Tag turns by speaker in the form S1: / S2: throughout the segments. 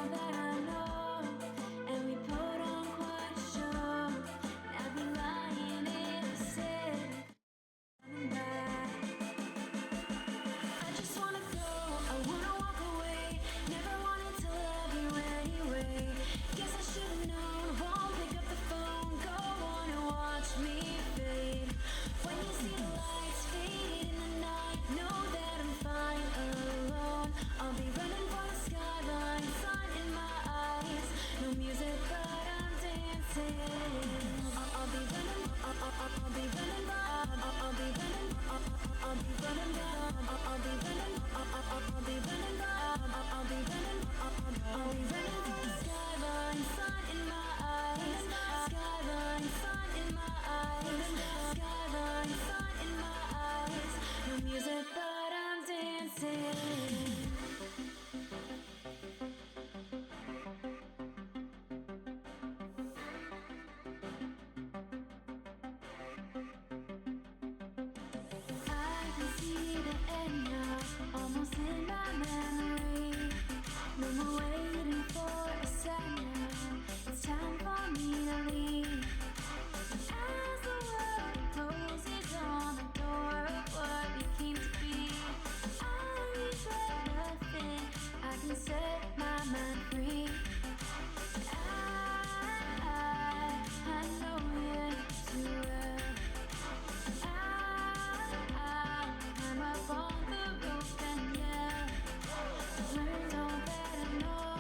S1: that I know, and we put on quite a show. I'd be lying if I said I'm back. I just wanna go, I wanna walk away. Never wanted to love you anyway. Guess I should've known, won't pick up the phone. Go on and watch me fade. When you see the lights fading in the night, know that I'm fine alone. I'll be running for the skyline, sun in my eyes. No music, but I'm dancing. I'll be running, I'll be running by, I'll be running, I'll be running down, I'll be running, I'll be running by, I'll be running, I'll be running for the skyline, sun in my eyes. Skyline, sun in my eyes. Skyline, sun in my eyes. No music, but I'm dancing. I can see the end now, almost in my memory. No more waiting for a second. It's time for me to leave. As the world closes on the door of what we came to be, I regret nothing. I can set my mind free. I know you too well. I'm up on the roof and yell. Learned all that I know,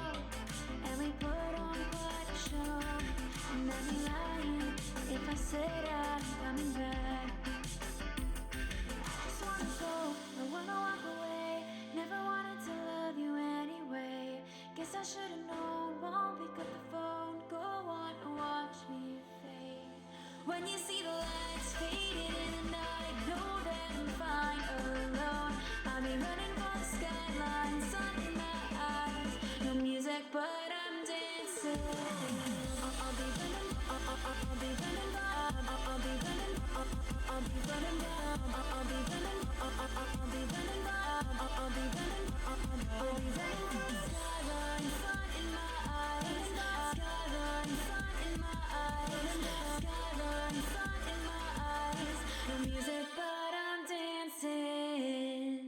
S1: and we put on quite a show. And I'd be lying if I said I'm coming back. I just wanna go, I wanna walk away. Never wanted to love you anyway. Guess I should've known, won't pick up the phone. Go on and watch me fade. When you see the lights fading in the night, know that I'm fine alone. I'll be running for the skyline, sun in my eyes. No music, but I'm dancing. I'll be running, I'll be running by, I'll be running, I'll be running down, I'll be running, I'll be running by, I'll be running, I'll be running for the skyline, sun in my eyes. Skyline, sun in my eyes. Skyline, sun in my eyes. No music, but I'm dancing.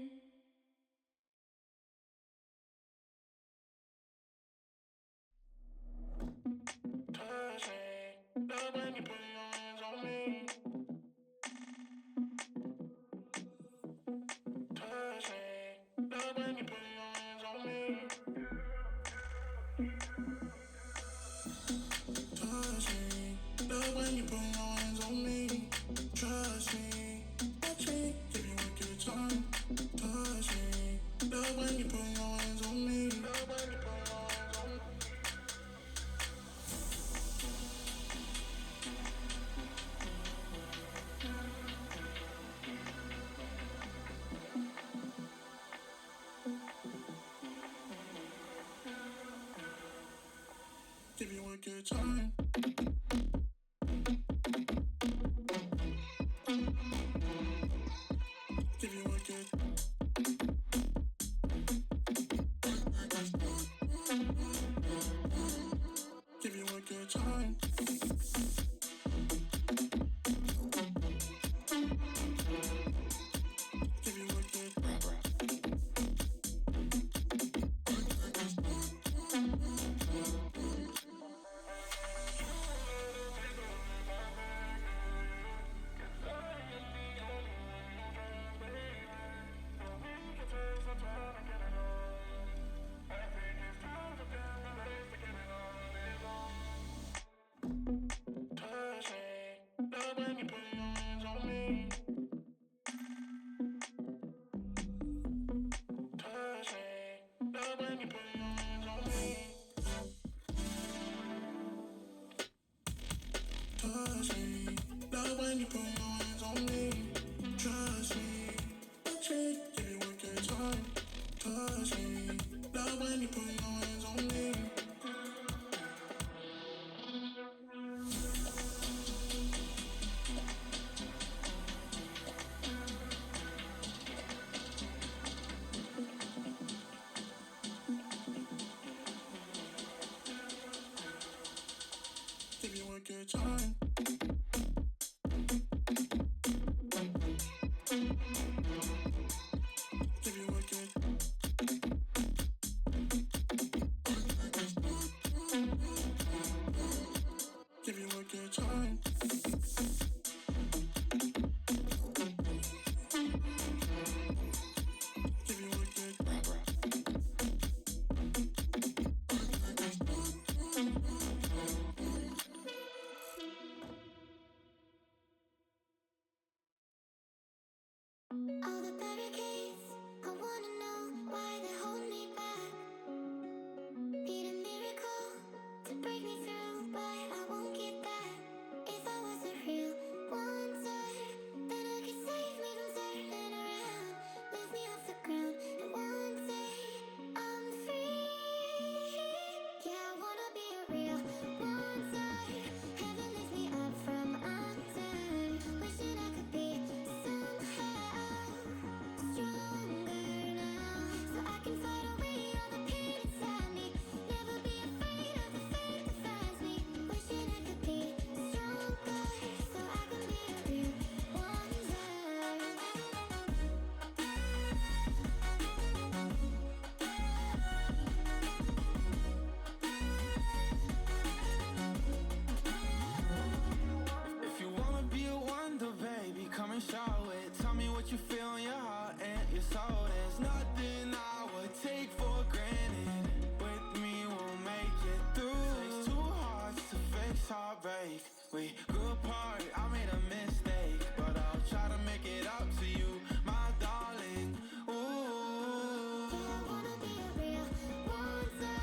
S2: Touch me, love when you put your hands on me. Touch me, love when you put your hands on me. Touch me, love when you put your hands on me. Trust me, watch me, give you a good time. Touch me, love when you put your hands on me. Love when you put your hands on me. Give you a good time. Give you a good. Give you a good time. Give you a good. Touch me, love when you put your hands on me. Touch me, love when you put your hands on me. Touch me, love when you put your hands on me. Trust me, watch me, give you a good time. Touch me, love when you put your hands on me. give you a good time. Give you a good. Give you a good time. Give you a good.
S1: All the barricades, I wanna know why they hold me back. Need a miracle to break me through, but I won't get that. If I was a real wonder, then I could save me from circling around. Lift me off the ground, and one day I'm free. Yeah, I wanna be a real wonder. Heaven lifts me up from under. Wishing I could be somehow stronger now, so I can fight away all the pain inside me. Never be afraid of the fate that finds me. Wishing I could be stronger, so I can be a real wonder.
S2: If you wanna be a wonder, baby, come and show it. Tell me what you feel in your heart and your soul. There's nothing I would take for granted. With me, we'll make it through. Takes two hearts to fix heartbreak. We grew apart, I made a mistake, but I'll try to make it up to you, my darling. Ooh.
S1: I wanna be a real wonder.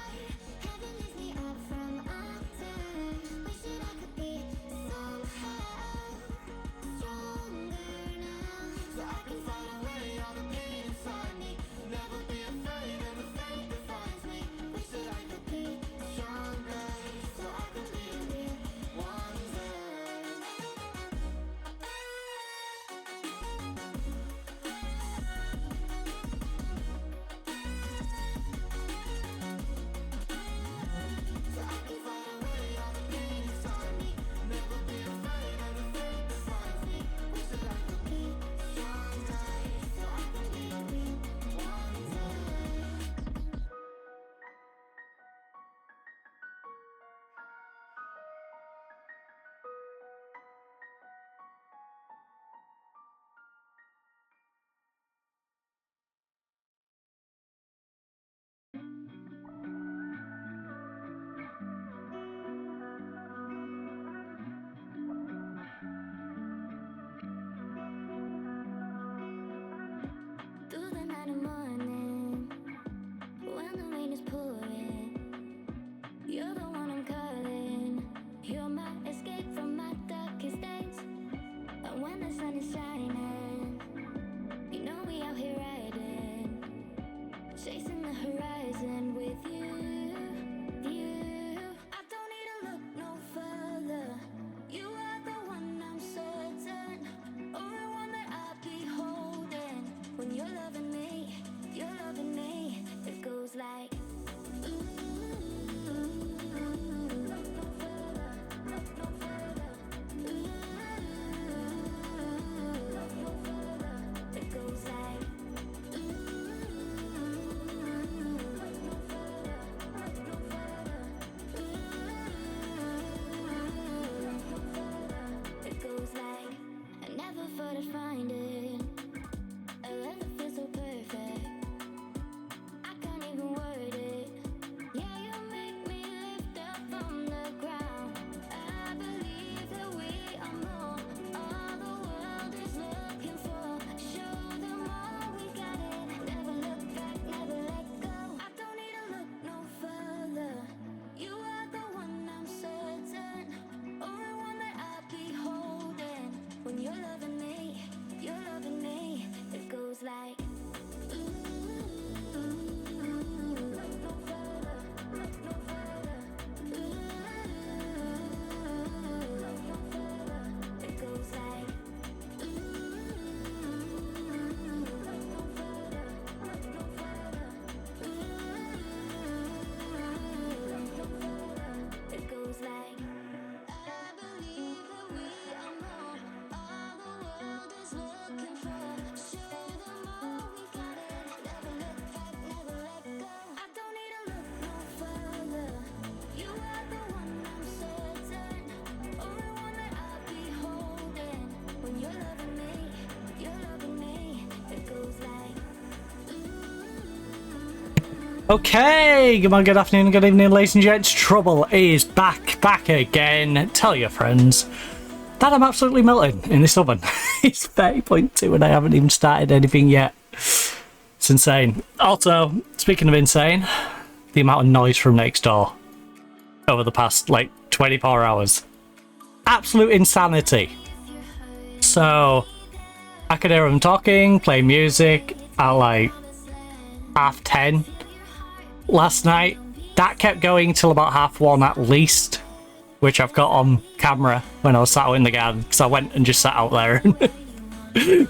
S1: Heaven lifts me up from under. Wishing I could be somehow stronger now, so I can fight away all the pain inside me. Never be afraid of the fate that finds me. Wish that I could be stronger, so I can be a real wonder.
S3: Okay, good morning, good afternoon, good evening, ladies and gents. Trouble is back again. Tell your friends that I'm absolutely melting in this oven. It's 30.2 and I haven't even started anything yet. It's insane. Also, speaking of insane, the amount of noise from next door over the past, like, 24 hours. Absolute insanity. So, I could hear them talking, playing music at, like, 10:30 last night. That kept going till about 1:30 at least, which I've got on camera when I was sat out in the garden, because I went and just sat out there and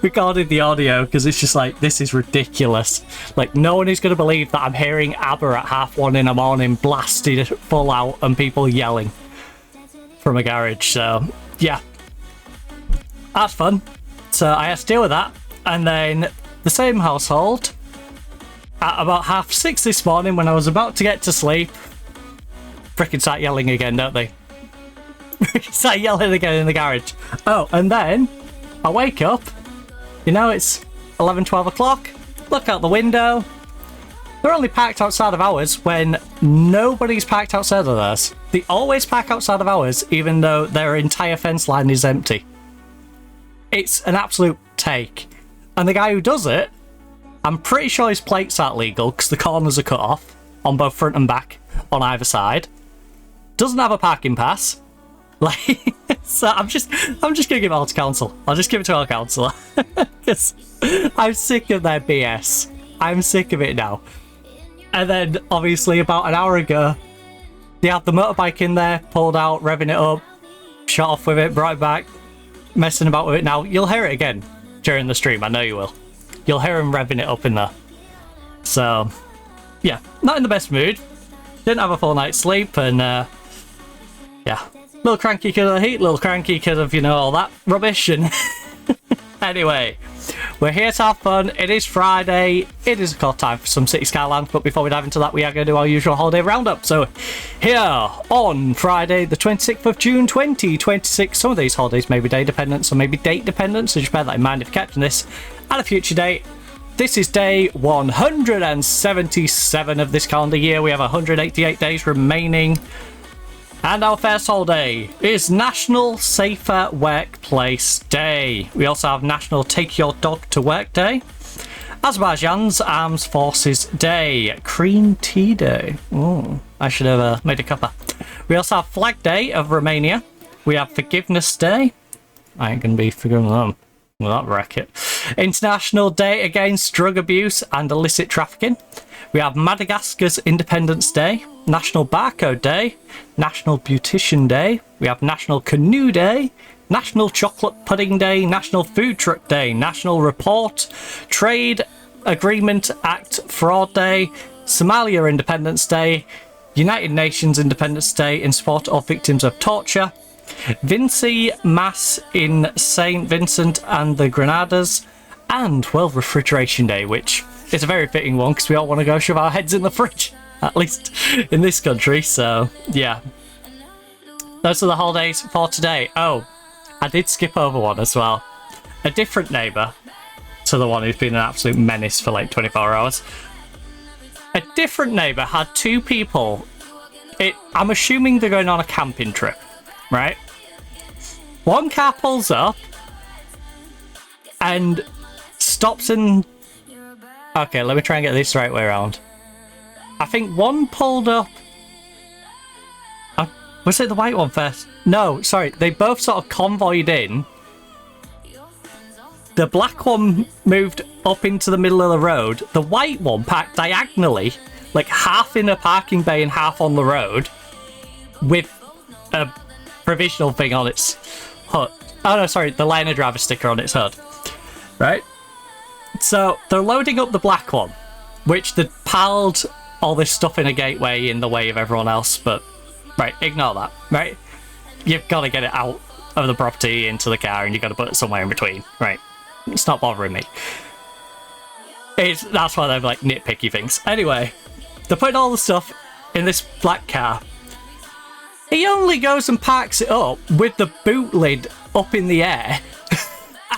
S3: recorded the audio, because it's just like, this is ridiculous. Like, no one is going to believe that I'm hearing ABBA at 1:30 in the morning blasted full out and people yelling from a garage. So yeah, that's fun. So I had to deal with that. And then the same household at about 6:30 this morning, when I was about to get to sleep, frickin' start yelling again, don't they? Start yelling again in the garage. Oh, and then I wake up, you know, it's 11-12 o'clock, look out the window. They're only parked outside of ours when nobody's parked outside of theirs. They always park outside of ours, even though their entire fence line is empty. It's an absolute take. And the guy who does it, I'm pretty sure his plates aren't legal because the corners are cut off on both front and back on either side. Doesn't have a parking pass. Like, so I'm just gonna give it all to council. I'll just give it to our councillor because I'm sick of their BS. I'm sick of it now. And then obviously about an hour ago, they had the motorbike in there, pulled out, revving it up, shot off with it, brought it back, messing about with it. Now you'll hear it again during the stream. I know you will. You'll hear him revving it up in there. So yeah, not in the best mood. Didn't have a full night's sleep, and yeah. Little cranky because of the heat, little cranky because of, you know, all that rubbish. And anyway, we're here to have fun. It is Friday. It is, of course, time for some City Skylines. But before we dive into that, we are going to do our usual holiday roundup. So here on Friday, the 26th of June, 2026. Some of these holidays may be day dependent, some may be date dependent. So just bear that in mind if you're catching this at a future date. This is day 177 of this calendar year. We have 188 days remaining. And our first holiday is National Safer Workplace Day. We also have National Take Your Dog to Work Day, Azerbaijan's Armed Forces Day, Cream Tea Day. Oh, I should have made a cuppa. We also have Flag Day of Romania. We have Forgiveness Day. I ain't going to be forgiving them with that racket. International Day Against Drug Abuse and Illicit Trafficking. We have Madagascar's Independence Day, National Barcode Day, National Beautician Day, we have National Canoe Day, National Chocolate Pudding Day, National Food Truck Day, National Report, Trade Agreement Act Fraud Day, Somalia Independence Day, United Nations Independence Day in support of victims of torture, Vinci Mass in St. Vincent and the Grenadines, and World Refrigeration Day, which is a very fitting one because we all want to go shove our heads in the fridge, at least in this country. So yeah, those are the holidays for today. Oh, I did skip over one as well. A different neighbour to the one who's been an absolute menace for like 24 hours. A different neighbour had two people. I'm assuming they're going on a camping trip, right? One car pulls up and stops in... Okay, let me try and get this the right way around. I think one pulled up... was it the white one first? No, sorry. They both sort of convoyed in. The black one moved up into the middle of the road. The white one parked diagonally, like half in a parking bay and half on the road, with a provisional thing on its hood. Oh no, sorry, the liner driver sticker on its hood. Right? So they're loading up the black one, which they piled all this stuff in a gateway in the way of everyone else, but right, ignore that, right? You've got to get it out of the property into the car and you've got to put it somewhere in between, right? It's not bothering me. That's why they're like nitpicky things. Anyway, they're putting all the stuff in this black car. He only goes and parks it up with the boot lid up in the air.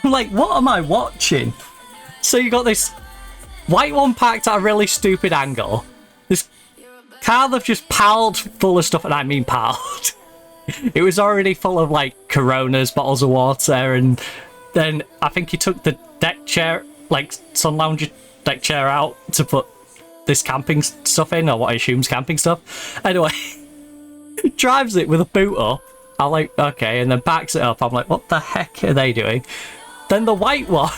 S3: I'm like, what am I watching? So you got this white one parked at a really stupid angle, This car they've just piled full of stuff, and I mean piled. It was already full of like Coronas, bottles of water, and then I think he took the deck chair, like sun lounger deck chair out to put this camping stuff in, or what I assume is camping stuff. Anyway, drives it with a boot up. I'm like, okay, and then backs it up. I'm like, what the heck are they doing? Then the white one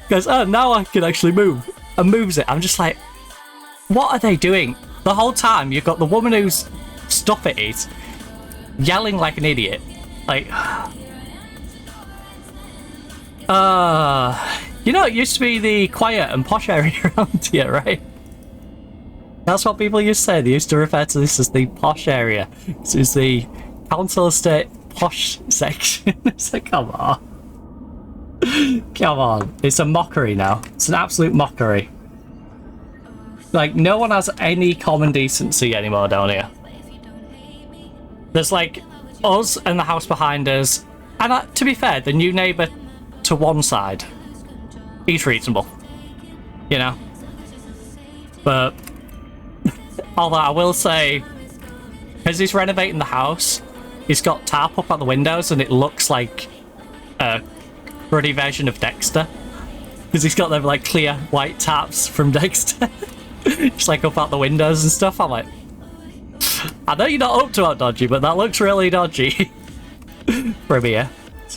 S3: goes, oh, now I can actually move, and moves it. I'm just like, what are they doing? The whole time you've got the woman whose stuff it is yelling like an idiot. Like, you know, it used to be the quiet and posh area around here, right? That's what people used to say. They used to refer to this as the posh area. This is the council estate posh section. It's like, come on. Come on. It's a mockery now. It's an absolute mockery. Like, no one has any common decency anymore down here. There's like us and the house behind us. And to be fair, the new neighbour to one side, he's reasonable. You know? But although I will say, because he's renovating the house, he's got tarp up at the windows and it looks like a ruddy version of Dexter. Because he's got them like clear white tarps from Dexter. Just like up at the windows and stuff. I'm like, I know you're not up to it dodgy, but that looks really dodgy from here.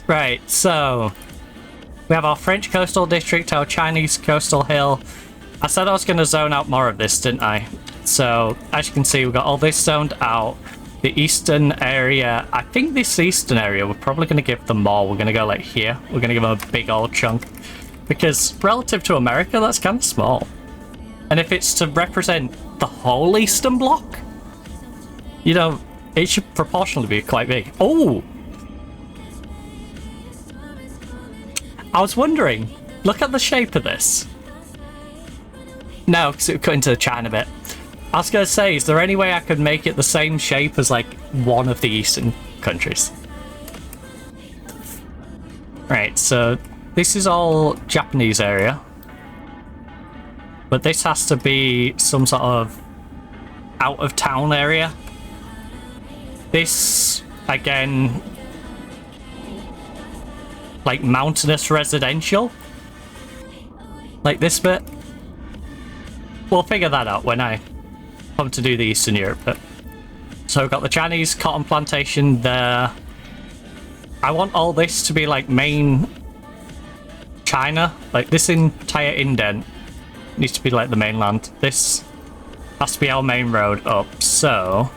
S3: Right, so we have our French coastal district, our Chinese coastal hill. I said I was going to zone out more of this, didn't I? So, as you can see, we've got all this zoned out. The eastern area, I think this eastern area, we're probably going to give them more. We're going to go like here. We're going to give them a big old chunk. Because relative to America, that's kind of small. And if it's to represent the whole eastern bloc, you know, it should proportionally be quite big. Oh! I was wondering, look at the shape of this. No, because it would cut into the China bit. I was going to say, is there any way I could make it the same shape as, like, one of the eastern countries? Right, so this is all Japanese area. But this has to be some sort of out-of-town area. This, again, like mountainous residential. Like this bit. We'll figure that out when I come to do the Eastern Europe bit. So we've got the Chinese cotton plantation there. I want all this to be like main China. Like this entire indent needs to be like the mainland. This has to be our main road up. So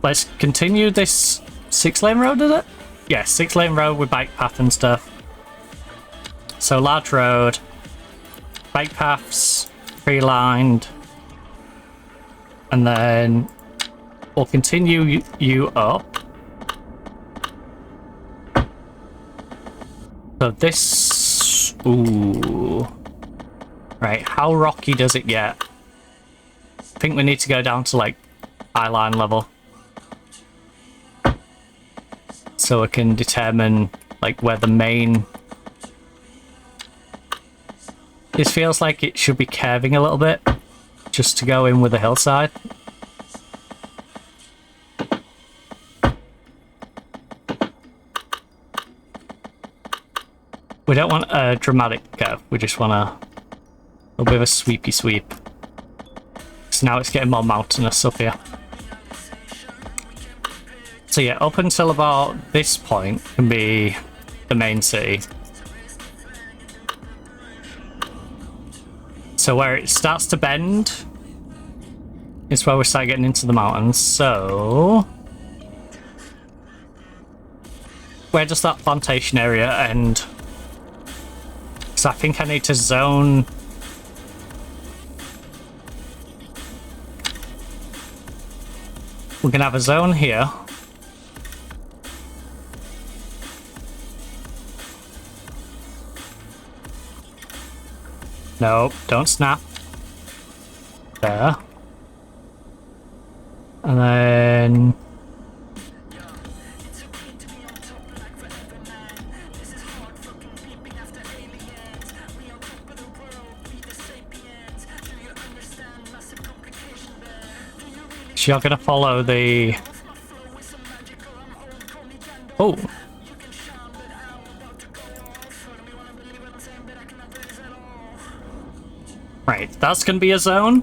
S3: let's continue this 6-lane road, is it? Yeah, 6-lane road with bike path and stuff. So large road, bike paths, tree-lined, and then we'll continue you up. So this, ooh, right, how rocky does it get? I think we need to go down to like eyeline level. So we can determine like where the main... This feels like it should be curving a little bit, just to go in with the hillside. We don't want a dramatic curve, we just want a little bit of a sweepy sweep. So now it's getting more mountainous up here. So yeah, up until about this point can be the main city. So where it starts to bend is where we start getting into the mountains. So where does that plantation area end? So I think I need to zone... We're gonna have a zone here. Nope, don't snap. There. And then... So you're gonna follow the... Oh. Right, that's gonna be a zone.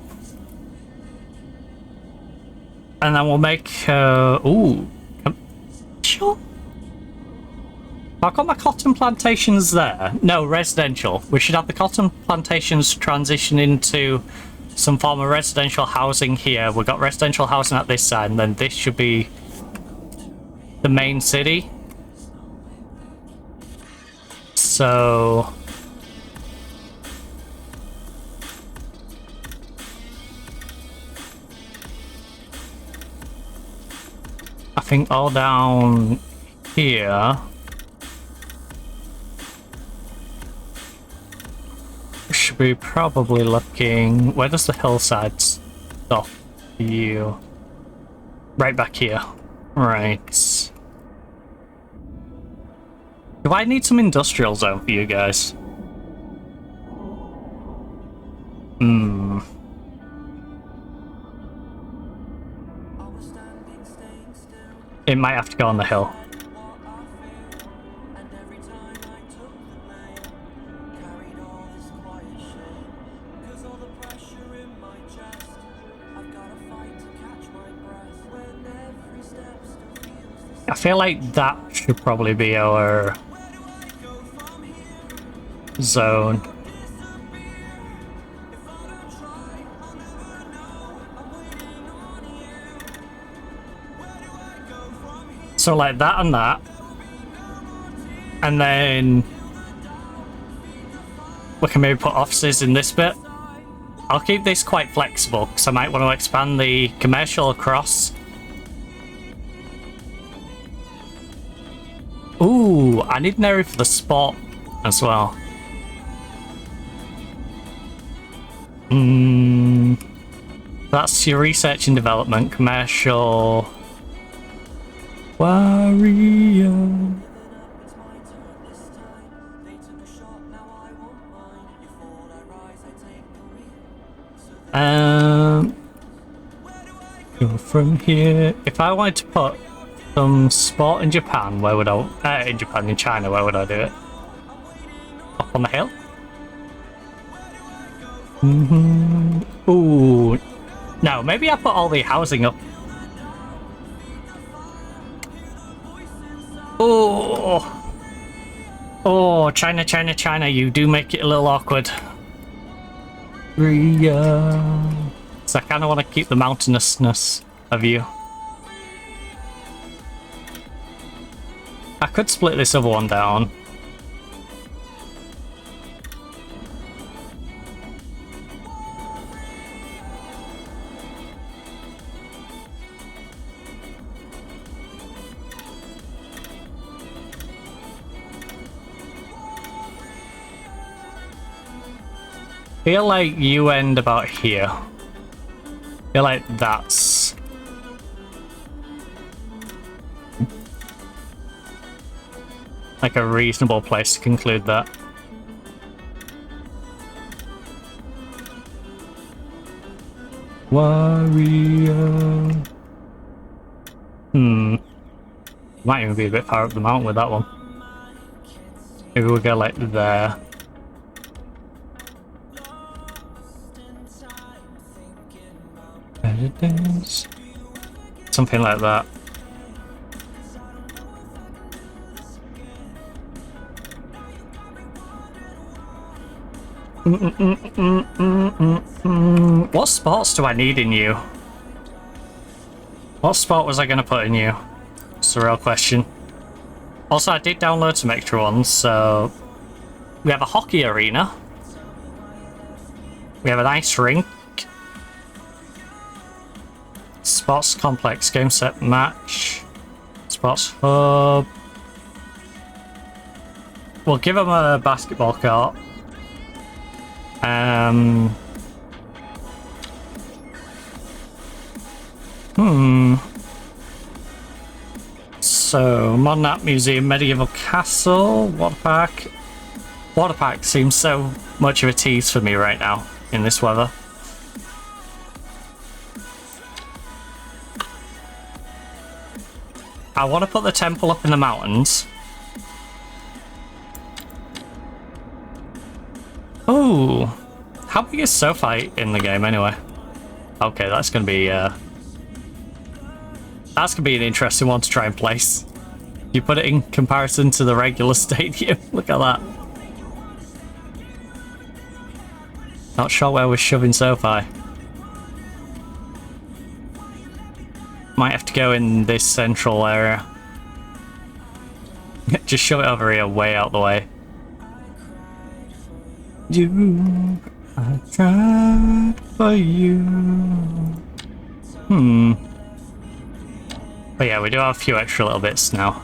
S3: And then we'll make, ooh. Sure. I've got my cotton plantations there. No, residential. We should have the cotton plantations transition into some form of residential housing here. We've got residential housing at this side, and then this should be the main city. So... I think all down here should be probably looking... Where does the hillside stop you? Right back here. Right. Do I need some industrial zone for you guys? Hmm. It might have to go on the hill. I feel like that should probably be our zone. So like that and that. And then we can maybe put offices in this bit. I'll keep this quite flexible because I might want to expand the commercial across. Ooh, I need an area for the sport as well. That's your research and development, commercial. Warrior. Go from here. If I wanted to put some sport in Japan, where would I? In China, where would I do it? Up on the hill. Ooh, no. Maybe I put all the housing up. Oh, China, China, China, you do make it a little awkward. So I kind of want to keep the mountainousness of you. I could split this other one down. Feel like you end about here. Feel like that's like a reasonable place to conclude that. Warrior. Might even be a bit far up the mountain with that one. Maybe we'll go like there. Something like that. What sports do I need in you? What sport was I going to put in you? It's a real question. Also, I did download some extra ones, so... We have a hockey arena. We have an ice rink. Sports complex, game set match. Sports hub. We'll give them a basketball court. So, modern art museum, medieval castle, water park. Water park seems so much of a tease for me right now in this weather. I want to put the temple up in the mountains. Oh, how big is SoFi in the game anyway? Okay, that's gonna be an interesting one to try and place. You put it in comparison to the regular stadium. Look at that. Not sure where we're shoving SoFi. Might have to go in this central area. Just shove it over here, way out the way. I tried for you. But yeah, we do have a few extra little bits now.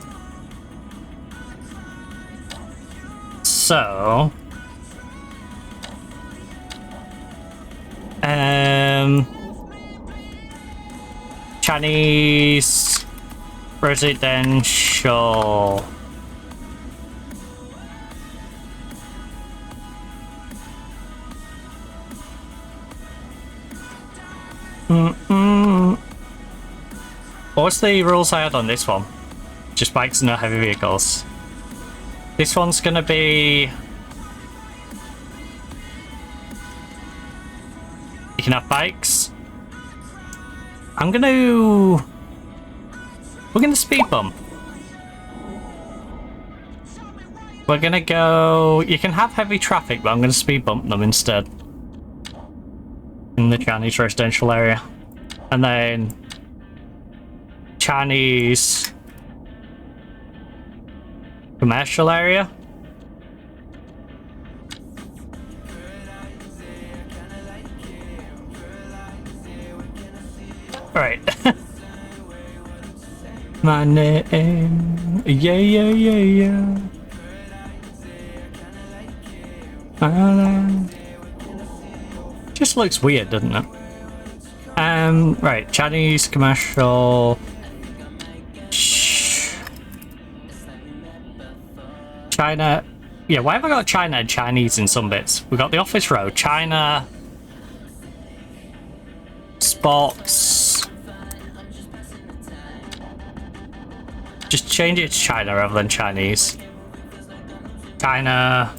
S3: So... Chinese residential. What's the rules I had on this one? Just bikes and no heavy vehicles. This one's gonna be... You can have bikes. We're gonna speed bump. We're gonna go... You can have heavy traffic, but I'm gonna speed bump them instead. In the Chinese residential area. And then... Chinese... commercial area. Right. My name. Yeah, yeah, yeah, yeah. Just looks weird, doesn't it? Right. Chinese commercial. China. Yeah, why have I got China and Chinese in some bits? We've got the office row. China. Sports. Just change it to China rather than Chinese. China.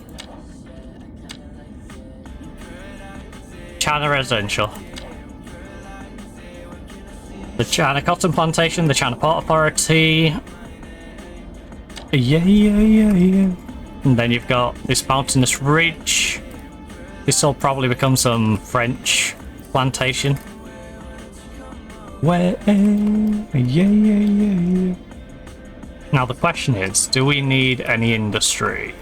S3: China residential. The China Cotton Plantation, the China Port Authority. Yeah, yeah, yeah, yeah. And then you've got this mountainous ridge. This will probably become some French plantation. Where? Yeah, yeah, yeah, yeah. Now the question is, do we need any industry?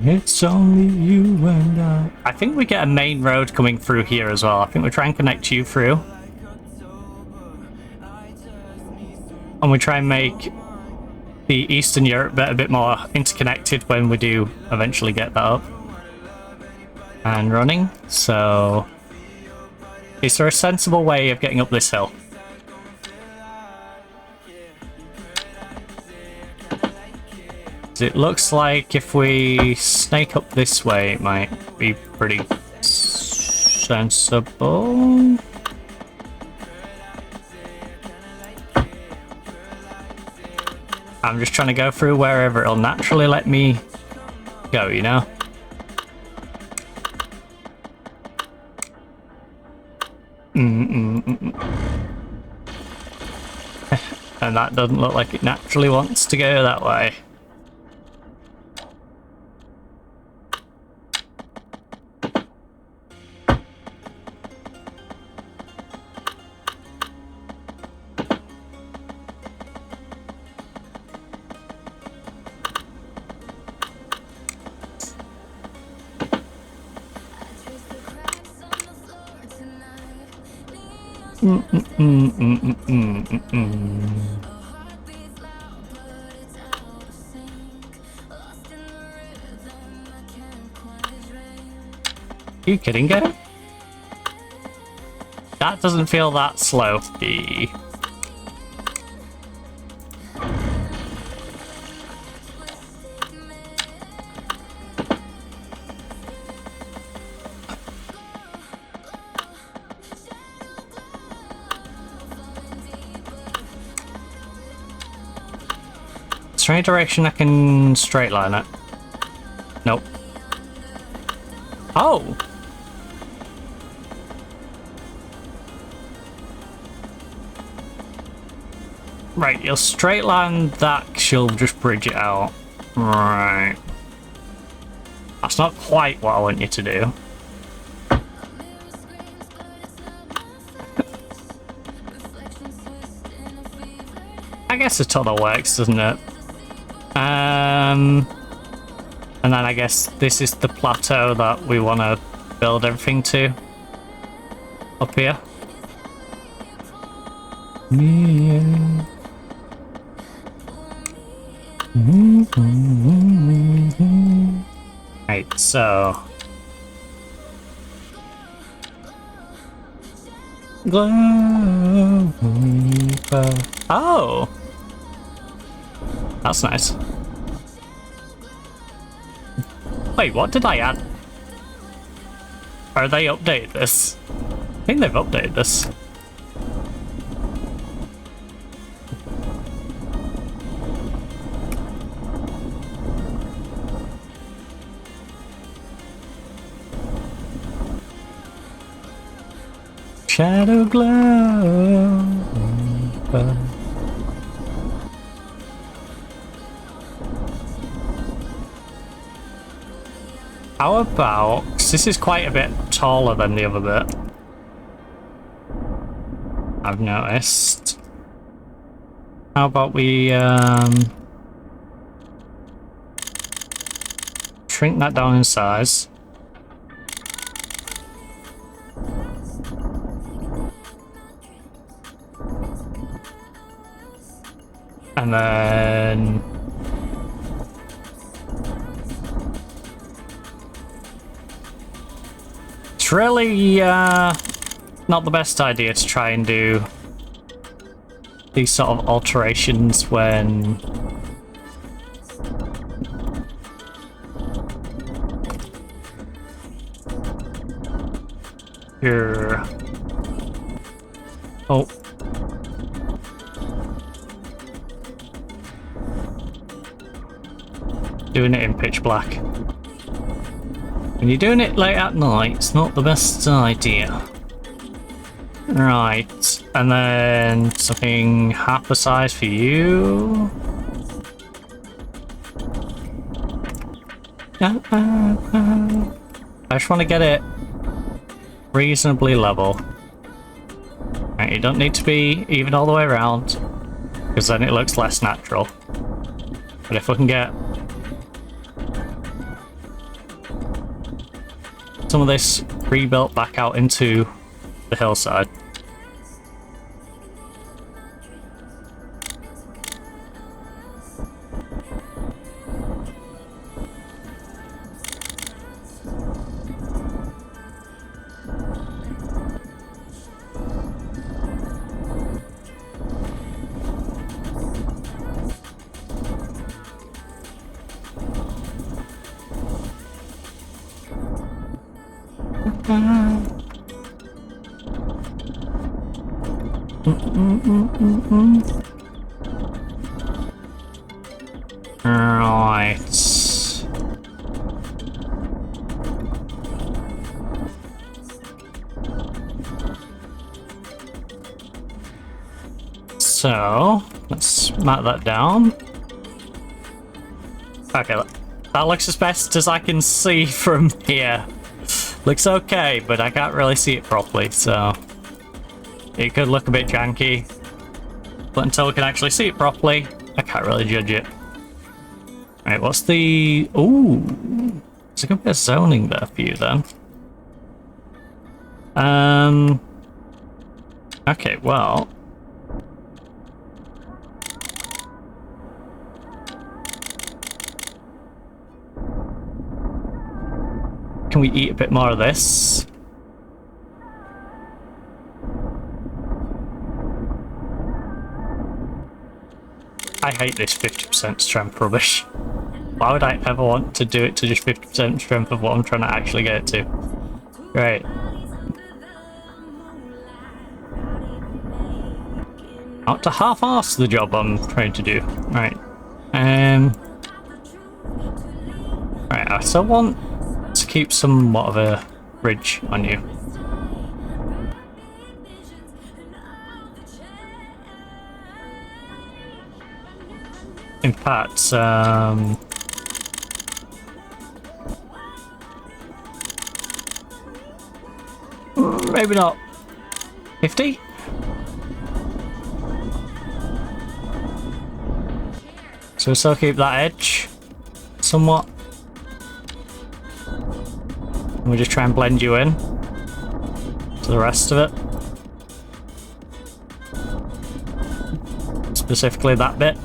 S3: It's only you and I. I think we get a main road coming through here as well. I think we try and connect you through. And we try and make the Eastern Europe bit a bit more interconnected when we do eventually get that up and running. So, is there a sensible way of getting up this hill? It looks like if we snake up this way, it might be pretty sensible. I'm just trying to go through wherever it'll naturally let me go, you know? And that doesn't look like it naturally wants to go that way. Are you kidding, game? That doesn't feel that slow. there any direction I can straight line it? Nope. Oh! Right, you'll straight line that, she'll just bridge it out. Right. That's not quite what I want you to do. I guess the tunnel works, doesn't it? And then I guess this is the plateau that we want to build everything to. Up here. Yeah. Right, so... Oh! That's nice. Wait, what did I add? Are they updated this? I think they've updated this. Shadow glow. How about, 'cause this is quite a bit taller than the other bit, I've noticed. How about we shrink that down in size. And then it's really not the best idea to try and do these sort of alterations when you're doing it in pitch black. When you're doing it late at night, it's not the best idea. Right, and then something half the size for you. I just want to get it reasonably level. Right, you don't need to be even all the way around, because then it looks less natural. But if we can get some of this rebuilt back out into the hillside. Right. So, let's mark that down. Okay, that looks as best as I can see from here. Looks okay, but I can't really see it properly, so it could look a bit janky. But until we can actually see it properly, I can't really judge it. Right, what's the... Ooh, there's a good bit of zoning there for you then. Okay, well... Can we eat a bit more of this? I hate this 50% strength rubbish. Why would I ever want to do it to just 50% strength of what I'm trying to actually get it to? Right. Not to half-arse the job I'm trying to do. Right. Right, I still want to keep somewhat of a ridge on you. In fact, maybe not 50? So we'll still keep that edge somewhat. And we'll just try and blend you in to the rest of it. Specifically that bit.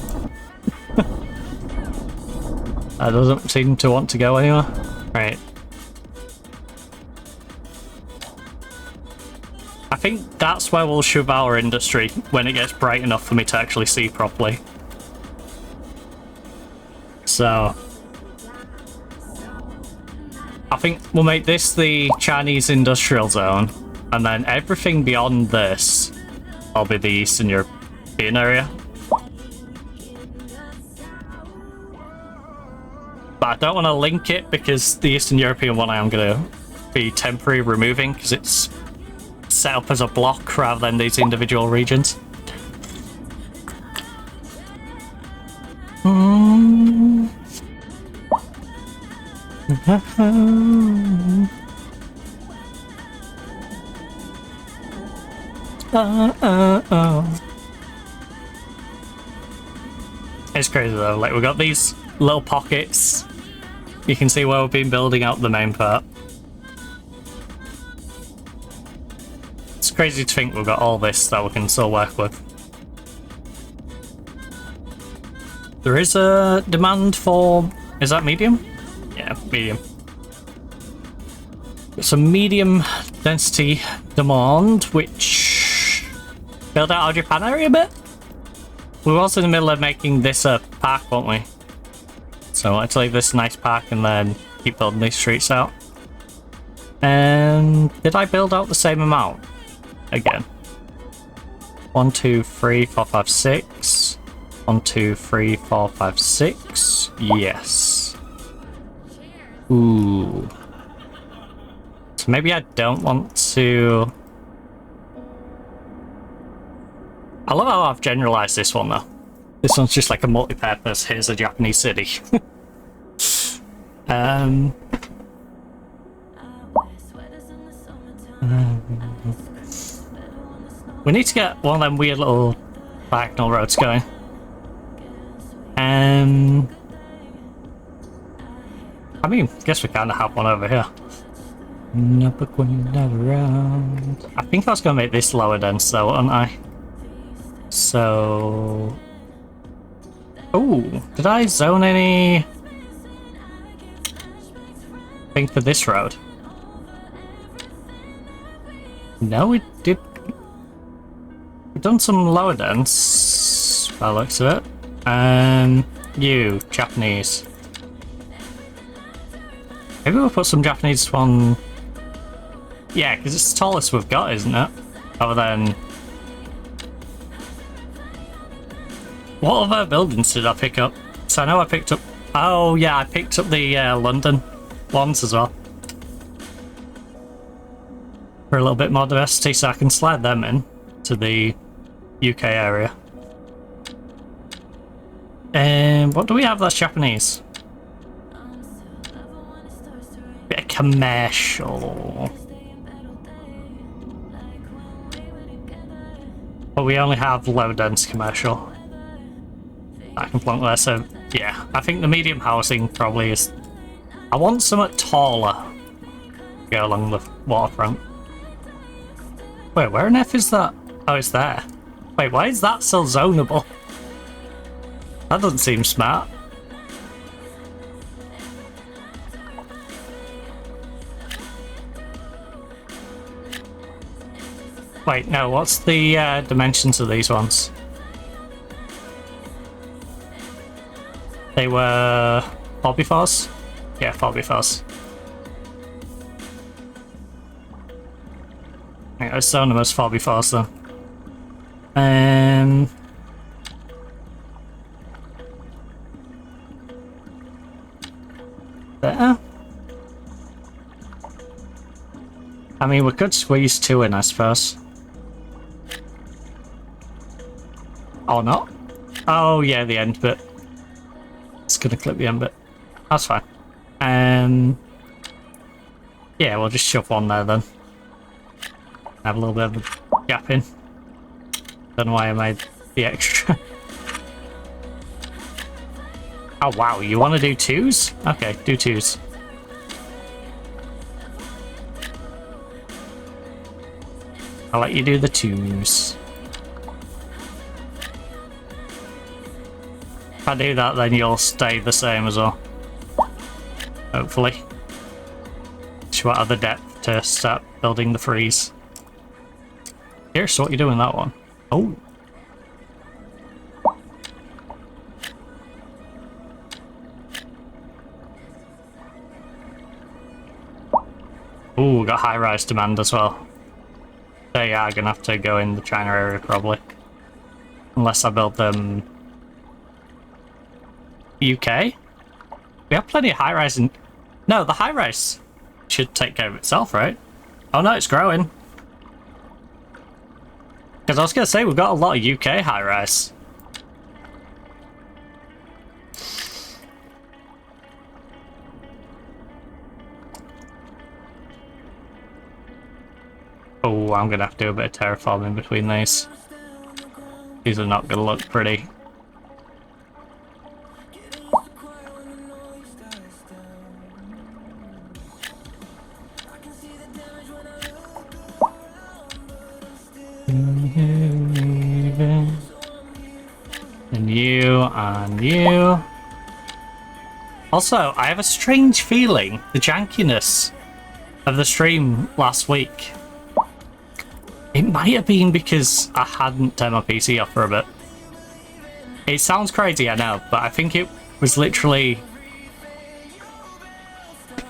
S3: That doesn't seem to want to go anywhere. Right. I think that's where we'll shove our industry when it gets bright enough for me to actually see properly. So I think we'll make this the Chinese industrial zone, and then everything beyond this will be the Eastern European area. But I don't want to link it because the Eastern European one I am going to be temporarily removing because it's set up as a block rather than these individual regions. It's crazy though, like we've got these little pockets. You can see where we've been building out the main part. It's crazy to think we've got all this that we can still work with. There is a demand for... is that medium? Yeah, medium. It's a medium density demand, which... build out our Japan area a bit? We were also in the middle of making this a park, weren't we? So let's leave this nice park and then keep building these streets out. And did I build out the same amount? Again. 1, 2, 3, 4, 5, 6. 1, 2, 3, 4, 5, 6. Yes. Ooh. So maybe I don't want to... I love how I've generalized this one though. This one's just like a multi-purpose, here's a Japanese city. We need to get one of them weird little diagonal roads going. I mean, I guess we kind of have one over here. I think I was going to make this lower dense though, wasn't I? So... oh, did I zone any thing for this road? No, we did. We've done some lower dense by the looks of it. You, Japanese. Maybe we'll put some Japanese on... yeah, because it's the tallest we've got, isn't it? Other than... what other buildings did I pick up? So I know I picked up... oh yeah, I picked up the London ones as well. For a little bit more diversity, so I can slide them in to the UK area. What do we have that's Japanese? Bit of commercial. But we only have low dense commercial. I can plonk there, so yeah. I think the medium housing probably is... I want somewhat taller to go along the waterfront. Wait, where on earth is that? Oh, it's there. Wait, why is that still zonable? That doesn't seem smart. Wait, no, what's the dimensions of these ones? They were 4x4s? Yeah, 4x4s. I was zone them as 4x4s then. I mean, we could squeeze 2 in, I suppose. Or not. Oh, yeah, the end bit. It's gonna clip the end bit. That's fine. Yeah, we'll just shove 1 there then. Have a little bit of a gap in. Don't know why I made the extra. Oh, wow, you want to do 2s? Okay, do 2s. I'll let you do the 2s. If I do that, then you'll stay the same as well. Hopefully. Just what other depth to start building the freeze. Here's what you're doing that one. Oh. Ooh, got high-rise demand as well. They are gonna have to go in the China area probably. Unless I build them UK? We have plenty of high-rise in... No, the high-rise should take care of itself, right? Oh no, it's growing. Because I was gonna say, we've got a lot of UK high-rise. Oh, I'm gonna have to do a bit of terraforming between these. These are not gonna look pretty. And you, and you. Also, I have a strange feeling, the jankiness of the stream last week. It might have been because I hadn't turned my PC off for a bit. It sounds crazy, I know, but I think it was literally...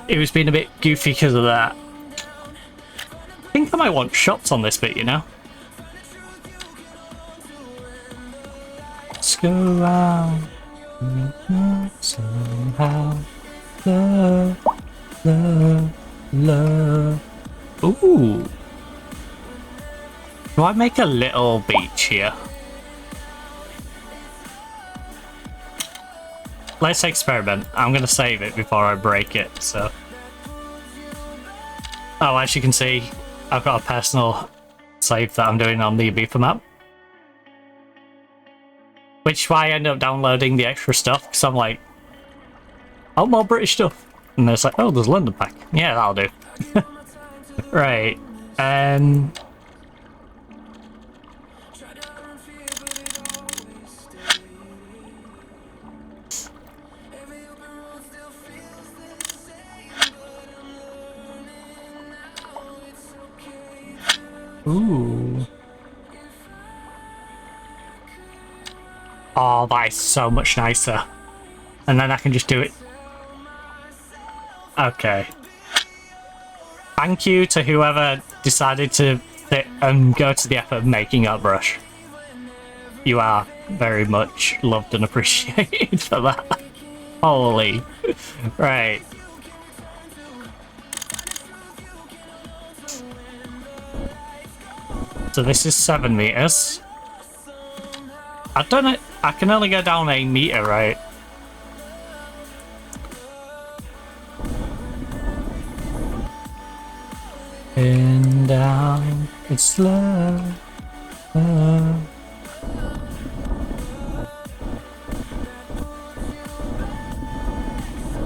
S3: It was being a bit goofy because of that. I think I might want shots on this bit, you know? Let's go round somehow. Love, love, love. Ooh. Do I make a little beach here? Let's experiment. I'm gonna save it before I break it, so... Oh, as you can see, I've got a personal save that I'm doing on the Ibiza map. Which is why I end up downloading the extra stuff, because I'm like, oh, more British stuff. And it's like, oh, there's London pack. Yeah, that'll do. Right. Ooh. Oh, that is so much nicer. And then I can just do it. Okay. Thank you to whoever decided to sit and go to the effort of making that brush. You are very much loved and appreciated for that. Holy. Right. So this is 7 meters. I don't know. I can only go down 1 meter, right? And down, it's slow.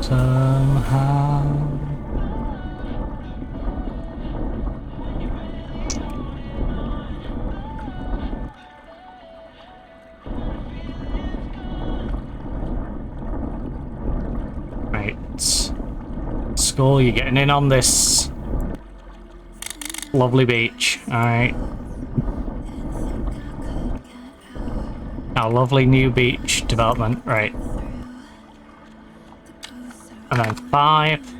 S3: Somehow. Skull, you're getting in on this lovely beach. Alright. Our lovely new beach development. Right. And then 5.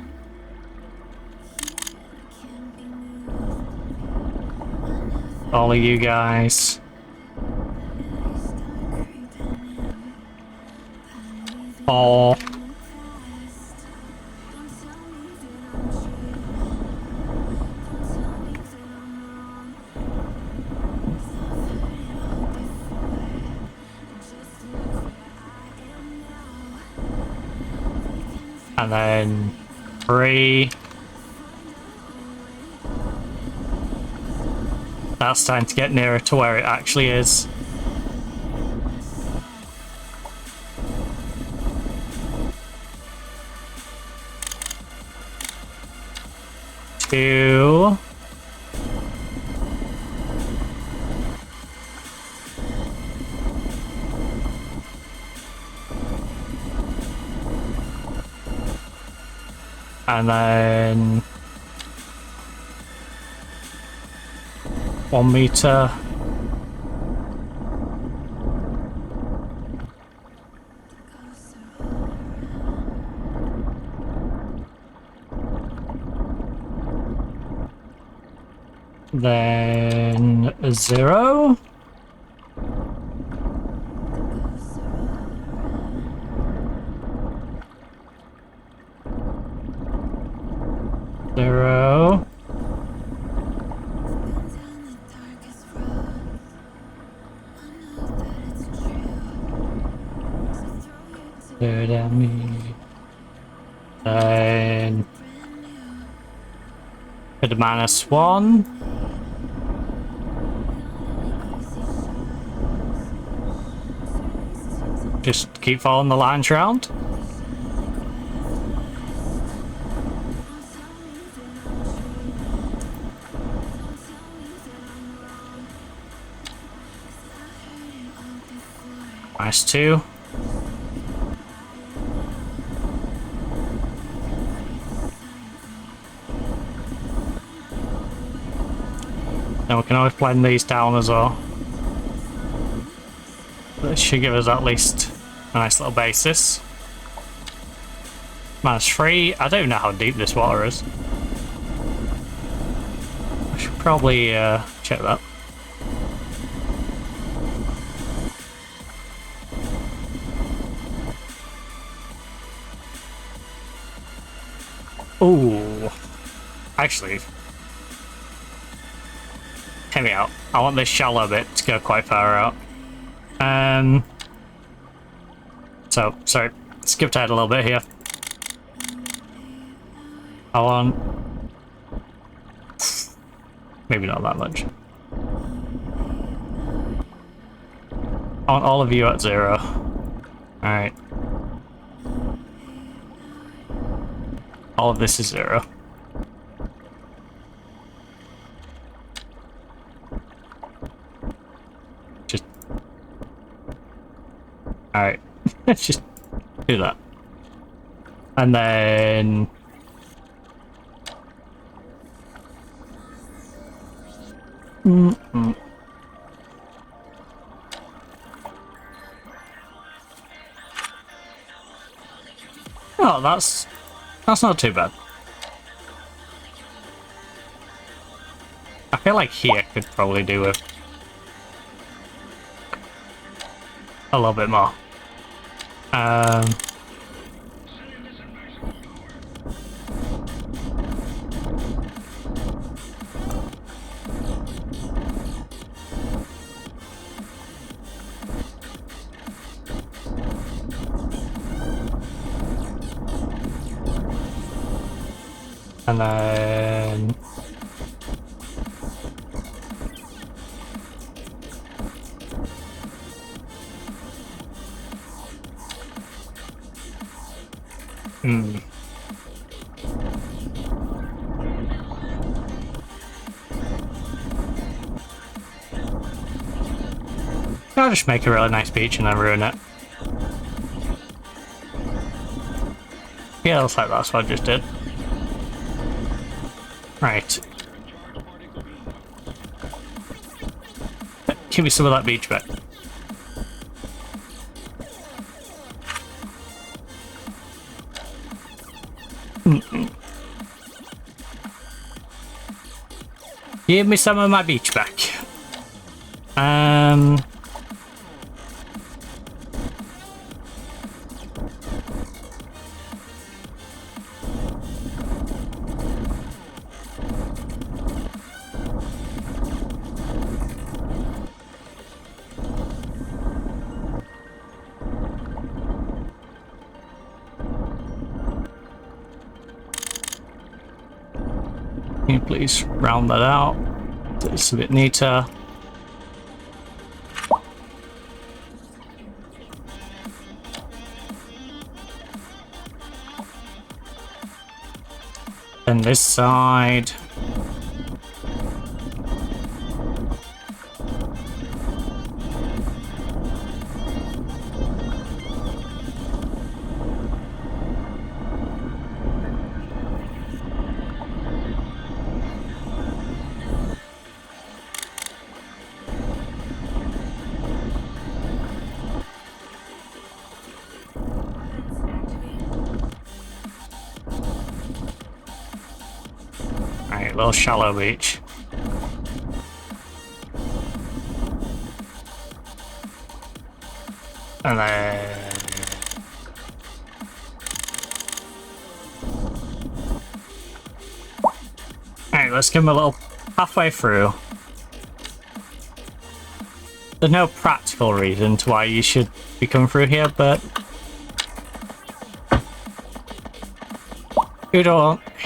S3: All of you guys. Four. And then 3. That's starting to get nearer to where it actually is. 2. And then 1 meter. Then 0. Stared at me. Then hit a -1. Just keep following the lines round. -2. Then we can always blend these down as well. This should give us at least a nice little basis. -3. I don't know how deep this water is. I should probably check that. Ooh. Actually, hear me out. I want this shallow bit to go quite far out. So, sorry, skipped ahead a little bit here. I want... maybe not that much. I want all of you at 0. Alright. All of this is 0. Just... alright. Let's just do that. And then... oh, that's not too bad. I feel like here could probably do with a little bit more. And then... I'll just make a really nice beach and then ruin it. Yeah, looks like that's what I just did. Right. Give me some of that beach back. Give me some of my beach back. Please round that out. It's a bit neater. And this side. Little shallow beach. And then... Alright, let's give him a little halfway through. There's no practical reason to why you should be coming through here, but...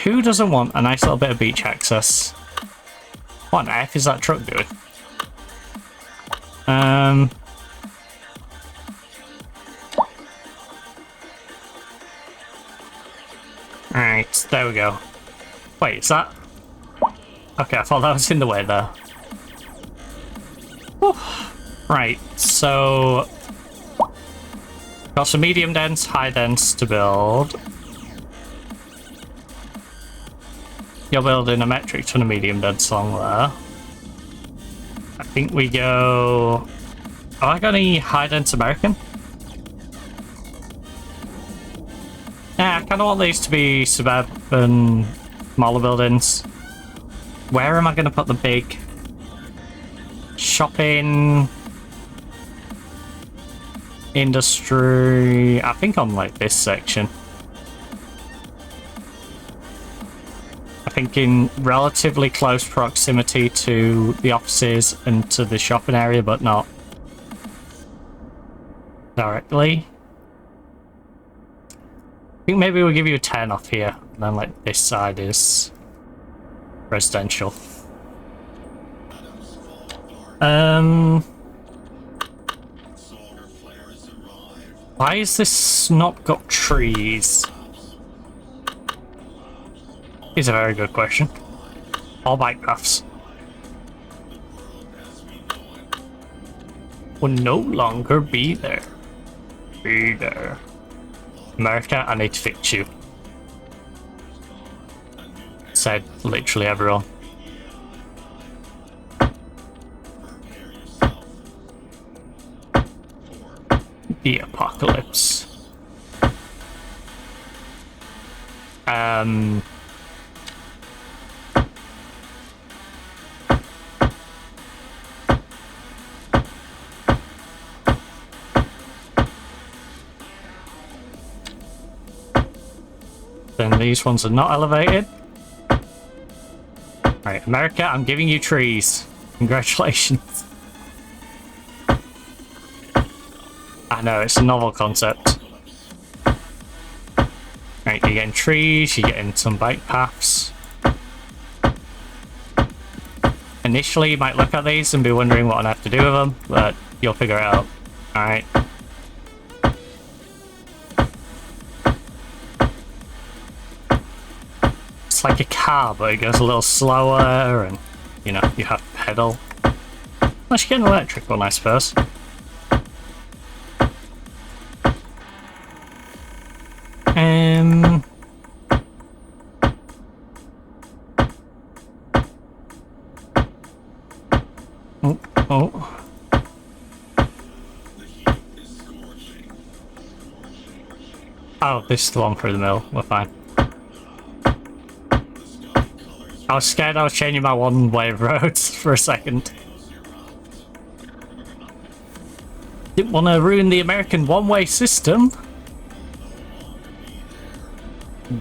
S3: Who doesn't want a nice little bit of beach access? What on earth is that truck doing? Alright, there we go. Wait, is that... Okay, I thought that was in the way there. Whew. Right, so... Got some medium dense, high dense to build. You're building a metric ton of medium dense along there. I think we go... Oh, I got any high dense American? Yeah, I kind of want these to be suburban, smaller buildings. Where am I going to put the big shopping industry? I think on like this section. I think in relatively close proximity to the offices and to the shopping area, but not directly. I think maybe we'll give you a 10 off here, and then like this side is residential. Why is this not got trees? Is a very good question. All bike paths will no longer be there. Be there. America, I need to fix you. Said literally everyone. The apocalypse. Then these ones are not elevated. Right, America, I'm giving you trees. Congratulations. I know, it's a novel concept. Right, you're getting trees, you're getting some bike paths. Initially, you might look at these and be wondering what I have to do with them, but you'll figure it out. Alright. It's like a car, but it goes a little slower, and, you know, you have to pedal. Unless you get an electric one, I suppose. Oh, this is the one through the middle. We're fine. I was scared I was changing my one-way of roads for a second. Didn't want to ruin the American one-way system.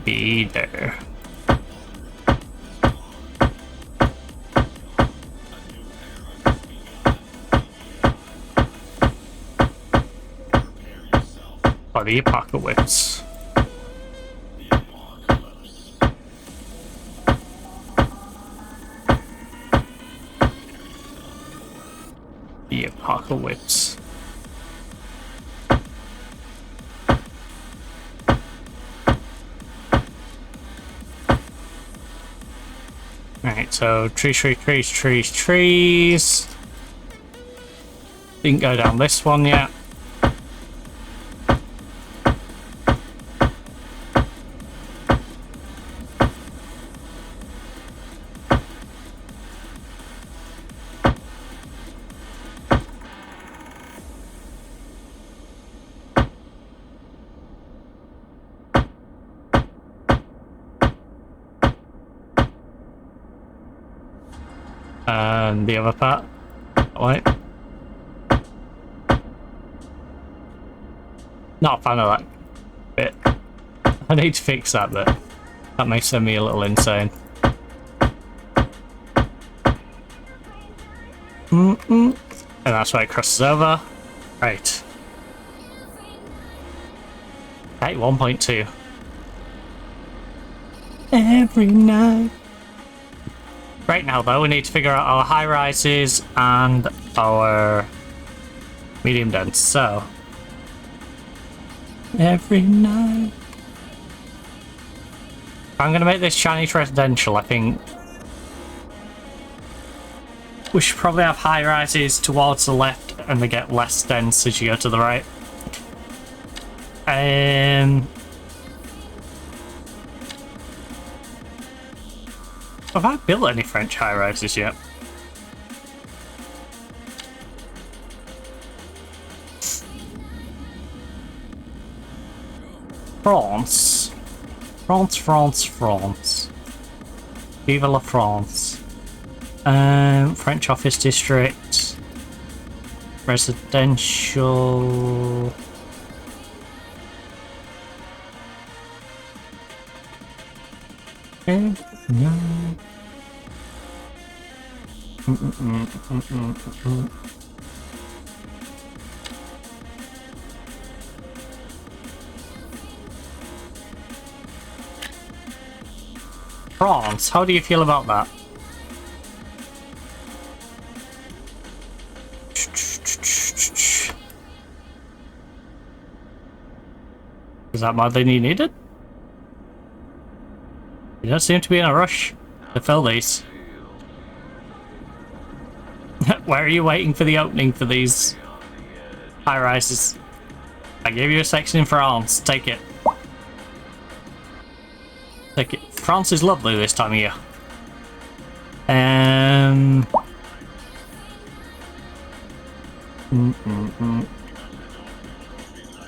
S3: Be there. Oh, the apocalypse. The apocalypse. Right, so trees. Didn't go down this one yet. And the other part. Wait. Not a fan of that bit. I need to fix that bit. That may send me a little insane. And that's why it crosses over. Right. Hey, 1.2. Every night. Right now, though, we need to figure out our high rises and our medium dense. So, every night. I'm going to make this Chinese residential, I think. We should probably have high rises towards the left and they get less dense as you go to the right. Have I built any French high rises yet? France. France. Vive la France. French office district. Residential. No. France, how do you feel about that? Is that more than you needed? You don't seem to be in a rush to fill these. Why are you waiting for the opening for these high rises? I gave you a section in France. Take it. Take it. France is lovely this time of year.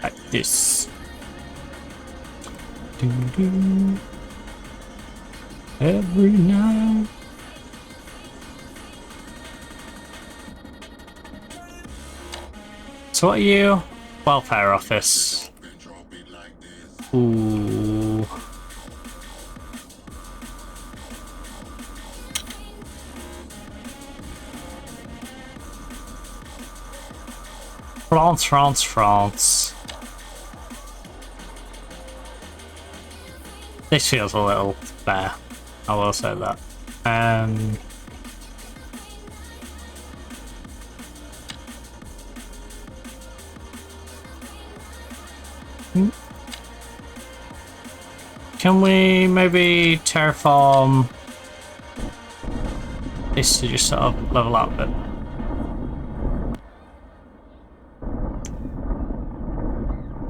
S3: Like this. Every night. So what are you? Welfare office. Ooh. France. This feels a little bare. I will say that. Can we maybe terraform this to just sort of level out a bit?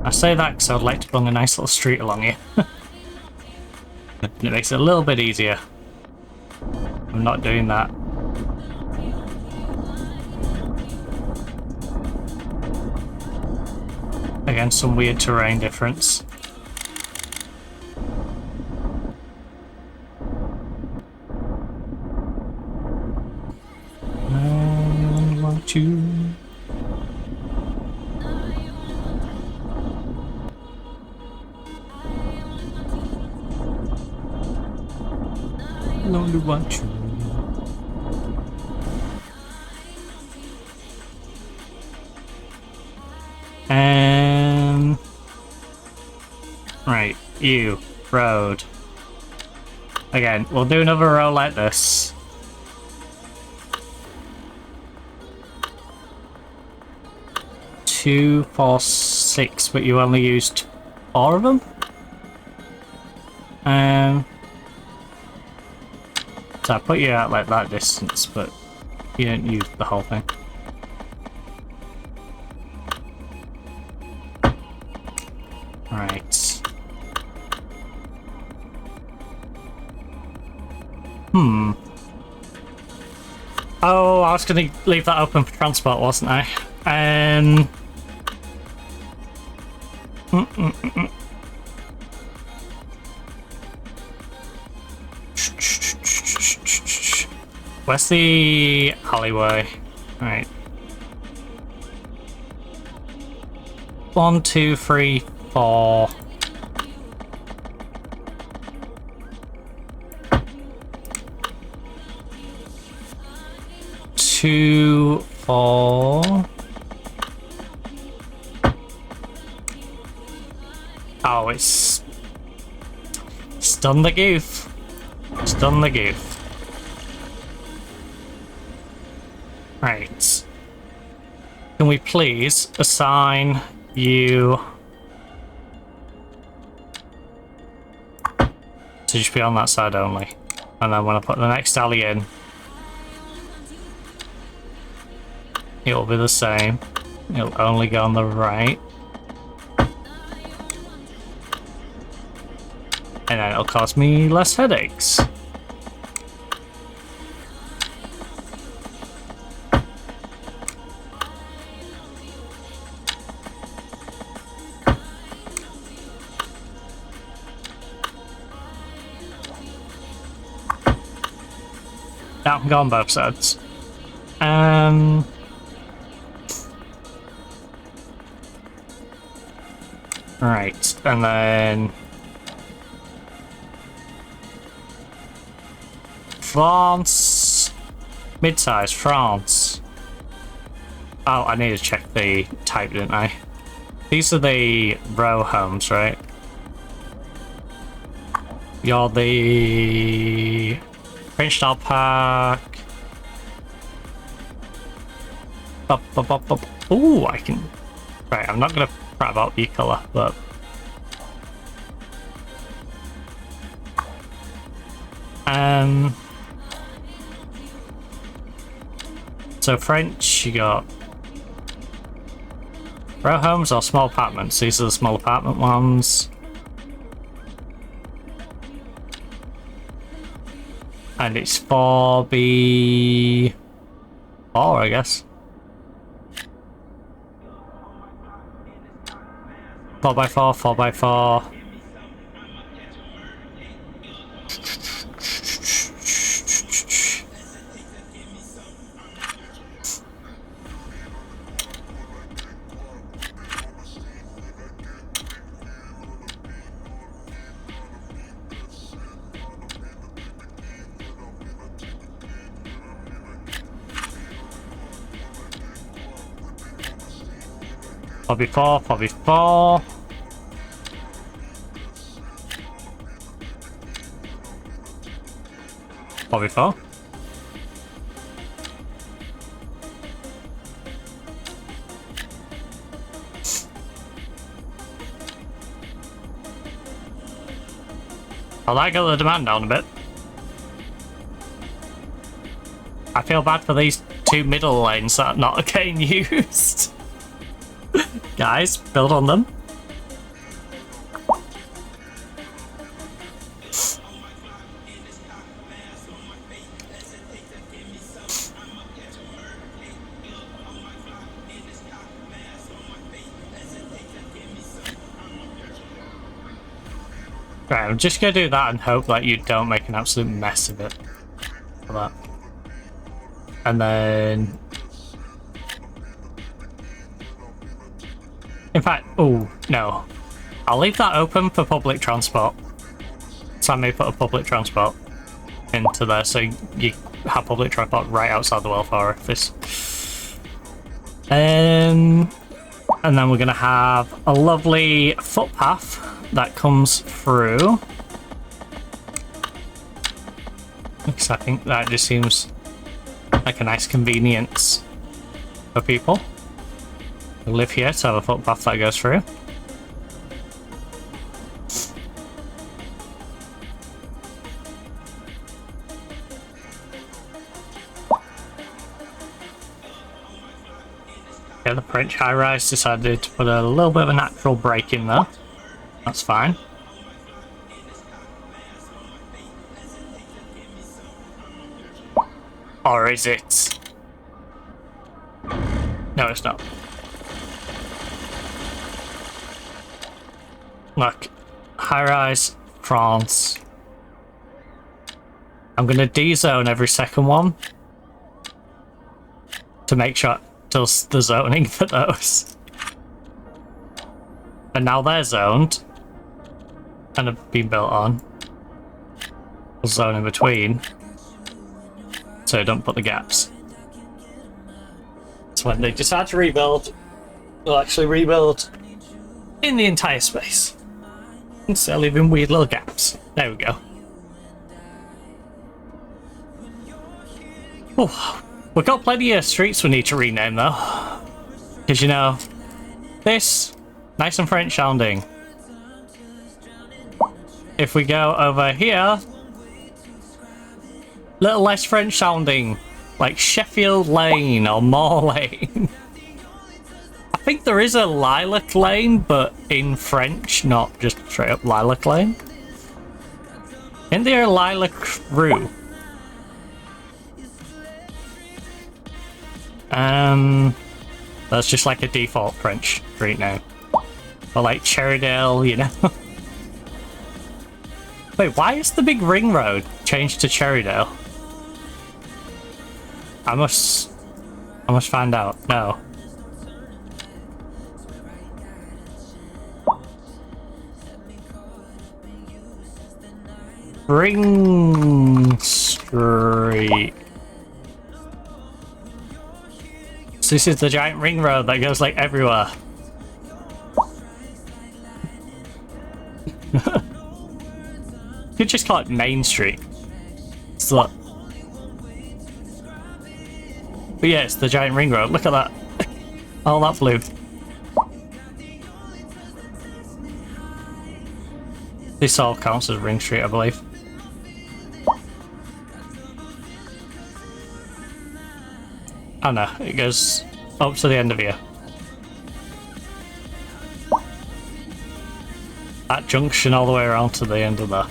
S3: I say that because I'd like to bung a nice little street along here. And it makes it a little bit easier. I'm not doing that. Again, some weird terrain difference. I want you. I only want you. Right, you, road. Again, we'll do another row like this. 2, 4, 6, but you only used 4 of them. So I put you at like that distance, but you didn't use the whole thing. Right. Oh, I was going to leave that open for transport, wasn't I? Where's the alleyway? Right. 1, 2, 3, 4. Two, 4. Oh, it's done the goof. It's done the goof. Right. Can we please assign you to just be on that side only? And then when I put the next alley in, it'll be the same. It'll only go on the right. And then it'll cause me less headaches. Now I can go on both sides. Right, and then France, mid-size France. Oh, I need to check the type, didn't I? These are the row homes, right? You're the Twitchtopia Park. Ooh, I can. Right, I'm not gonna crap about the colour, but so French, you got row homes or small apartments. These are the small apartment ones. And it's 4B4, I guess. 4x4, 4x4. Probably 4. 4. I like the demand down a bit. I feel bad for these 2 middle lanes that are not getting used. Guys, build on them. Right, I'm just gonna do that and hope that you don't make an absolute mess of it. For that. And then... in fact, oh no. I'll leave that open for public transport. So I may put a public transport into there so you have public transport right outside the welfare office. And then we're gonna have a lovely footpath that comes through. Because I think that just seems like a nice convenience for people. I live here to have a footpath that goes through. Yeah, the French high-rise decided to put a little bit of a natural break in there. That's fine. Or is it? No, it's not. Look, high-rise, France. I'm gonna D-zone every second one to make sure it does the zoning for those. And now they're zoned and have been built on. We'll zone in between so don't put the gaps. So when they decide to rebuild, they'll actually rebuild in the entire space instead of leaving weird little gaps. There we go. Oh, we've got plenty of streets we need to rename though, because you know, this nice and French sounding. If we go over here, little less French sounding, like Sheffield Lane or Moor Lane. I think there is a Lilac Lane, but in French, not just straight up Lilac Lane. Isn't there a Lilac Rue? That's just like a default French street name. Or like Cherrydale, you know? Wait, why is the big ring road changed to Cherrydale? I must find out. No. Ring Street. So this is the giant ring road that goes like everywhere. Could just call it Main Street. So, but yeah, it's the giant ring road. Look at that. Oh, that blue. This all counts as Ring Street, I believe. Oh no, it goes up to the end of here. That junction all the way around to the end of there.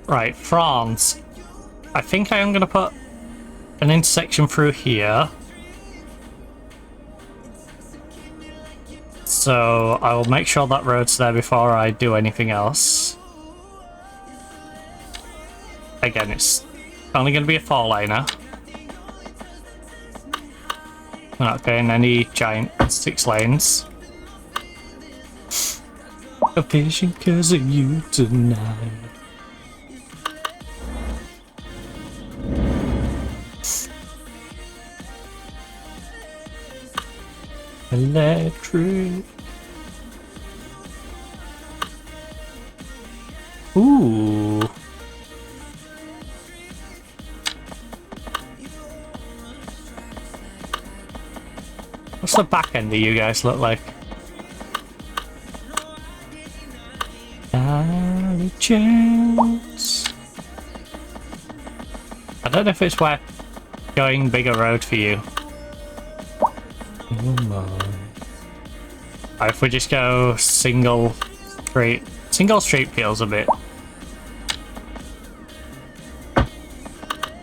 S3: Right, France. I think I am going to put an intersection through here. So I will make sure that road's there before I do anything else. Again, it's only going to be a 4-laner. We're not getting any giant 6 lanes. A vision 'cause of you tonight. Electric. Ooh. What's the back end of you guys look like? Any chance? I don't know if it's worth going bigger road for you. Oh my. Or if we just go single street. Single street feels a bit.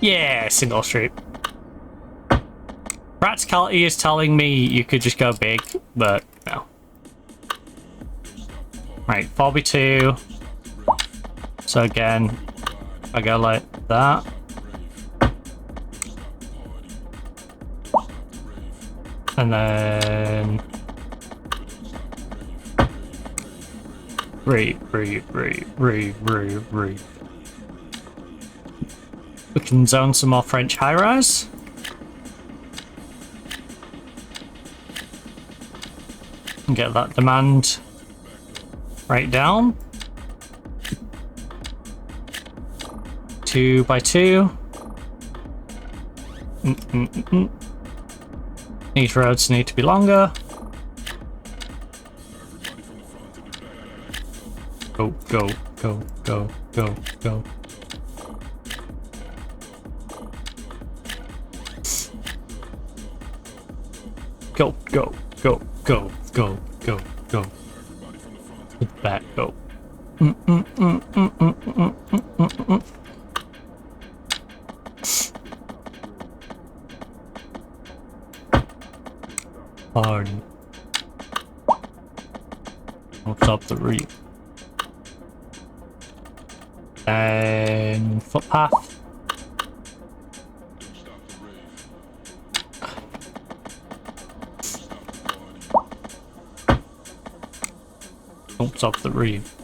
S3: Yeah, single street. Practicality is telling me you could just go big, but no. Right, 4v2. So again, I go like that. And then breathe. We can zone some more French high-rise. And get that demand right down. 2 by 2. These roads need to be longer. Go, go, go, go, go, go. Go, go, go, go, go, go, go. With the back, go. Hard. What's up the reef? And footpath. Don't stop the reef.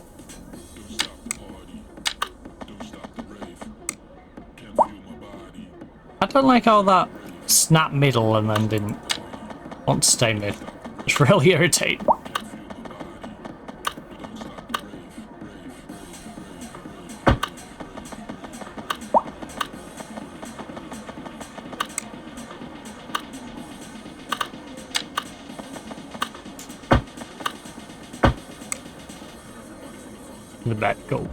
S3: I don't like how that snapped middle and then didn't want to stay mid. It's really irritating. The back go.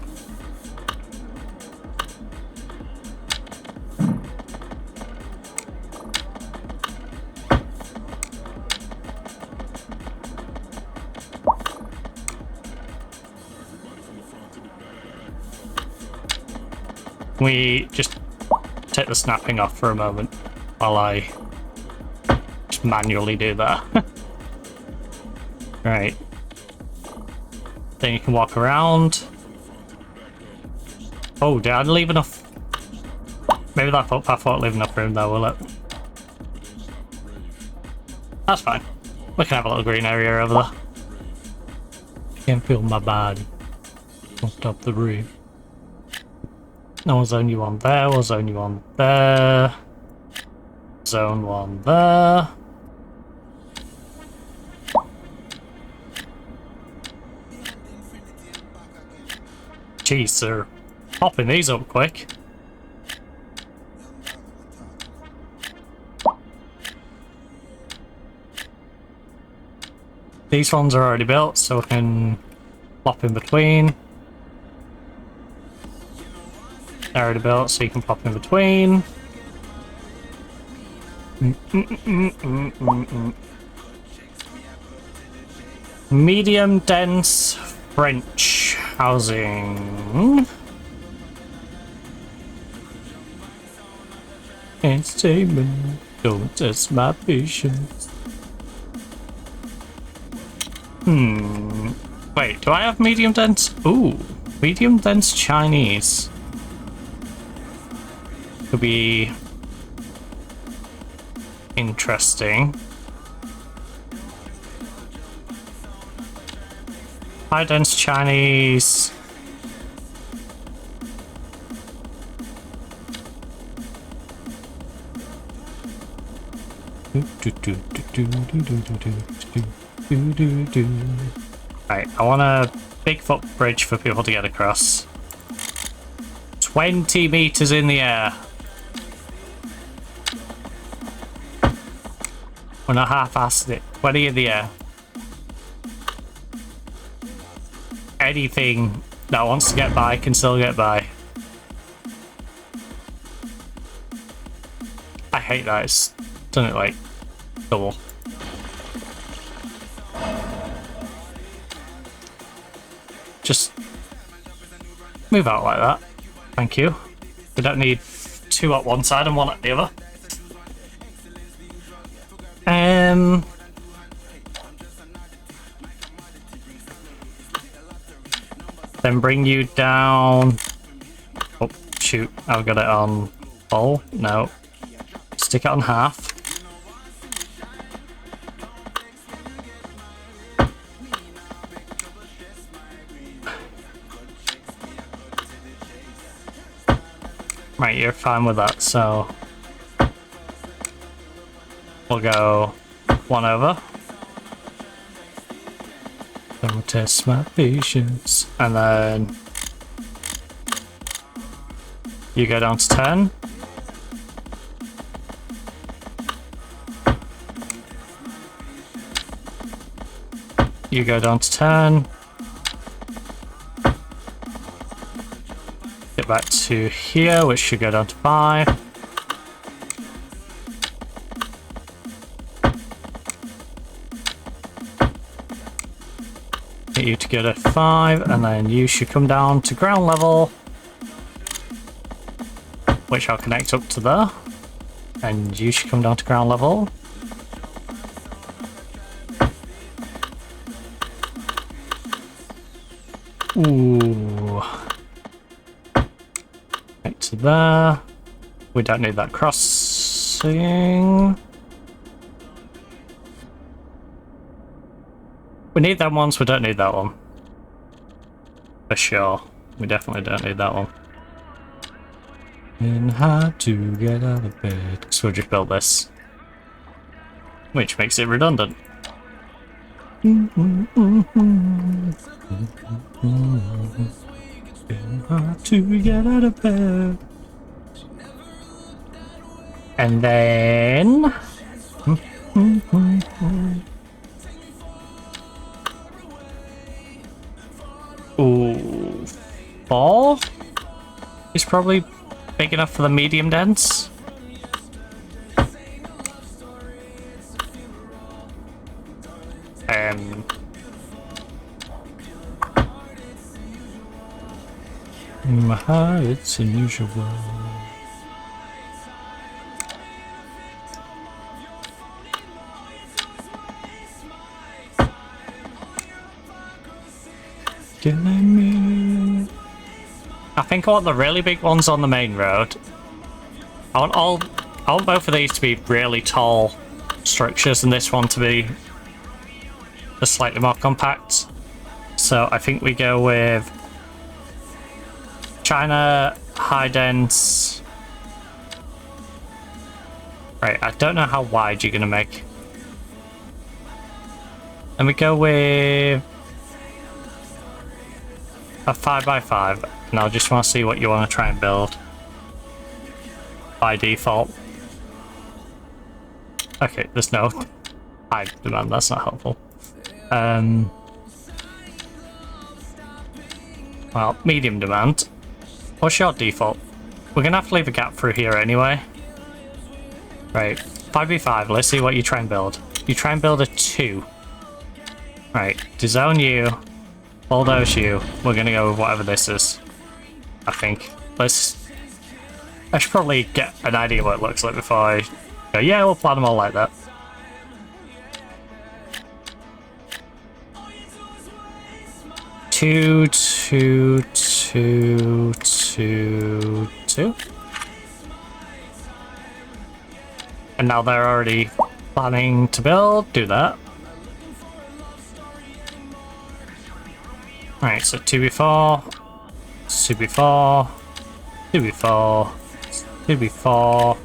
S3: We just take the snapping off for a moment while I just manually do that. Right. Then you can walk around. Oh, did I leave enough? Maybe that footpath won't leave enough room though, will it? That's fine. We can have a little green area over there. Can't feel my body. Don't stop the roof. No, we'll zone you on there, we'll zone you on there. Zone 1 there. Jeez, sir. Popping these up quick. These ones are already built, so we can plop in between. They're already built, so you can pop in between. Medium dense French housing. Entertainment, don't test my patience. Wait, do I have medium dense? Ooh, medium dense Chinese. Could be interesting. High dense Chinese. Right, I want a big footbridge for people to get across. 20 meters in the air. We're not half-assed it. 20 in the air. Anything that wants to get by can still get by. I hate that. It's done it like double. Just move out like that. Thank you. We don't need 2 at one side and 1 at the other. Then bring you down. Oh, shoot. I've got it on full. No. Stick it on half. Right, you're fine with that, so we'll go 1 over. Don't test my patience. And then You go down to 10. You go down to 10. Get back to here, which should go down to 5. Get you to go to 5, and then you should come down to ground level, which I'll connect up to there. And you should come down to ground level. Ooh. Right to there. We don't need that crossing. We need them ones, we don't need that one. For sure. We definitely don't need that one. And how to get out of bed. So we'll just build this. Which makes it redundant. How to get out of bed. And then ooh, 4 is probably big enough for the medium dense. My heart, it's unusual. I think I want the really big ones on the main road. I want both of these to be really tall structures and this one to be just slightly more compact. So I think we go with China high dense. Right, I don't know how wide you're gonna make. And we go with a 5x5, and I just want to see what you want to try and build by default. Okay, there's no high demand, that's not helpful. Well, medium demand. What's your default? We're gonna have to leave a gap through here anyway. Right, 5v5, let's see what you try and build. You try and build a 2. Right, dezone you, bulldoze you. We're gonna go with whatever this is, I think. I should probably get an idea what it looks like before I go, yeah, we'll plan them all like that. Two, 2, 2, 2, 2. And now they're already planning to build. Do that. Alright, so 2v4, 2v4, 2v4, 2v4.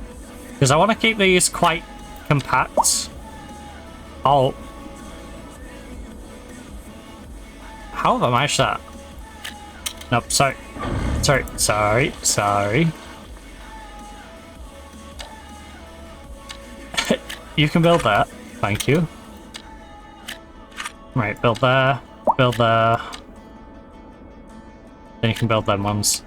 S3: Because I want to keep these quite compact. Oh. How have I managed that? Nope, sorry. Sorry. You can build that. Thank you. Right, build there. Build there. Then you can build them ones.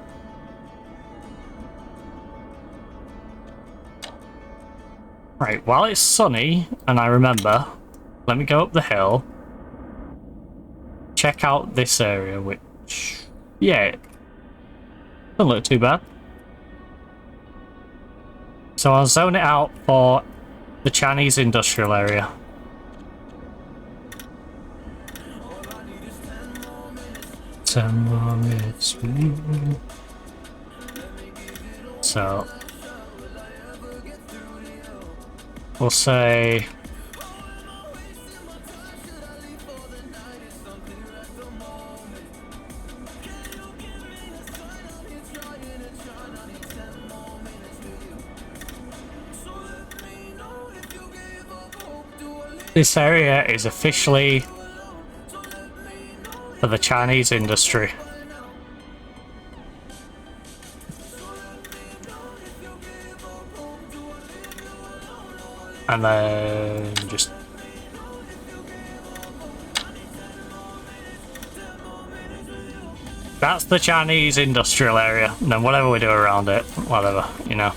S3: Right, while it's sunny, and I remember, let me go up the hill. Check out this area, which, yeah, doesn't look too bad. So I'll zone it out for the Chinese industrial area. So we'll say this area is officially for the Chinese industry. And then just... That's the Chinese industrial area. And then whatever we do around it, whatever, you know.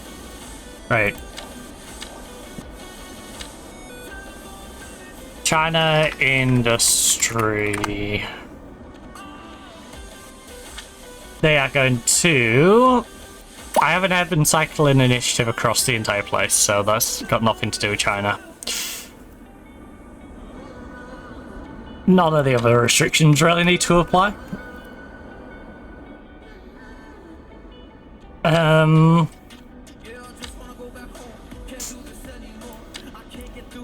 S3: Right. China industry. They are going to... I have an urban cycling initiative across the entire place, so that's got nothing to do with China. None of the other restrictions really need to apply.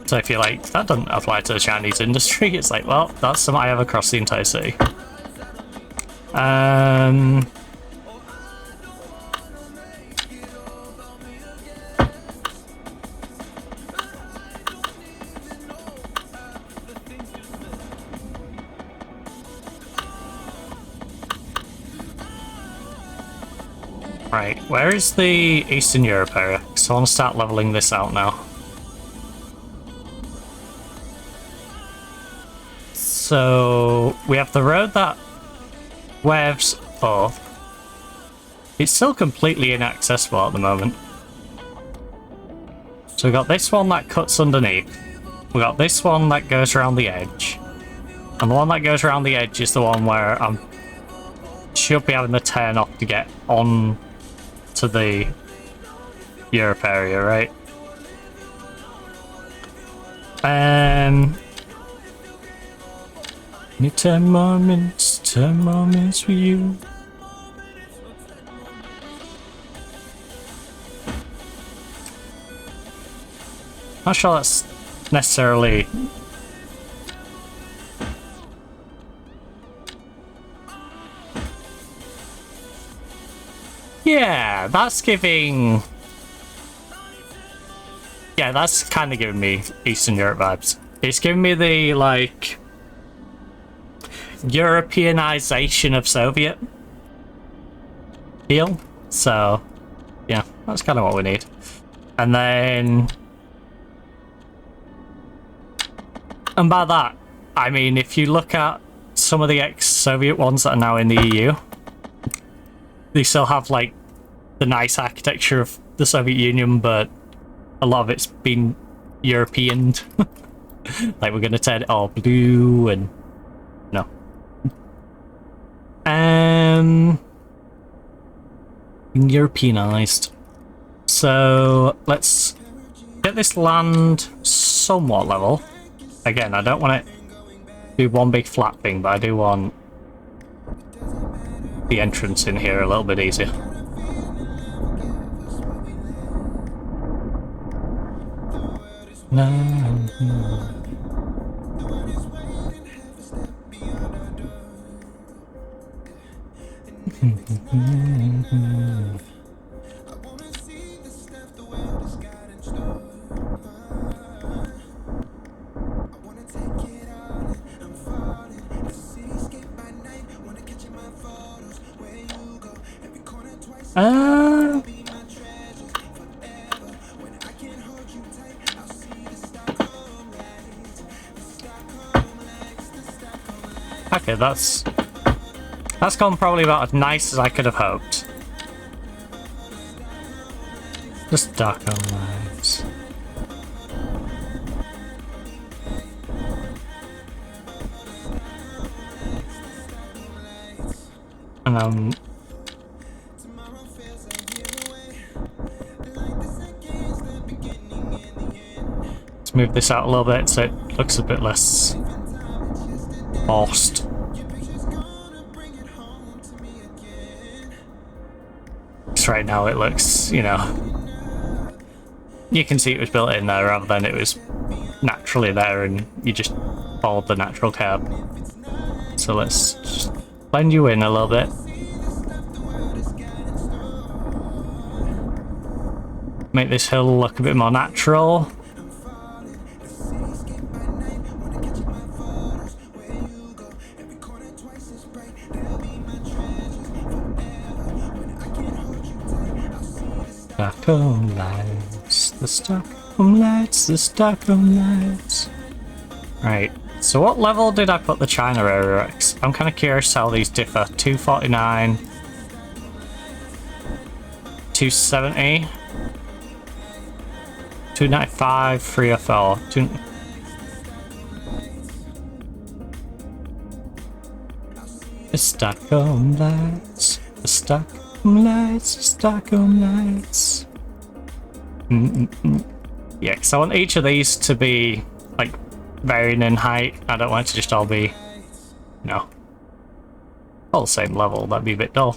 S3: So if you're like, that doesn't apply to the Chinese industry, it's like, well, that's something I have across the entire city. Right, where is the Eastern Europe area? So I want to start leveling this out now. So we have the road that waves up. It's still completely inaccessible at the moment. So we got this one that cuts underneath. We got this one that goes around the edge. And the one that goes around the edge is the one where I should be having to turn off to get on to the Europe area, right? Need 10 more minutes with you. Not sure that's necessarily... Yeah, that's giving... Yeah, that's kind of giving me Eastern Europe vibes. It's giving me the, like... Europeanization of Soviet feel. So, yeah, that's kind of what we need. And then... And by that, I mean, if you look at some of the ex-Soviet ones that are now in the EU, they still have, like, the nice architecture of the Soviet Union, but a lot of it's been Europeaned. Like, we're going to turn it all blue and... No. Europeanized. So, let's get this land somewhat level. Again, I don't want it to be one big flat thing, but I do want the entrance in here a little bit easier. Okay, that's gone probably about as nice as I could have hoped. Just darker lines. And let's move this out a little bit so it looks a bit less forced. Right now it looks, you know, you can see it was built in there rather than it was naturally there and you just followed the natural curve. So let's just blend you in a little bit. Make this hill look a bit more natural. Skylines, the stuff. Stockholm lights, the Stockholm lights. Right, so what level did I put the China area at? I'm kind of curious how these differ. 249, 270, 295, 3FL. The Stockholm lights, the Stockholm lights, the Stockholm lights. Yeah, because I want each of these to be like varying in height. I don't want it to just all be, all the same level. That'd be a bit dull.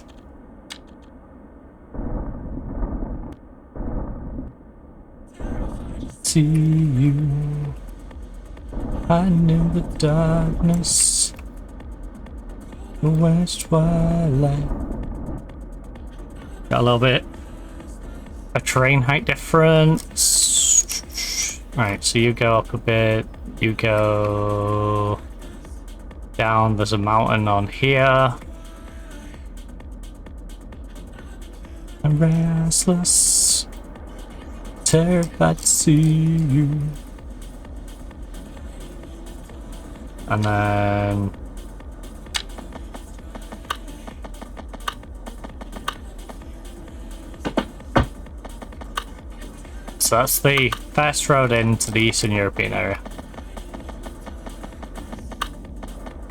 S3: See you, I knew the darkness, the west twilight. Got a little bit of terrain height difference. Right, so you go up a bit, you go down, there's a mountain on here. I'm restless, terrified to see you. And then so that's the first road into the Eastern European area.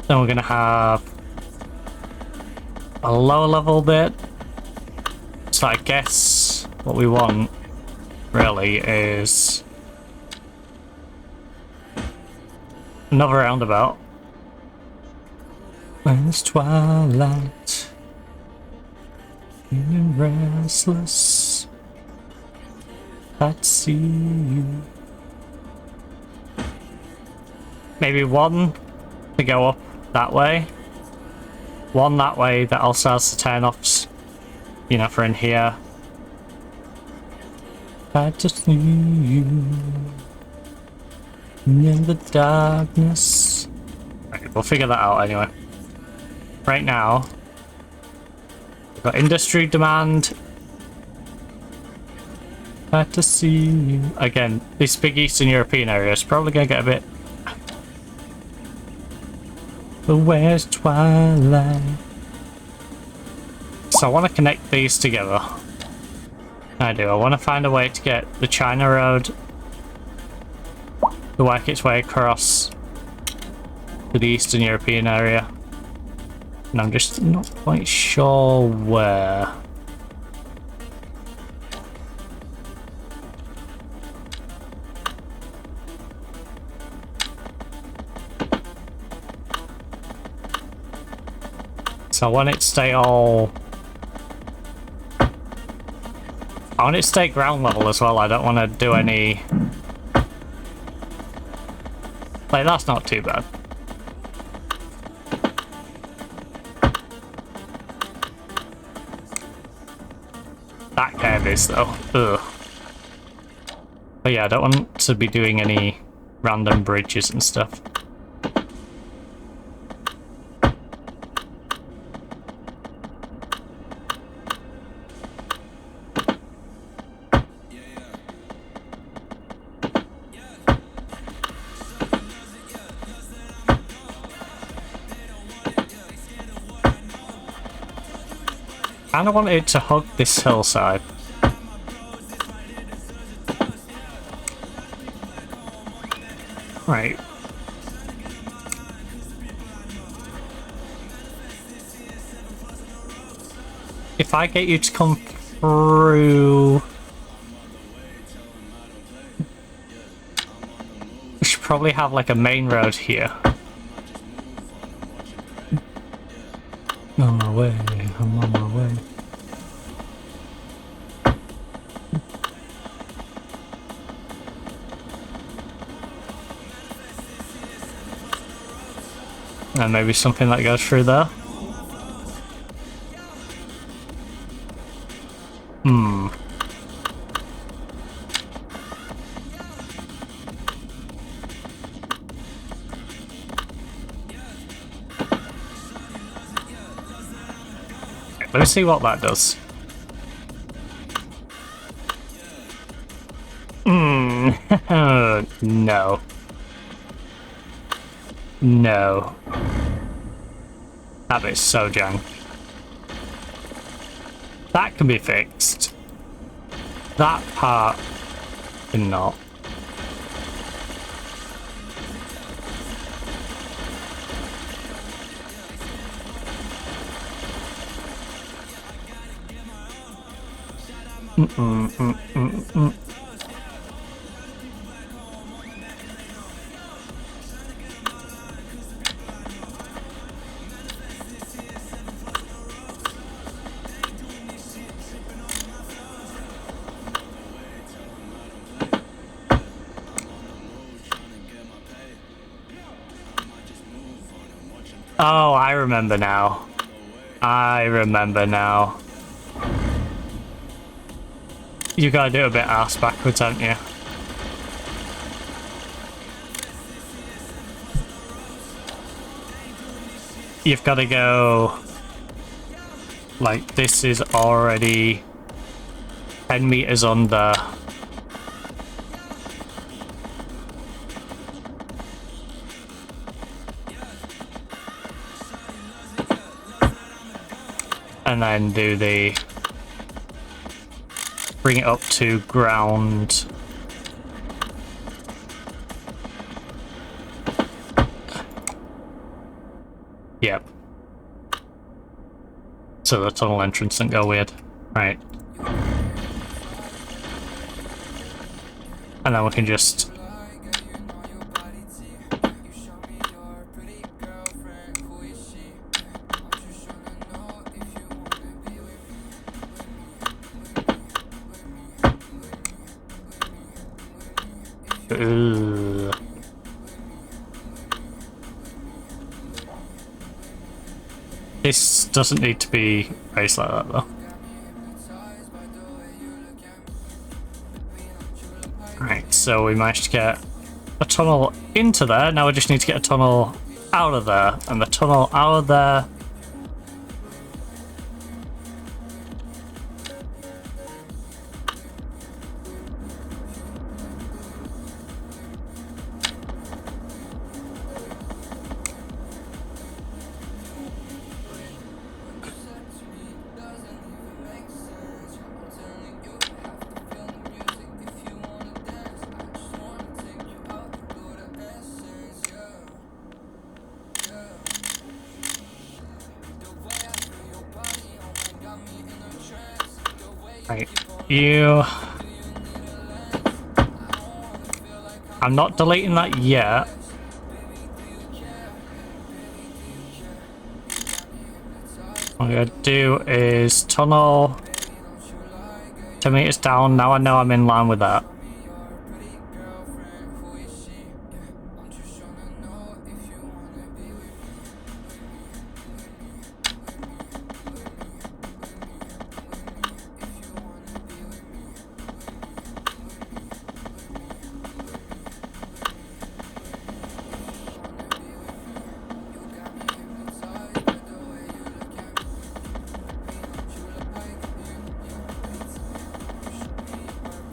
S3: Then we're gonna have a lower level bit. So I guess what we want really is another roundabout. When it's twilight, feeling restless, I'd see you. Maybe one to go up that way, one that way that also has the turn-offs, for in here. I just need you in the darkness. Right, we'll figure that out anyway. Right now, we've got industry demand. Glad to see you. Again, this big Eastern European area is probably going to get a bit... But where's twilight? So I want to connect these together. I do. I want to find a way to get the China Road to work its way across to the Eastern European area. And I'm just not quite sure where. So I want it to stay all... I want it to stay ground level as well. I don't want to do any... Like, that's not too bad. That curve is, though. Ugh. But yeah, I don't want to be doing any random bridges and stuff. I kind of want it to hug this hillside. Right. If I get you to come through... We should probably have like a main road here. On my way, I'm on my way. And maybe something that goes through there. Let me see what that does. No. No. That bit's so jank. That can be fixed. That part cannot. Oh, I remember now. I remember now. You gotta do a bit ass backwards, haven't you? You've got to go like this is already 10 meters under. And then do the bring it up to ground. Yep. So the tunnel entrance didn't go weird. Right. And then we can just... Ugh. This doesn't need to be raised like that though. Right, so we managed to get a tunnel into there, now we just need to get a tunnel out of there, and the tunnel out of there... Right, you... I'm not deleting that yet. What I'm gonna do is tunnel 10 meters down. Now I know I'm in line with that.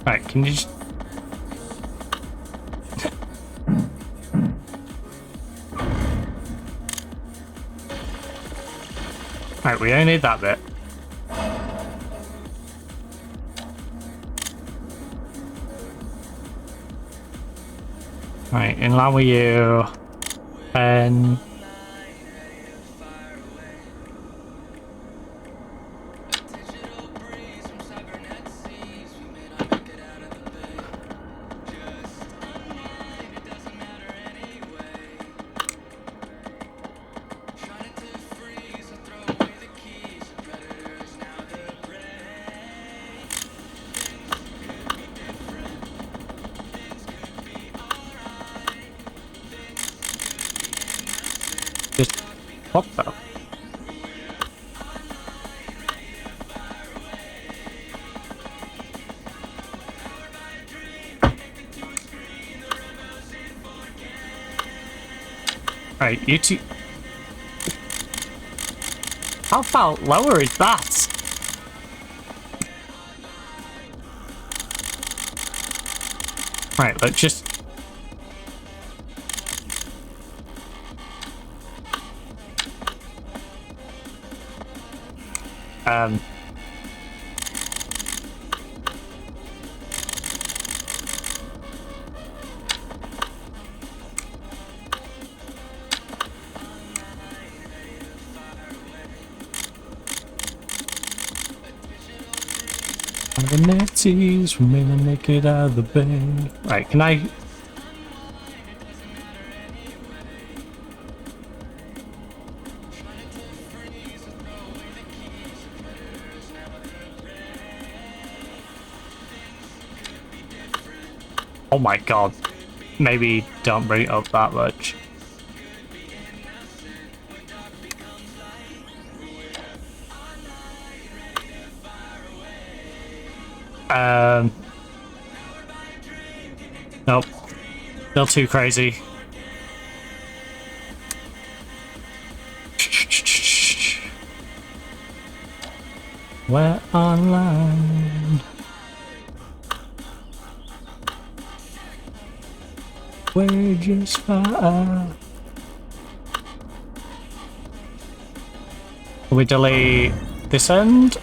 S3: Right, can you just... Right, we only need that bit. Right, in line with you. And... just pop that. Right, you two... How far lower is that? Right, but just... The Nazis remain and make it out of the bay. Right, can I... Oh my god. Maybe don't bring it up that much. Nope. Still too crazy. We're online. We're just fine. Can we delete this end?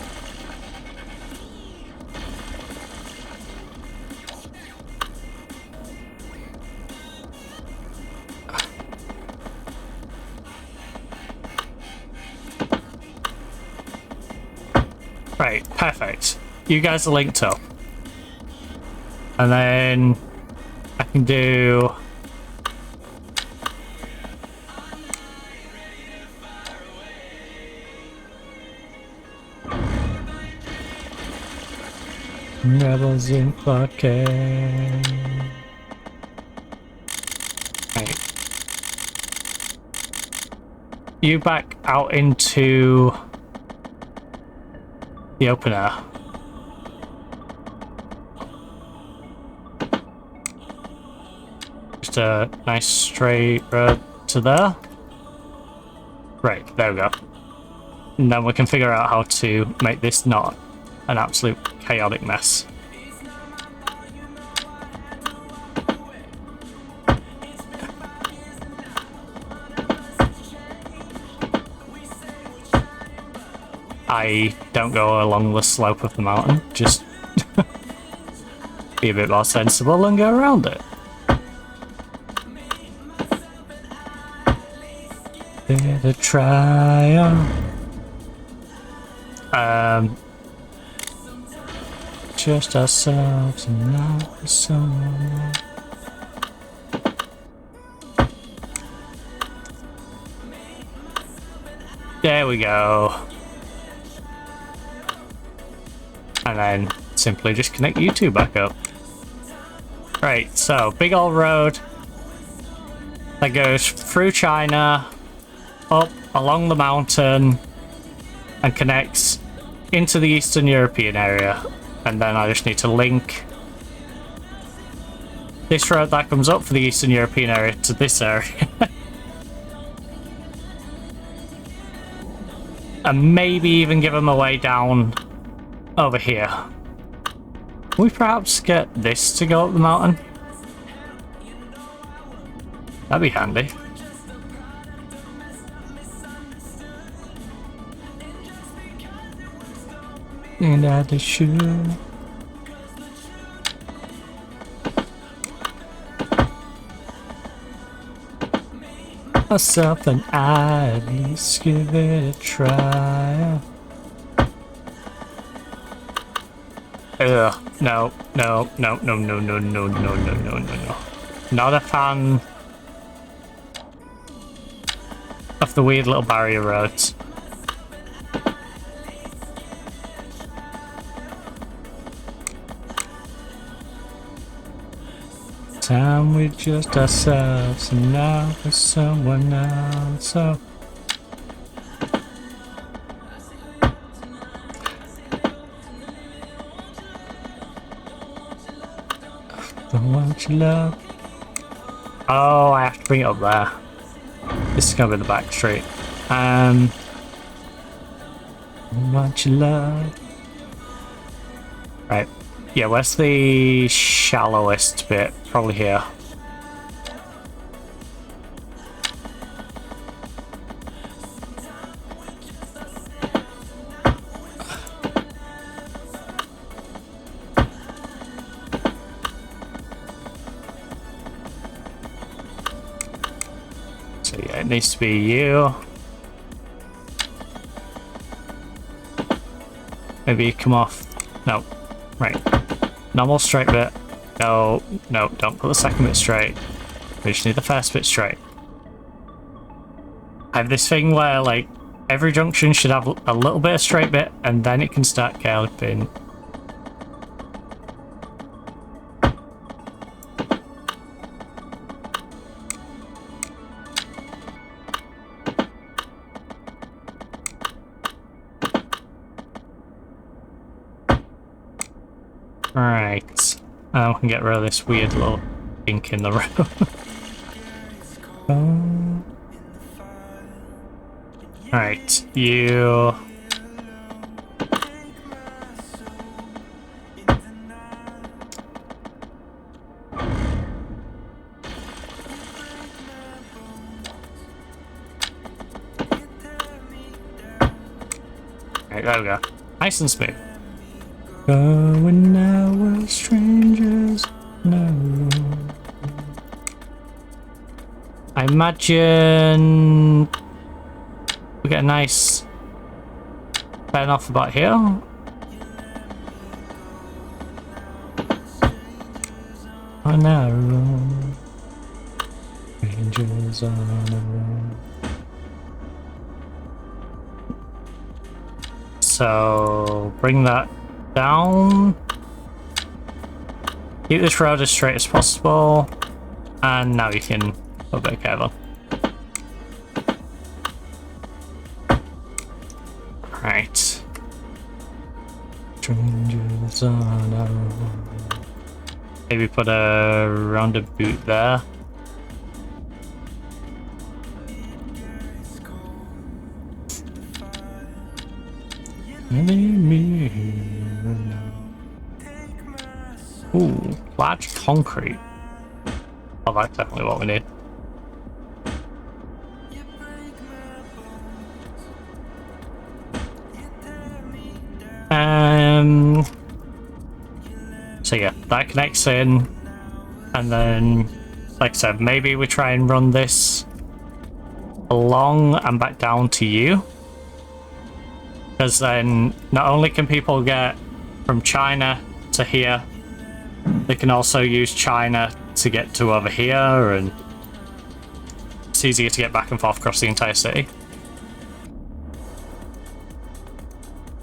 S3: Right, perfect. You guys are linked up. And then I can do... Rebels in fucking... Right. You back out into the open air. Just a nice straight road to there. Right, there we go. And then we can figure out how to make this not an absolute chaotic mess. I don't go along the slope of the mountain, just be a bit more sensible and go around it. Bit of triumph. Just ourselves and not someone else. There we go. And then simply just connect you two back up. Right, so big old road that goes through China, up along the mountain, and connects into the Eastern European area. And then I just need to link this road that comes up for the Eastern European area to this area. And maybe even give them a way down over here. Can we perhaps get this to go up the mountain? That'd be handy. And I just should. Myself and I at least give it a try. Ugh, no. Not a fan of the weird little barrier roads. Time with just ourselves and now for someone else. So don't want your love. Oh, I have to bring it up there. This is gonna be the back street. Don't want your love. Right. Yeah, where's the shallowest bit? Probably here. So yeah, it needs to be you. Maybe you come off. No. Right. Normal straight bit. No, no, don't put the second bit straight. We just need the first bit straight. I have this thing where, like, every junction should have a little bit of straight bit, and then it can start galloping. Right. Now we can get rid of this weird little kink in the road. Right, you... Right, there we go. Nice and smooth. Going now where strangers know. I imagine we get a nice bend off about here. On a road, strangers on a road. So bring that down. Keep this road as straight as possible, and now you can put a bit of curve on. Right. Strangers on a road. Maybe put a roundabout there. Ooh, large concrete. Oh, that's definitely what we need. So yeah, that connects in, and then, like I said, maybe we try and run this along and back down to you. Because then not only can people get from China to here, they can also use China to get to over here, and it's easier to get back and forth across the entire city.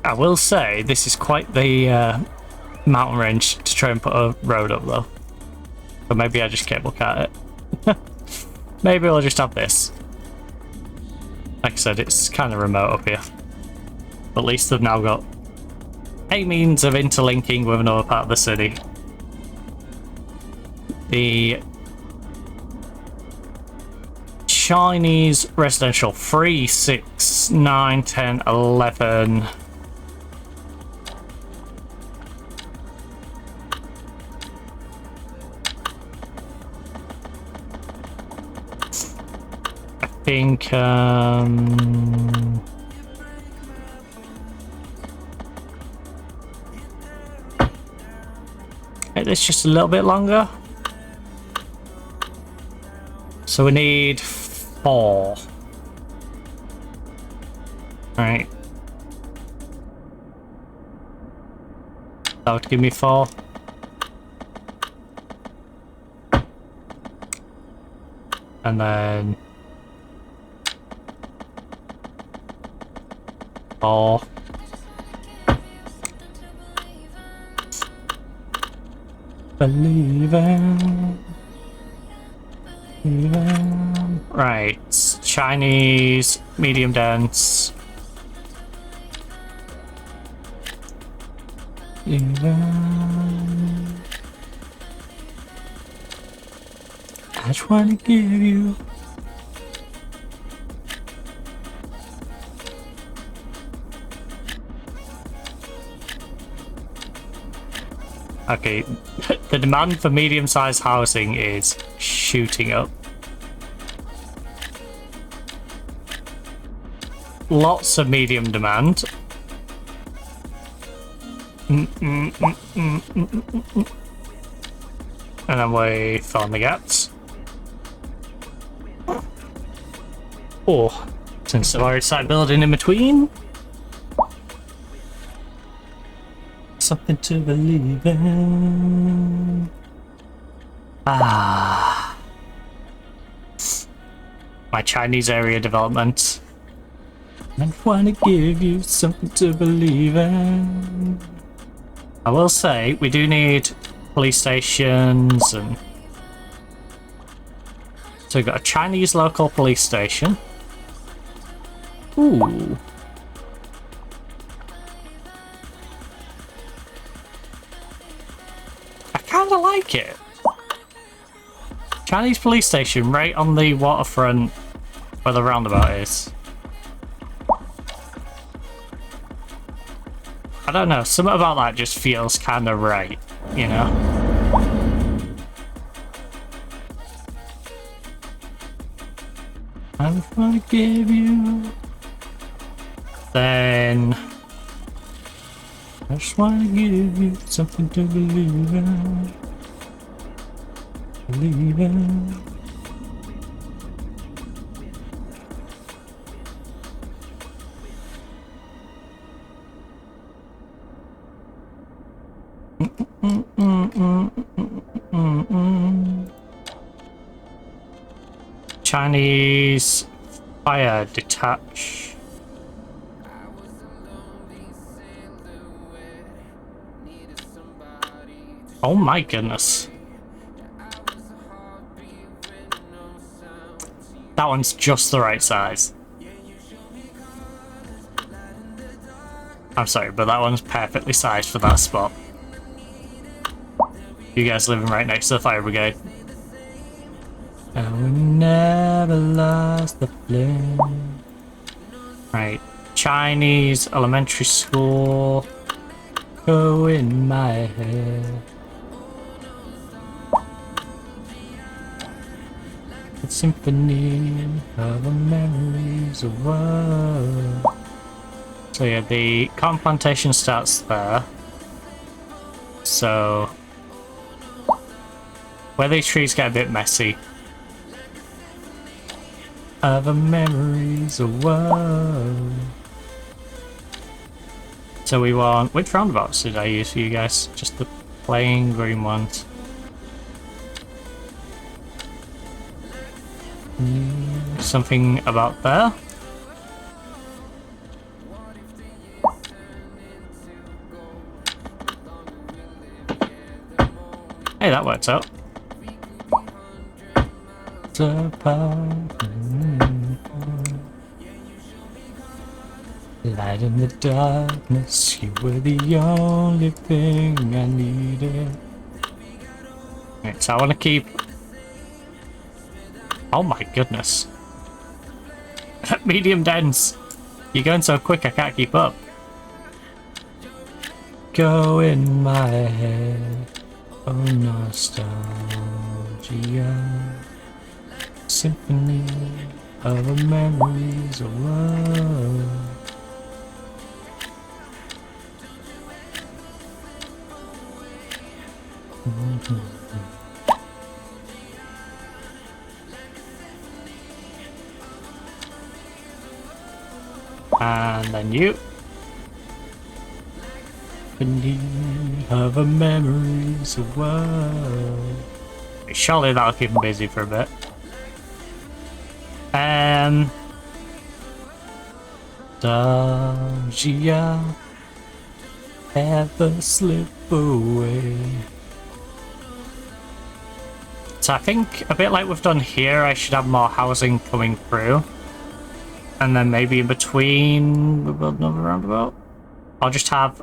S3: I will say this is quite the mountain range to try and put a road up though. But maybe I just cable car it. Maybe I'll just have this. Like I said, it's kind of remote up here. But at least they've now got a means of interlinking with another part of the city. The Chinese residential 3, 6, 9, 10, 11. I think make this just a little bit longer. So we need 4. Right. That would give me 4. And then 4. Believing. Right, Chinese, medium dense. I just want to give you. Okay, the demand for medium-sized housing is shooting up. Lots of medium demand. And then we fill in the gaps. Oh, since I've already started building in between. Something to believe in. Ah. My Chinese area development. I want to give you something to believe in. I will say, we do need police stations and... So we've got a Chinese local police station. Ooh. I kinda like it. Chinese police station right on the waterfront where the roundabout is. I don't know, something about that just feels kinda right, you know? I just wanna give you... Then... I just wanna give you something to believe in. Believe in. Chinese fire detach. Oh my goodness. That one's just the right size. I'm sorry, but that one's perfectly sized for that spot. You guys living right next to the fire brigade. And we never lost the flame. Right, Chinese elementary school. Go in my head. The symphony of the memories of world. So yeah, the cotton plantation starts there. So where these trees get a bit messy. Other memories of world. So we want... Which roundabouts did I use for you guys? Just the plain green ones. Something about there? Hey, that works out. Light in the darkness, you were the only thing I needed. Right, so I want to keep... Oh my goodness. Medium dense. You're going so quick I can't keep up. Go in my head. Oh, nostalgia. Symphony of the memories of love. And then you. Of the memories of world. Surely that'll keep him busy for a bit. Nostalgia ever slip away. So I think a bit like we've done here, I should have more housing coming through. And then maybe in between we build another roundabout. I'll just have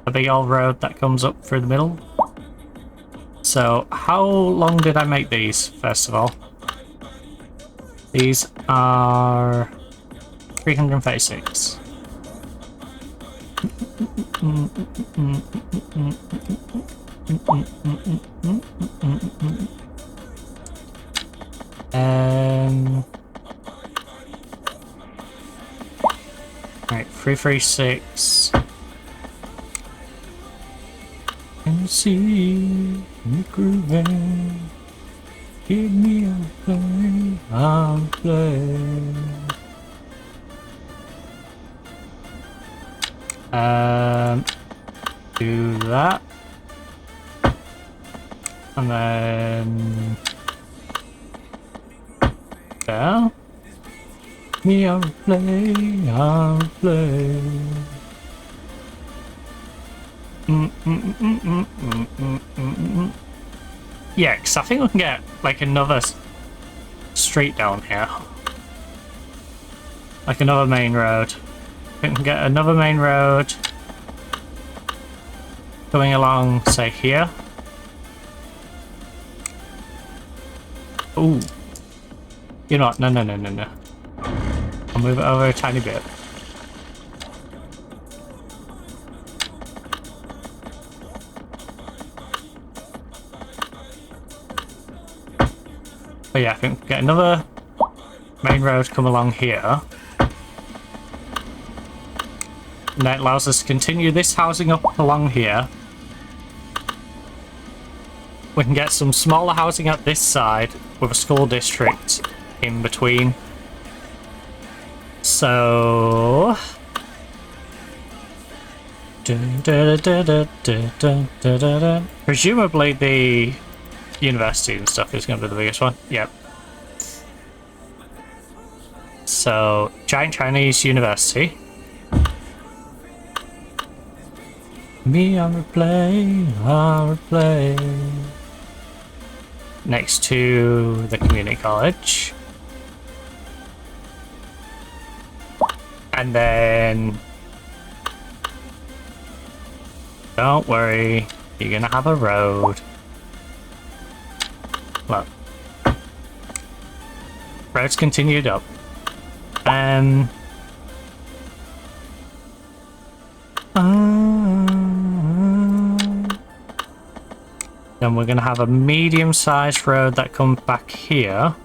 S3: a big old road that comes up through the middle. So how long did I make these, first of all? These are 336. Right, 336. And see me grooving. Give me a play, I'll play. Do that. And then there. Me, I'll play, I'll play. Yeah, because I think we can get like another street down here. Like another main road. We can get another main road going along, say, here. Ooh. You know what? No. I'll move it over a tiny bit. But yeah, I think we'll get another main road come along here. And that allows us to continue this housing up along here. We can get some smaller housing at this side with a school district in between. So... presumably the university and stuff is going to be the biggest one. Yep. So, Giant Chinese University. Me, I'll play. Next to the community college. And then... don't worry, you're gonna have a road. Look. Road's continued up. Then we're gonna have a medium-sized road that comes back here.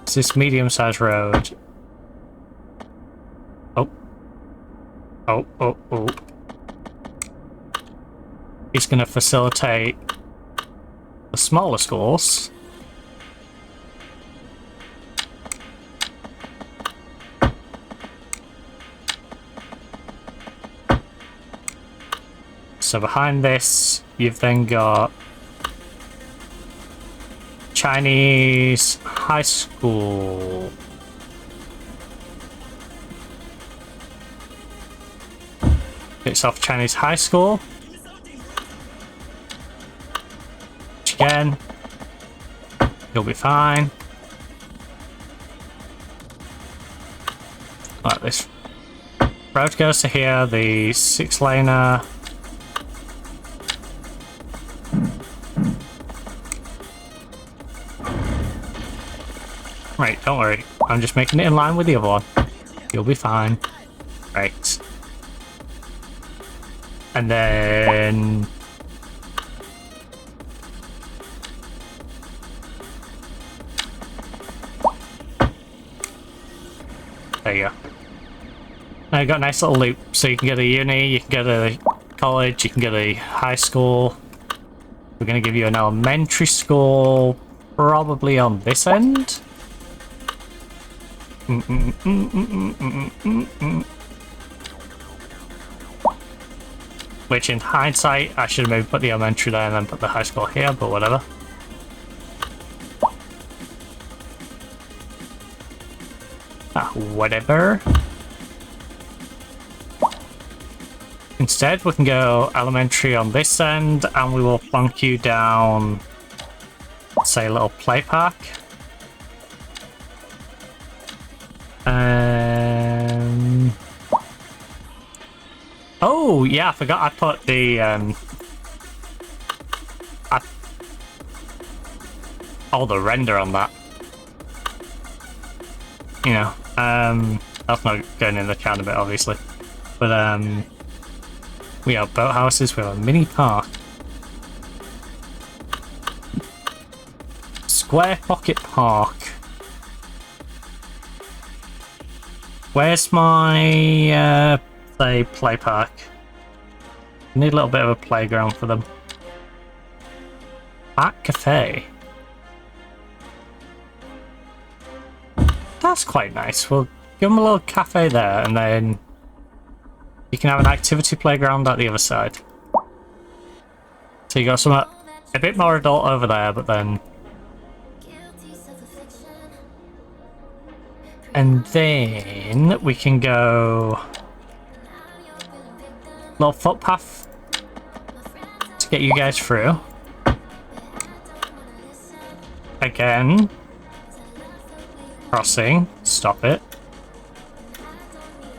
S3: It's this medium-sized road. Oh. It's gonna facilitate the smaller schools. So behind this, you've then got Chinese high school. It's off Chinese high school. Which again, you'll be fine. Like this road goes to here, the 6-laner. Right, don't worry. I'm just making it in line with the other one. You'll be fine. Right. And then... there you go. Now you've got a nice little loop. So you can get a uni, you can get a college, you can get a high school. We're going to give you an elementary school, probably on this end. Which in hindsight, I should have maybe put the elementary there and then put the high school here, but whatever. Whatever. Instead, we can go elementary on this end, and we will plonk you down, say, a little play park. Oh, yeah, I forgot I put the, the render on that. You know, that's not going in the can a bit, obviously. But, we have boathouses, we have a mini park. Square Pocket Park. Where's my play park? I need a little bit of a playground for them. Art Cafe. That's quite nice. We'll give them a little cafe there, and then you can have an activity playground at the other side. So you got some a bit more adult over there, but then... And then we can go... Little footpath to get you guys through. Again. Crossing. Stop it.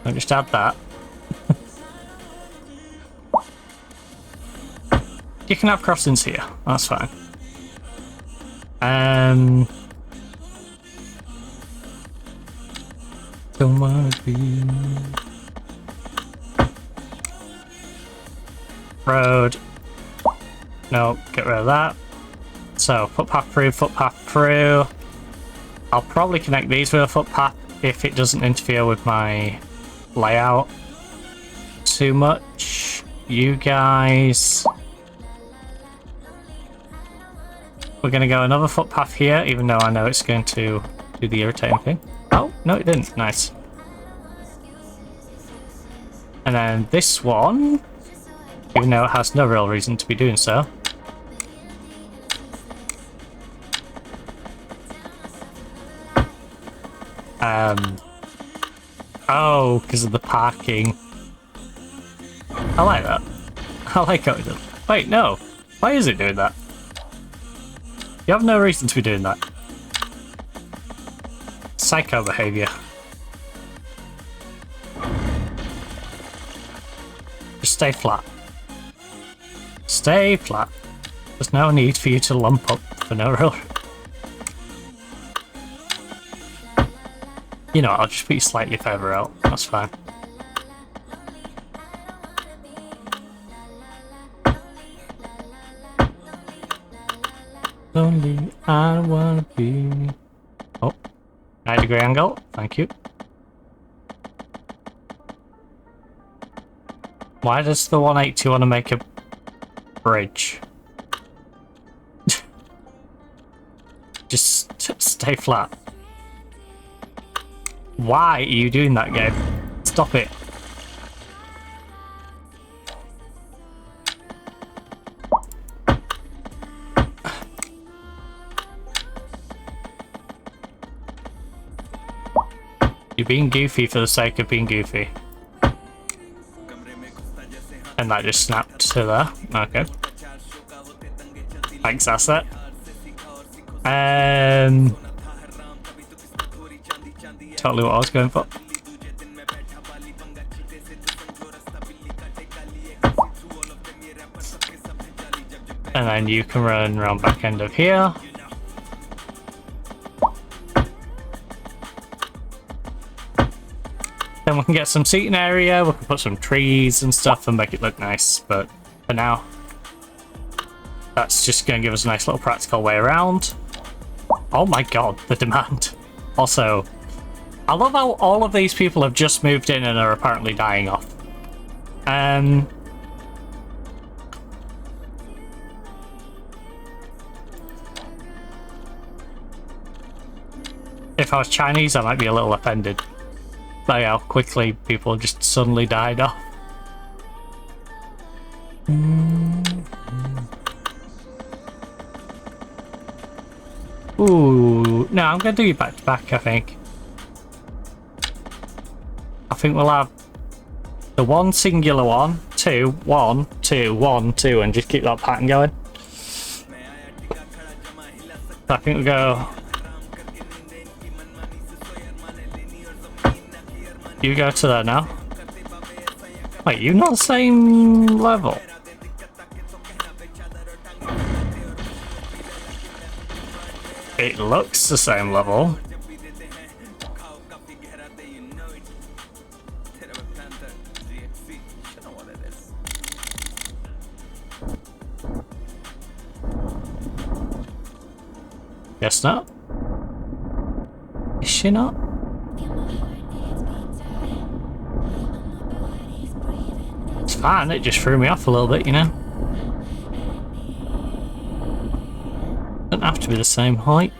S3: Don't just add that. You can have crossings here. That's fine. Don't wanna be... Road. No, get rid of that. So, footpath through. I'll probably connect these with a footpath if it doesn't interfere with my layout too much. You guys... We're going to go another footpath here, even though I know it's going to do the irritating thing. Oh, no it didn't. Nice. And then this one, even though it has no real reason to be doing so. Oh, because of the parking. I like that. I like how it does. Wait, no. Why is it doing that? You have no reason to be doing that. Psycho behavior. Just stay flat. Stay flat. There's no need for you to lump up for no real... You know, I'll just put you slightly further out. That's fine. Lonely, I wanna be... Oh, 90-degree angle. Thank you. Why does the 180 want to make a bridge? Just stay flat. Why are you doing that, game? Stop it. You're being goofy for the sake of being goofy. And that just snapped to there. Okay. Thanks, asset. Totally what I was going for. And then you can run around back end of here. Then we can get some seating area, we can put some trees and stuff and make it look nice, but for now, that's just going to give us a nice little practical way around. Oh my god, the demand. Also, I love how all of these people have just moved in and are apparently dying off. If I was Chinese, I might be a little offended by how quickly people just suddenly died off. Ooh, no, I'm going to do you back to back, I think. I think we'll have the one singular one, 2, 1, 2, 1, 2, and just keep that pattern going. I think we'll go... You go to there now. Wait, you're not the same level. It looks the same level. Guess not. Is she not? It's fine, it just threw me off a little bit, you know? Doesn't have to be the same height.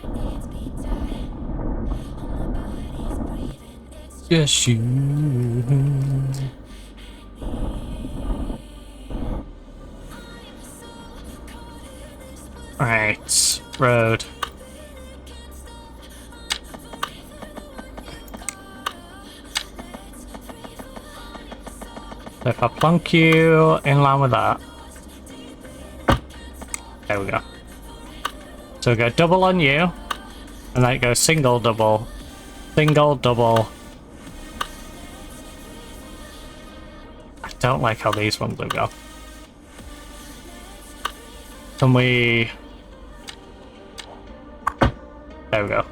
S3: Just you. Right, road. So if I plonk you in line with that. There we go. So we go double on you, and then it goes single, double, single, double. I don't like how these ones will go. Can we... There we go.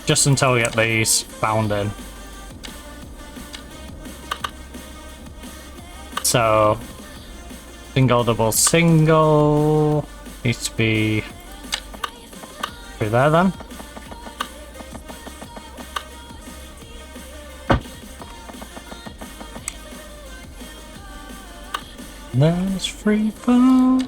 S3: Just until we get these bound in. So, single, double, single needs to be through there then. There's free fall.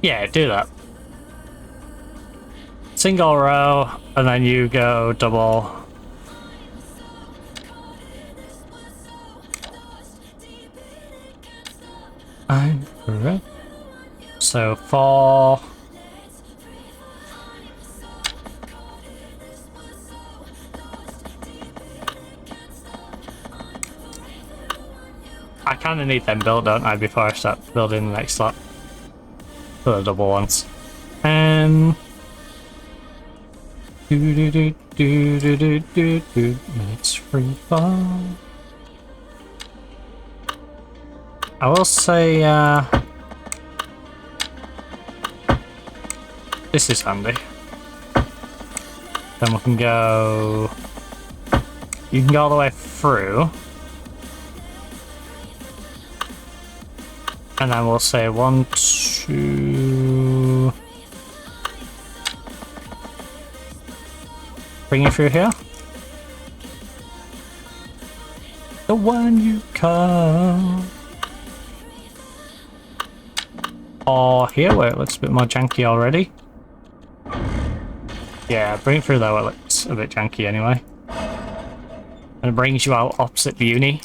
S3: Yeah, do that. Single row, and then you go double. I'm correct. So 4. I kind of need them built, don't I, before I start building the next slot for the double ones. It's free fall. I will say, this is handy. Then we can go... You can go all the way through. And then we'll say 1, 2... Bring it through here. The one you come. Or here, where it looks a bit more janky already. Yeah, bring it through there where it looks a bit janky anyway. And it brings you out opposite the uni.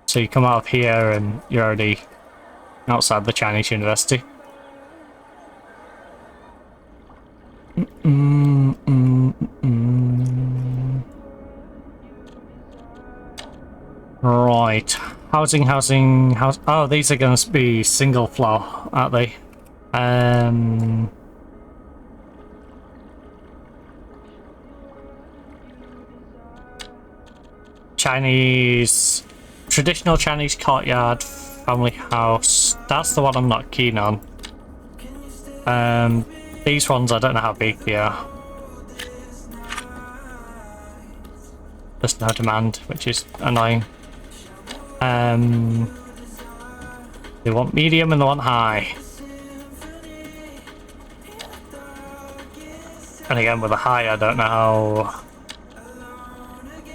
S3: So you come out of here and you're already outside the Chinese university. Right, housing. Oh, these are going to be single floor, aren't they? Chinese, traditional Chinese courtyard, family house. That's the one I'm not keen on. These ones, I don't know how big they are. There's no demand, which is annoying. They want medium and they want high. And again, with a high, I don't know how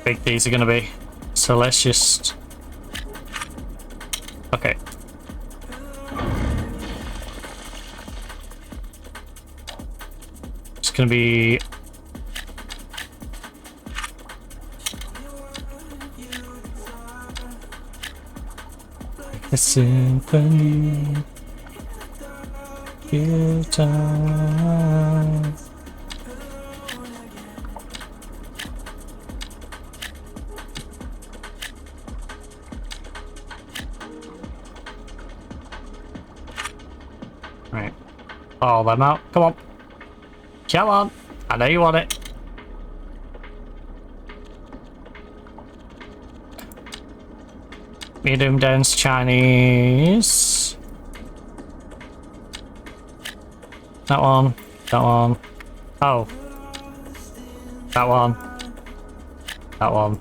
S3: big these are going to be. So let's just... Okay. It's going to be... a symphony, guitar. Right, all them out. Come on, come on. I know you want it. Medium dense Chinese. That one. That one. Oh. That one. That one.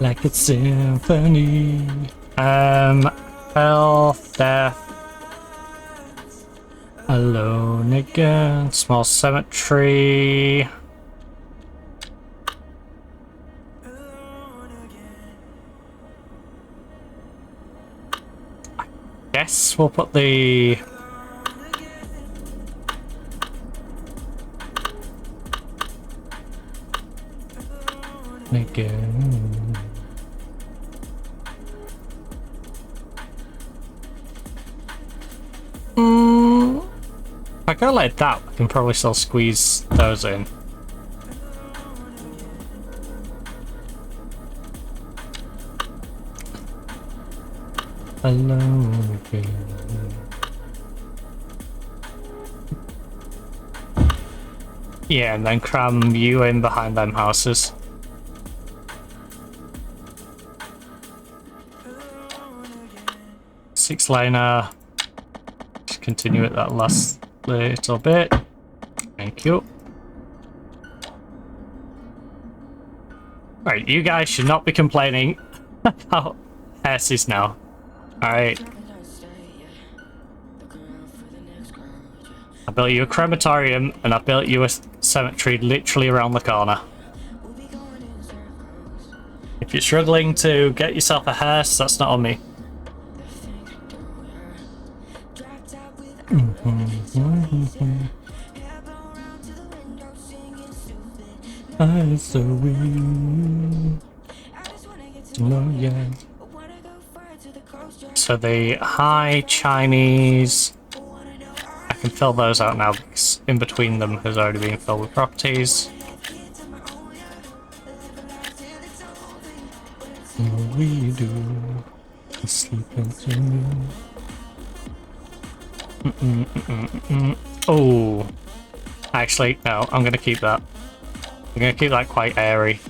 S3: Like a symphony. Health, death. Alone again. Small cemetery. Yes, we'll put the again. If I go like that, I can probably still squeeze those in. Alone again. Yeah, and then cram you in behind them houses. Six laner. Just continue at that last little bit. Thank you. Right, you guys should not be complaining about hearses now. Alright. I built you a crematorium and I built you a cemetery literally around the corner. If you're struggling to get yourself a hearse, that's not on me. I so weak. No, yeah. So the high Chinese, I can fill those out now because in between them has already been filled with properties. We do sleep into me. Oh, actually, no, I'm gonna keep that. I'm gonna keep that quite airy.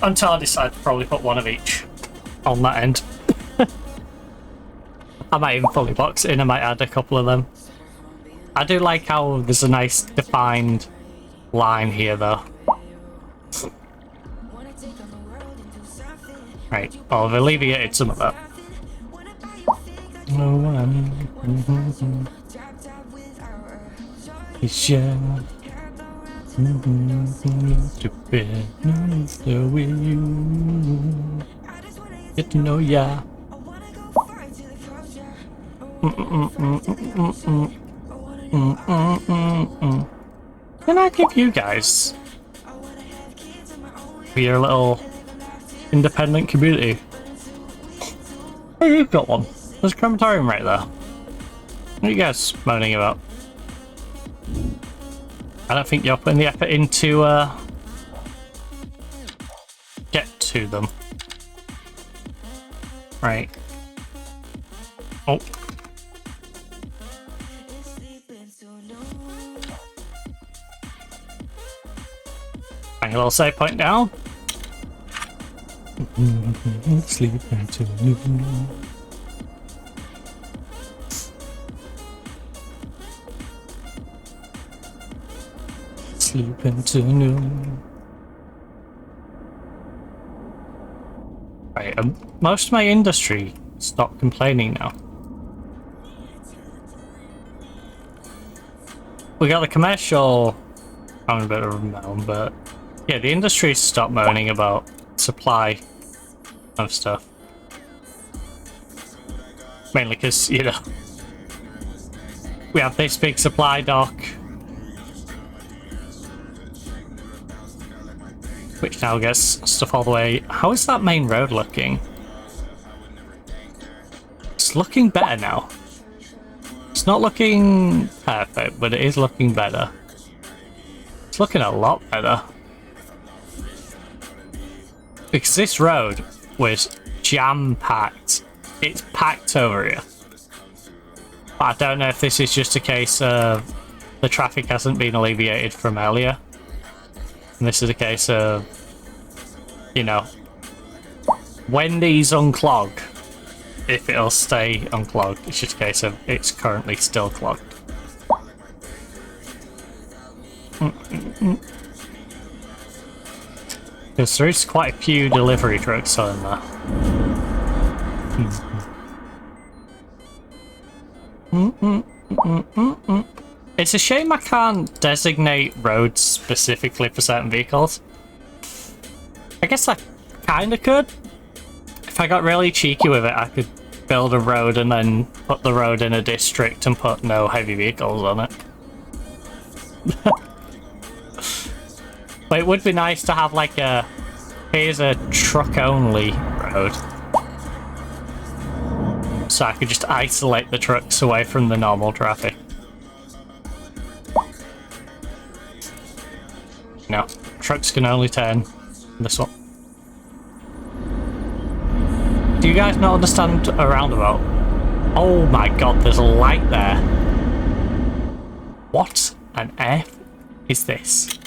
S3: Until I decide to probably put one of each on that end. I might even fully box it in, I might add a couple of them. I do like how there's a nice defined line here though. Right, well, I've alleviated some of that. No one. It's yeah. To bed, the way you get to know ya. Can I give you guys for your little independent community? Hey, you've got one. There's a crematorium right there. What are you guys moaning about? I don't think you're putting the effort into get to them. Right. Oh. Bang a little save point down. Sleep until noon. Sleep until noon. Right, most of my industry stopped complaining now. We got the commercial having a bit of a moan, but yeah, the industry stopped moaning about supply of stuff. Mainly because, you know, we have this big supply dock, which now gets stuff all the way. How is that main road looking? It's looking better now. It's not looking perfect, but it is looking better. It's looking a lot better. Because this road was jam-packed. It's packed over here. But I don't know if this is just a case of the traffic hasn't been alleviated from earlier. And this is a case of, you know, when these unclog, if it'll stay unclogged, it's just a case of it's currently still clogged. Because there is quite a few delivery trucks on there. It's a shame I can't designate roads specifically for certain vehicles. I guess I kinda could. If I got really cheeky with it, I could build a road and then put the road in a district and put no heavy vehicles on it. But it would be nice to have like a, here's a truck only road. So I could just isolate the trucks away from the normal traffic. No, trucks can only turn this one. Do you guys not understand a roundabout? Oh my god, there's a light there. What on earth is this?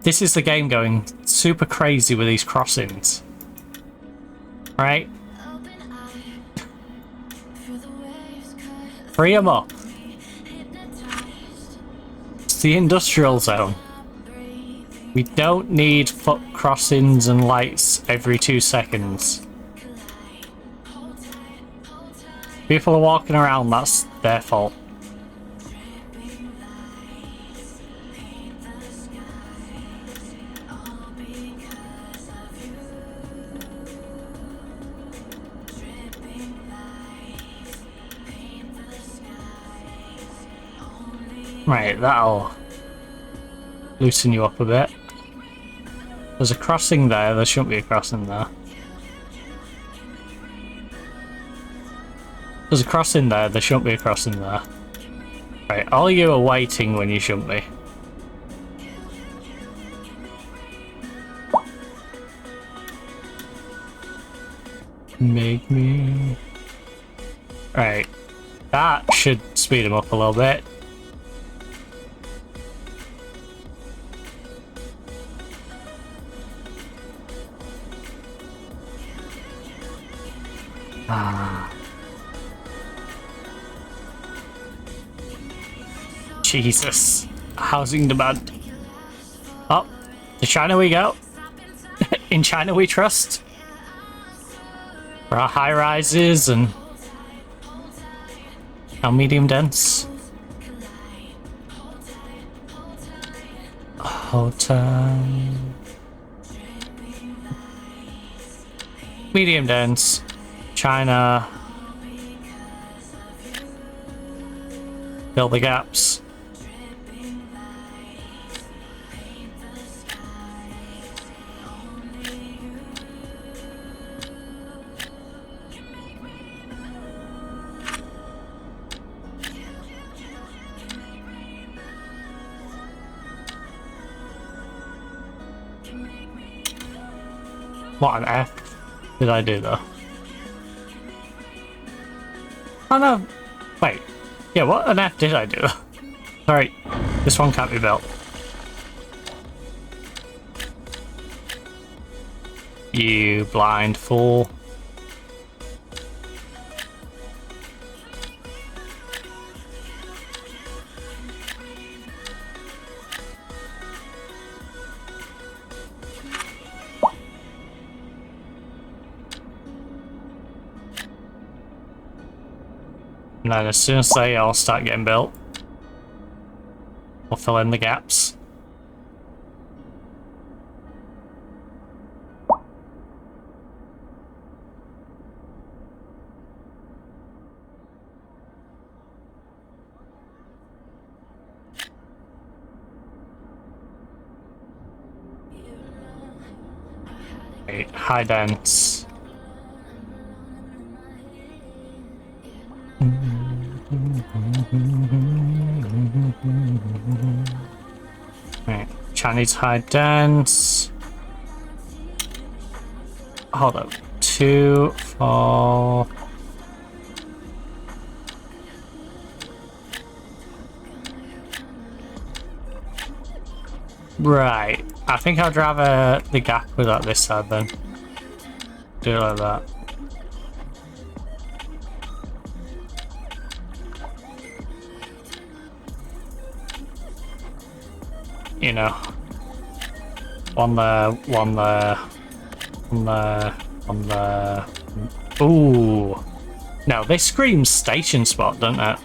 S3: This is the game going super crazy with these crossings. Right? Free them up. It's the industrial zone. We don't need foot crossings and lights every 2 seconds. People are walking around, that's their fault. Right, that'll loosen you up a bit. There's a crossing there, there shouldn't be a crossing there. There's a crossing there, there shouldn't be a crossing there. Right, all you are waiting when you shouldn't be. Make me... Right, that should speed him up a little bit. Jesus. Housing demand. Oh, to China we go. In China we trust. For our high rises and our medium dense. Hotel. Medium dense. China. Fill the gaps. What on earth did I do though? Oh no, wait. Yeah, what on earth did I do? Sorry, this one can't be built. You blind fool. And then as soon as they all start getting built, we'll fill in the gaps. Okay, high dense. Right, Chinese high dense. hold up. 2, 4. Right. I think I'd rather the gap was at this side then. Do it like that. You know. One there, one there, one there, one there. Ooh. No, this screams station spot, doesn't it?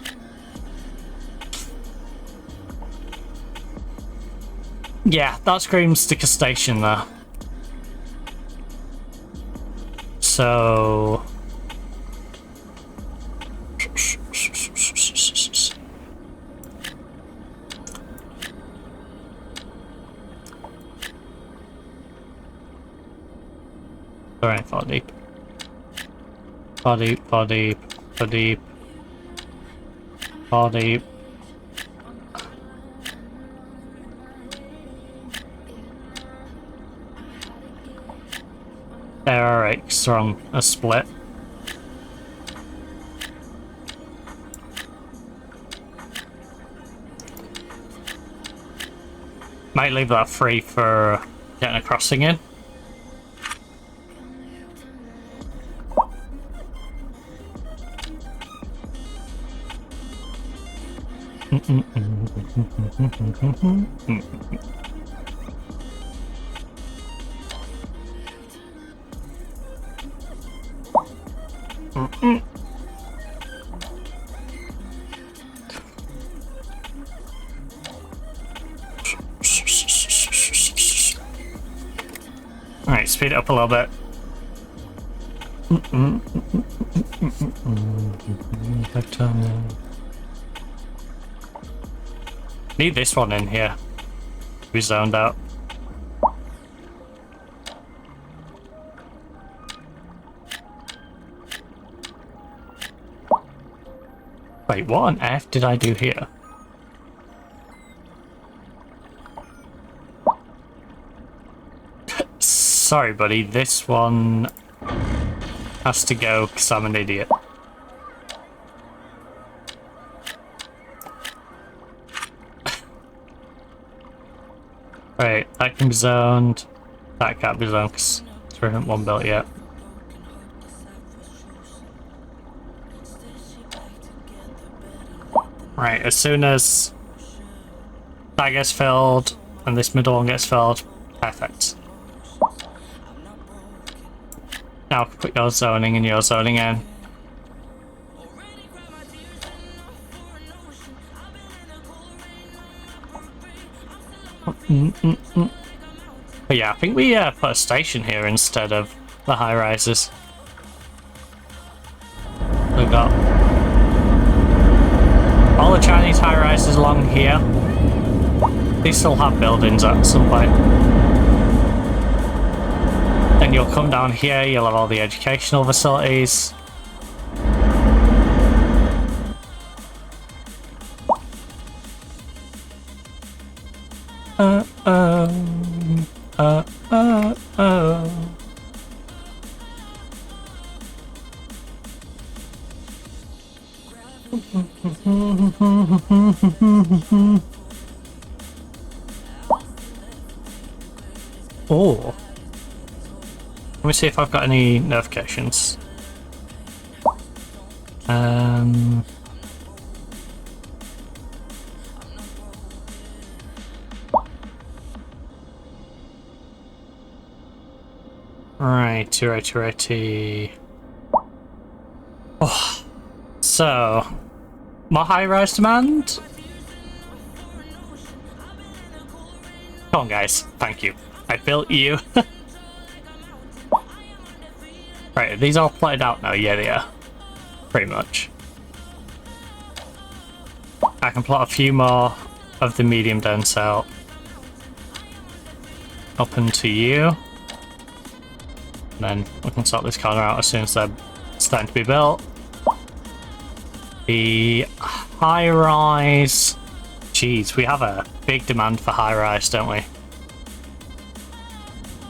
S3: Yeah, that screams sticker station there. So... Alright, far deep. Far deep, far deep, far deep. Far deep. There, alright, because we're on a split. Might leave that free for getting a crossing in. Alright, speed it up a little bit. Need this one in here. We zoned out. Wait, what on earth did I do here? Sorry, buddy. This one has to go because I'm an idiot. Right, that can be zoned. That can't be zoned because there isn't one built yet. Right, as soon as that gets filled and this middle one gets filled, perfect. Now put your zoning and your zoning in. But yeah, I think we put a station here instead of the high rises. We've got all the Chinese high rises along here. They still have buildings at some point. Then you'll come down here, you'll have all the educational facilities. Oh. Let me see if I've got any notifications. Right, 280. Oh, so more high-rise demand. Come on, guys. Thank you. I built you. Right, are these all plotted out now? Yeah, they are. Pretty much. I can plot a few more of the medium dense out. Up into you. And then we can sort this corner out as soon as they're starting to be built. The high-rise... Jeez, we have a big demand for high-rise, don't we?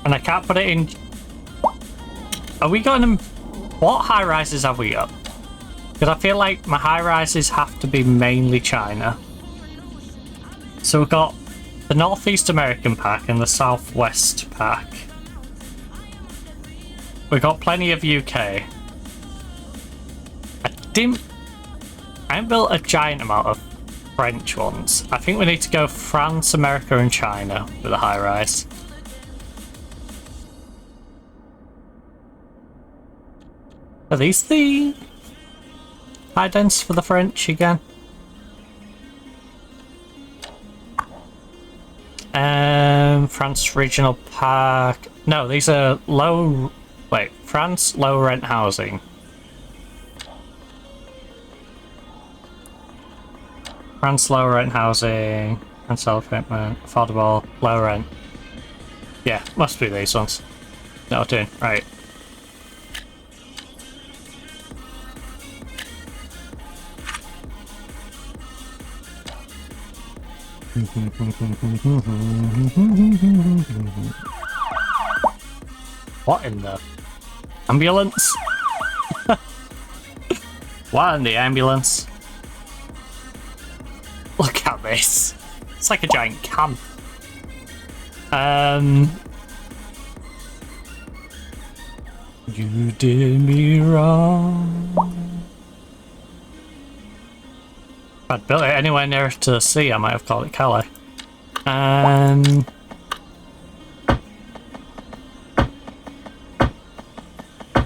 S3: And I can't put it in... Are we going to... What high rises have we got? Because I feel like my high rises have to be mainly China. So we've got the Northeast American pack and the Southwest pack. We've got plenty of UK. I haven't built a giant amount of French ones. I think we need to go France, America and China with a high rise. Are these the high dens for the French again? France regional park. No, these are low. Wait, France low rent housing. France low rent housing and self equipment, affordable, low rent. Yeah, must be these ones. No, doing right. What in the ambulance? What in the ambulance? Look at this. It's like a giant camp. You did me wrong. If I'd built it anywhere near to the sea, I might have called it Calais.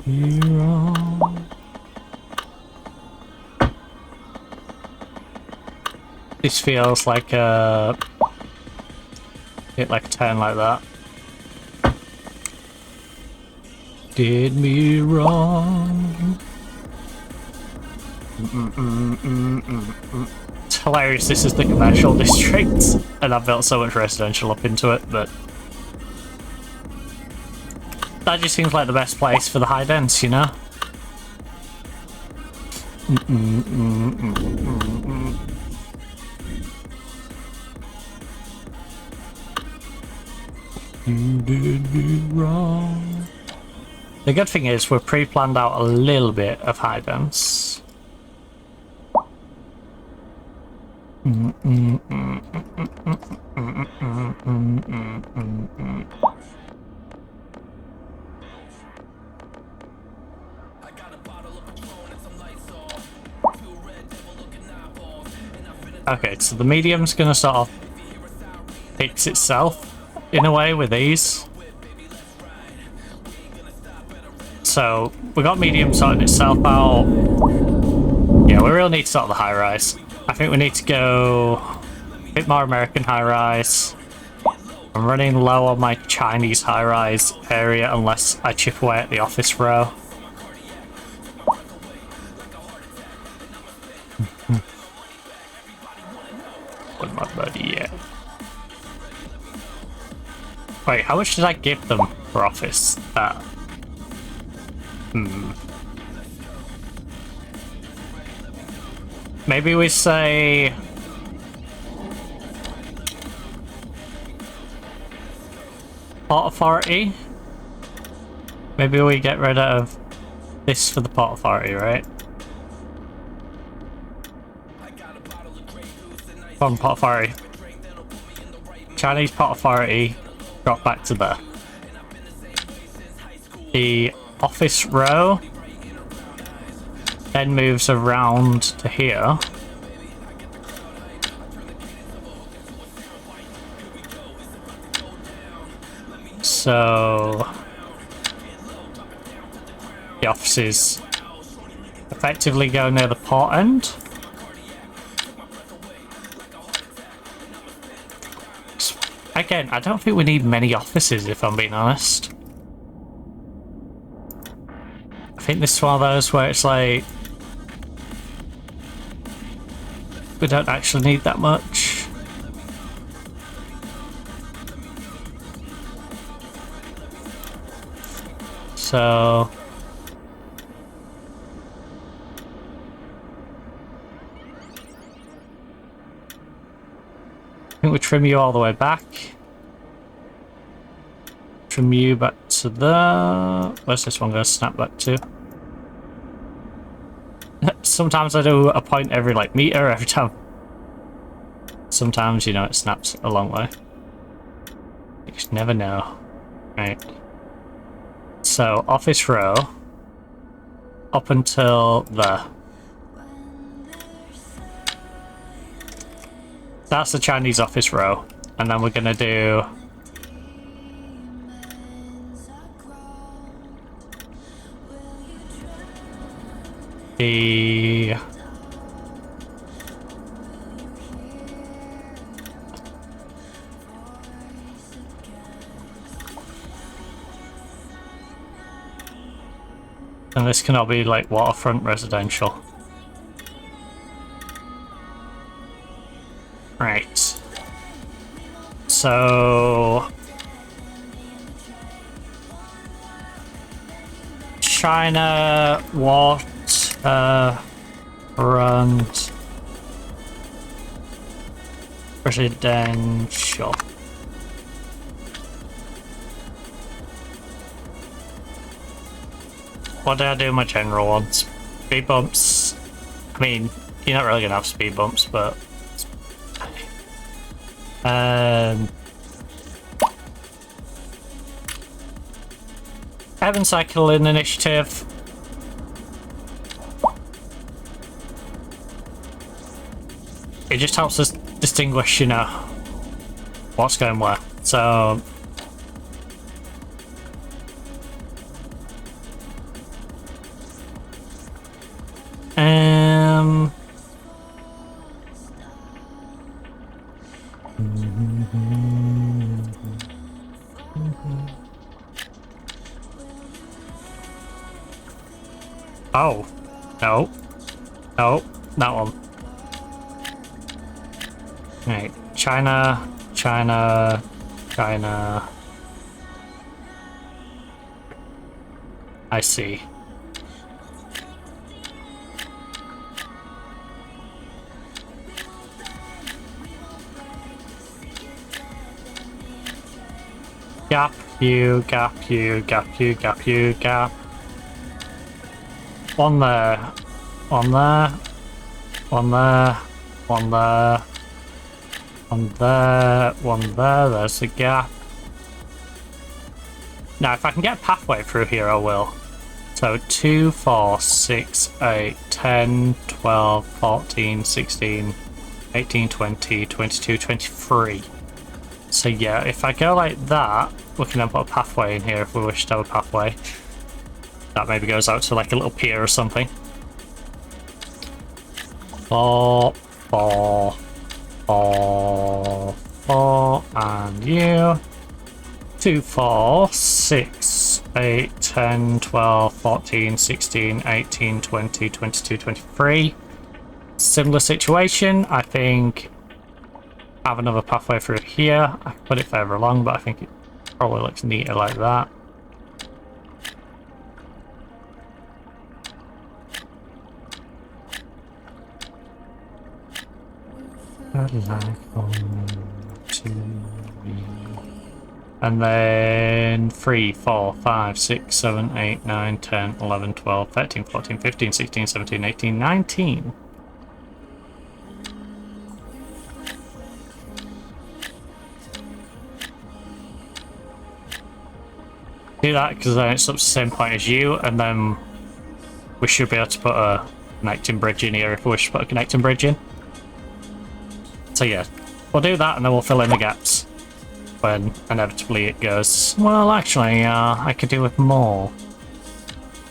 S3: You're wrong. This feels like a hit like a turn like that. Did me wrong. It's hilarious. This is the commercial district, and I've built so much residential up into it, but that just seems like the best place for the high dens, you know? You did me wrong. The good thing is we've pre-planned out a little bit of high dens. Okay, so the medium's gonna sort of fix itself in a way with these. So we got medium sorting itself out. Yeah, we really need to sort the high rise. I think we need to go a bit more American high rise. I'm running low on my Chinese high rise area unless I chip away at the office row. With my buddy, yeah. Wait, how much did I give them for office? Maybe we say Port Authority. Maybe we get rid of this for the Port Authority, right? From Port Authority. Chinese Port Authority. Drop back to there. The office row then moves around to here. So the offices effectively go near the port end. Again, I don't think we need many offices, if I'm being honest. I think this is one of those where it's like we don't actually need that much. So I think we trim you all the way back. Trim you back to there. Where's this one going to snap back to? Sometimes I do a point every like meter every time. Sometimes, you know, it snaps a long way. You just never know. Right. So, office row. Up until there. That's the Chinese office row. And then we're gonna do... the... and this can all be like waterfront residential. Right. So... China waterfront residential. What did I do in my general ones? Speed bumps. I mean, you're not really gonna have speed bumps, but Urban cycling initiative. It just helps us distinguish, you know, what's going where. So oh, no, no, that one. Right, China, China, China. I see. Gap you, gap you, gap you, gap you, gap. One there, one there, one there, one there, one there, one there, there's the gap. Now if I can get a pathway through here I will. So 2, 4, 6, 8, 10, 12, 14, 16, 18, 20, 22, 23. So yeah, if I go like that, we can then put a pathway in here if we wish to have a pathway. That maybe goes out to like a little pier or something. 4, 4, 4, 4, and you. 2, 4, 6, 8, 10, 12, 14, 16, 18, 20, 22, 23. Similar situation, I think. Have another pathway through here. I can put it further along, but I think it probably looks neater like that. And then 3, 4, 5, 6, 7, 8, 9, 10, 11, 12, 13, 14, 15, 16, 17, 18, 19. Do that because then it's up to the same point as you, and then we should be able to put a connecting bridge in here if we wish to put a connecting bridge in. So yeah, we'll do that and then we'll fill in the gaps when inevitably it goes, well actually I could do with more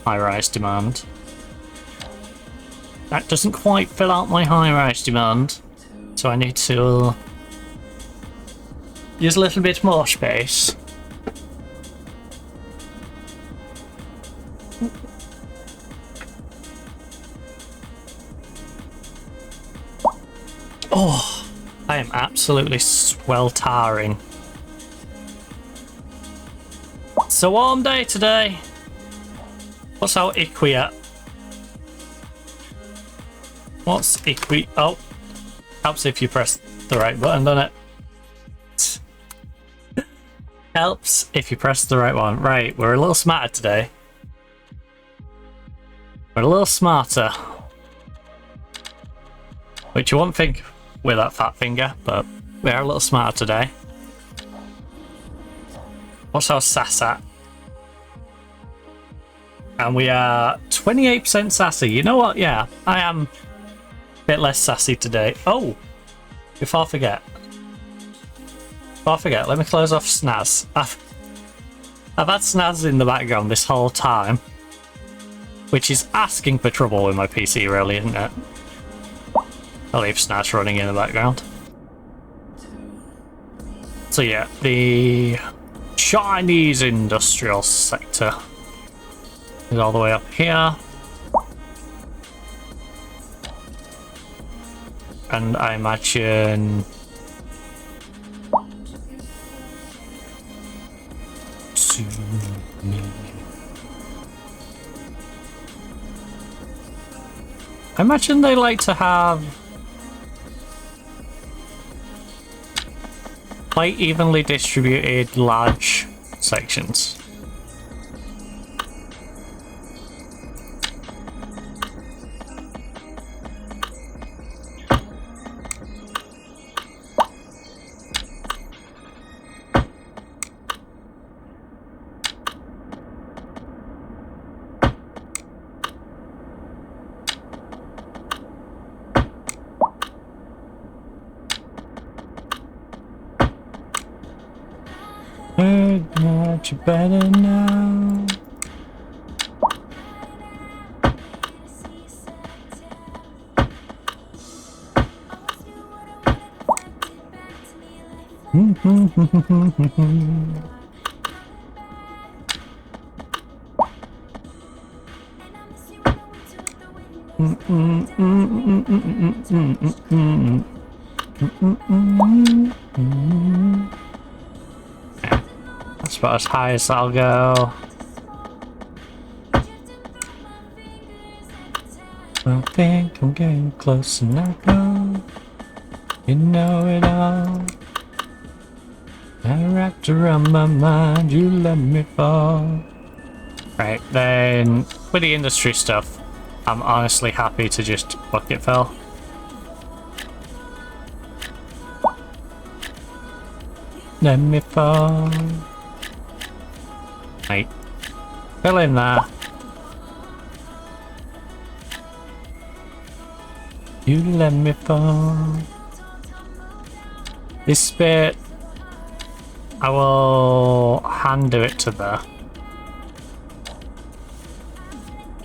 S3: high-rise demand. That doesn't quite fill out my high-rise demand, so I need to use a little bit more space. Oh, I am absolutely sweltering. It's a warm day today. What's our equi at? What's equi? Oh, helps if you press the right button, doesn't it? Helps if you press the right one. Right, we're a little smarter today. We're a little smarter. Which you won't think with that fat finger, but we are a little smarter today. What's our sass at? And we are 28% sassy. You know what? Yeah, I am a bit less sassy today. Oh, before I forget, let me close off Snaz. I've had Snaz in the background this whole time, which is asking for trouble with my PC, really, isn't it? I'll leave Snaz running in the background. So yeah, the Chinese industrial sector is all the way up here. And I imagine they like to have quite evenly distributed large sections. But you better know. That's about as high as I'll go. I think I'm getting close and I go. You know it all. I wrapped around my mind, you let me fall. Right, then with the industry stuff, I'm honestly happy to just bucket fill. Let me fall. Right, fill in there. You let me fall. This bit, I will hand do it to there.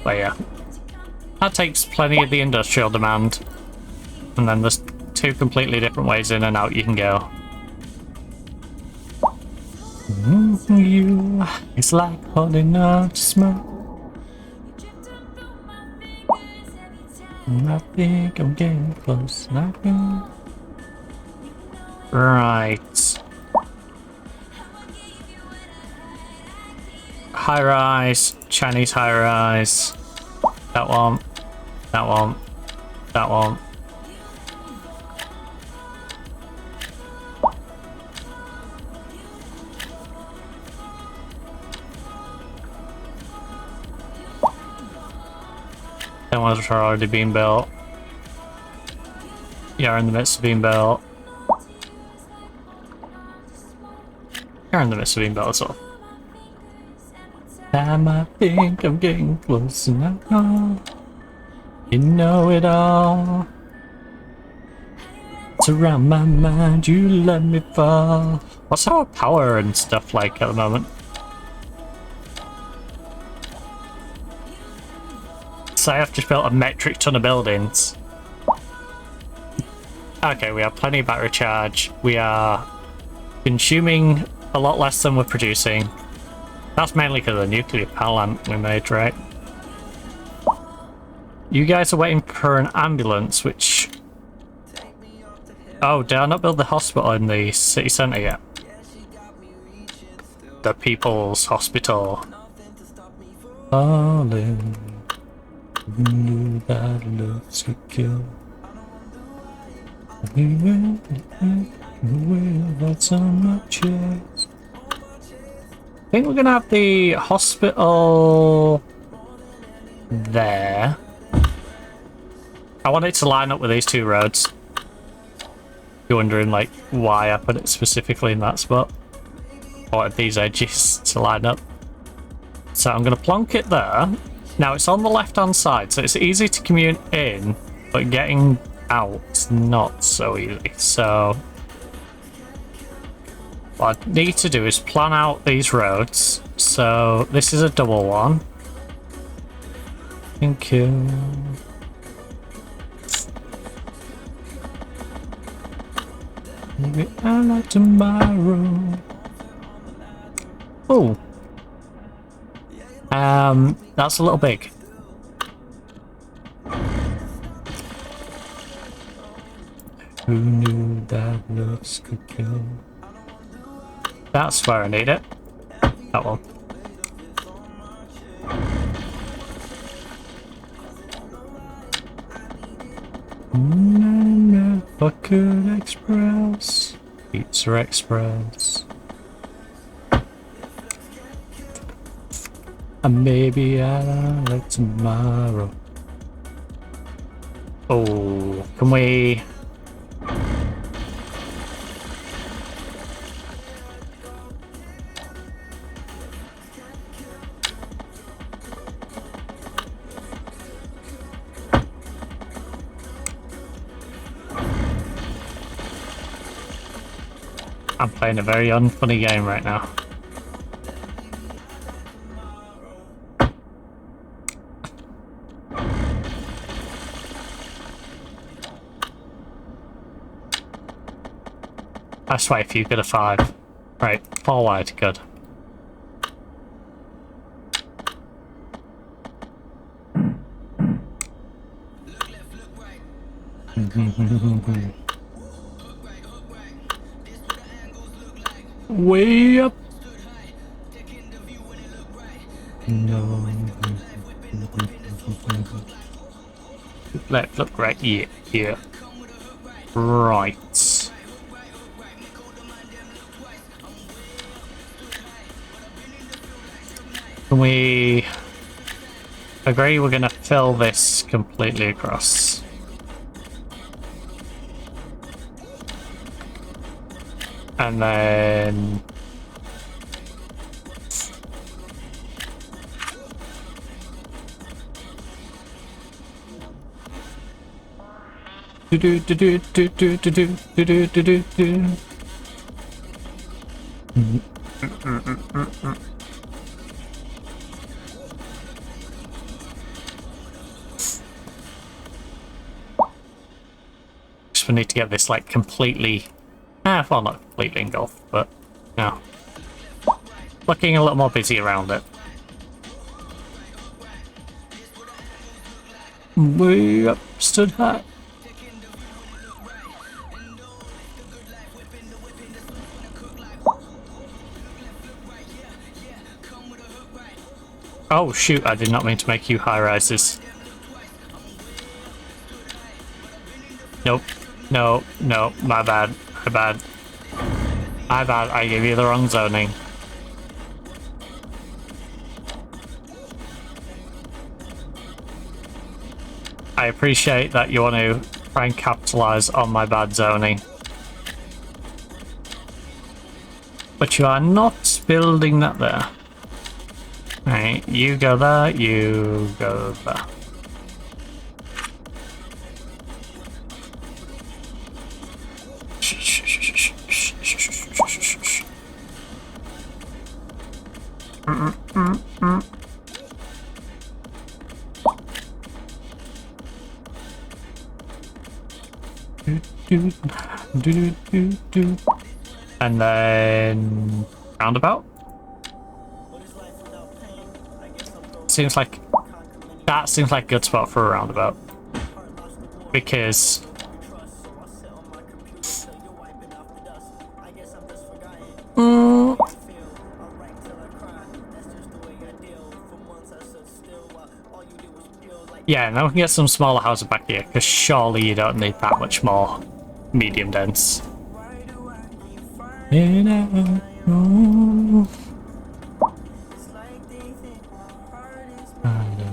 S3: But yeah, that takes plenty of the industrial demand. And then there's two completely different ways in and out you can go. You, it's like holding on to smoke. I think I'm getting close. Right. High rise, Chinese high rise. That one. That one. That one. That one's already being built. You're in the midst of being built. You're in the midst of being built as well. Time I think I'm getting close now. You know it all. It's around my mind, you let me fall. What's our power and stuff like at the moment? So I have just built a metric ton of buildings. Okay, we have plenty of battery charge. We are consuming a lot less than we're producing. That's mainly because of the nuclear power plant we made, right? You guys are waiting for an ambulance, which... Oh, did I not build the hospital in the city centre yet? The People's Hospital. Darling, knew that looks to kill. We will that's on my chest. I think we're gonna have the hospital there. I want it to line up with these two roads. You're wondering like why I put it specifically in that spot. I wanted these edges to line up. So I'm gonna plonk it there. Now it's on the left hand side, so it's easy to commute in, but getting out's not so easy. So what I need to do is plan out these roads. So this is a double one. Thank you. Maybe I like tomorrow. Oh. That's a little big. Who knew that looks could kill? That's where I need it. That one. Bucket Express. Pizza Express. And maybe I'll like tomorrow. Oh, can we? I'm playing a very unfunny game right now. I swear if you get a 5. Right, 4 wide, good. Way up. No. Left, look right here. Here. Right. Can we agree we're gonna fill this completely across? And then do do do do do do do do do do do. Just we need to get this like completely. Well, not completely engulfed, but no. Looking a little more busy around it. Way up, stood high. Oh shoot, I did not mean to make you high rises. Nope. No, no, my bad. My bad. My bad, I gave you the wrong zoning. I appreciate that you want to try and capitalize on my bad zoning. But you are not building that there. Right, you go there, you go there. And then roundabout. Seems like that seems like a good spot for a roundabout because yeah, now we can get some smaller houses back here because surely you don't need that much more medium dense.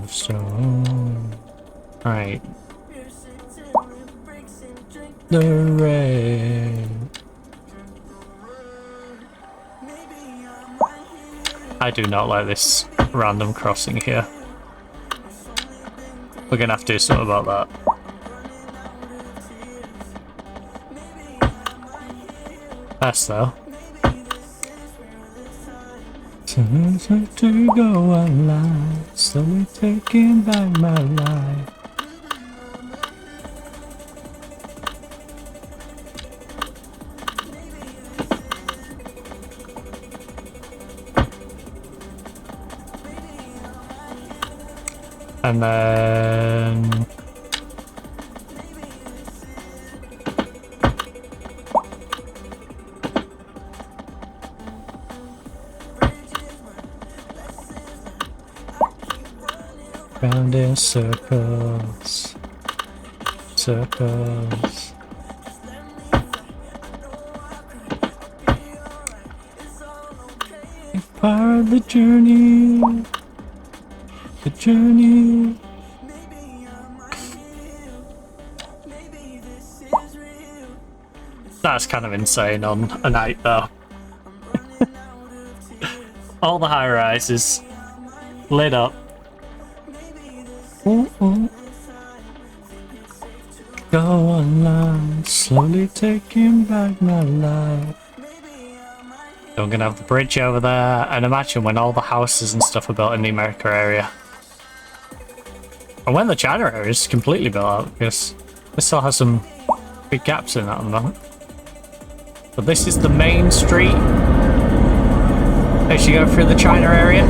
S3: stone. Right. The rain. I do not like this random crossing here. We're gonna have to do something about that. Best though. To go online, slowly taking back my life. And then round in circles, circles. It's part of the journey. The journey. That's kind of insane on a night though. All the high rises lit up. Ooh, ooh. Go online, slowly taking back my life. So I'm gonna have the bridge over there, and imagine when all the houses and stuff are built in the America area. And when the China area is completely built out, because this still has some big gaps in that at the moment. But this is the main street as you go through the China area.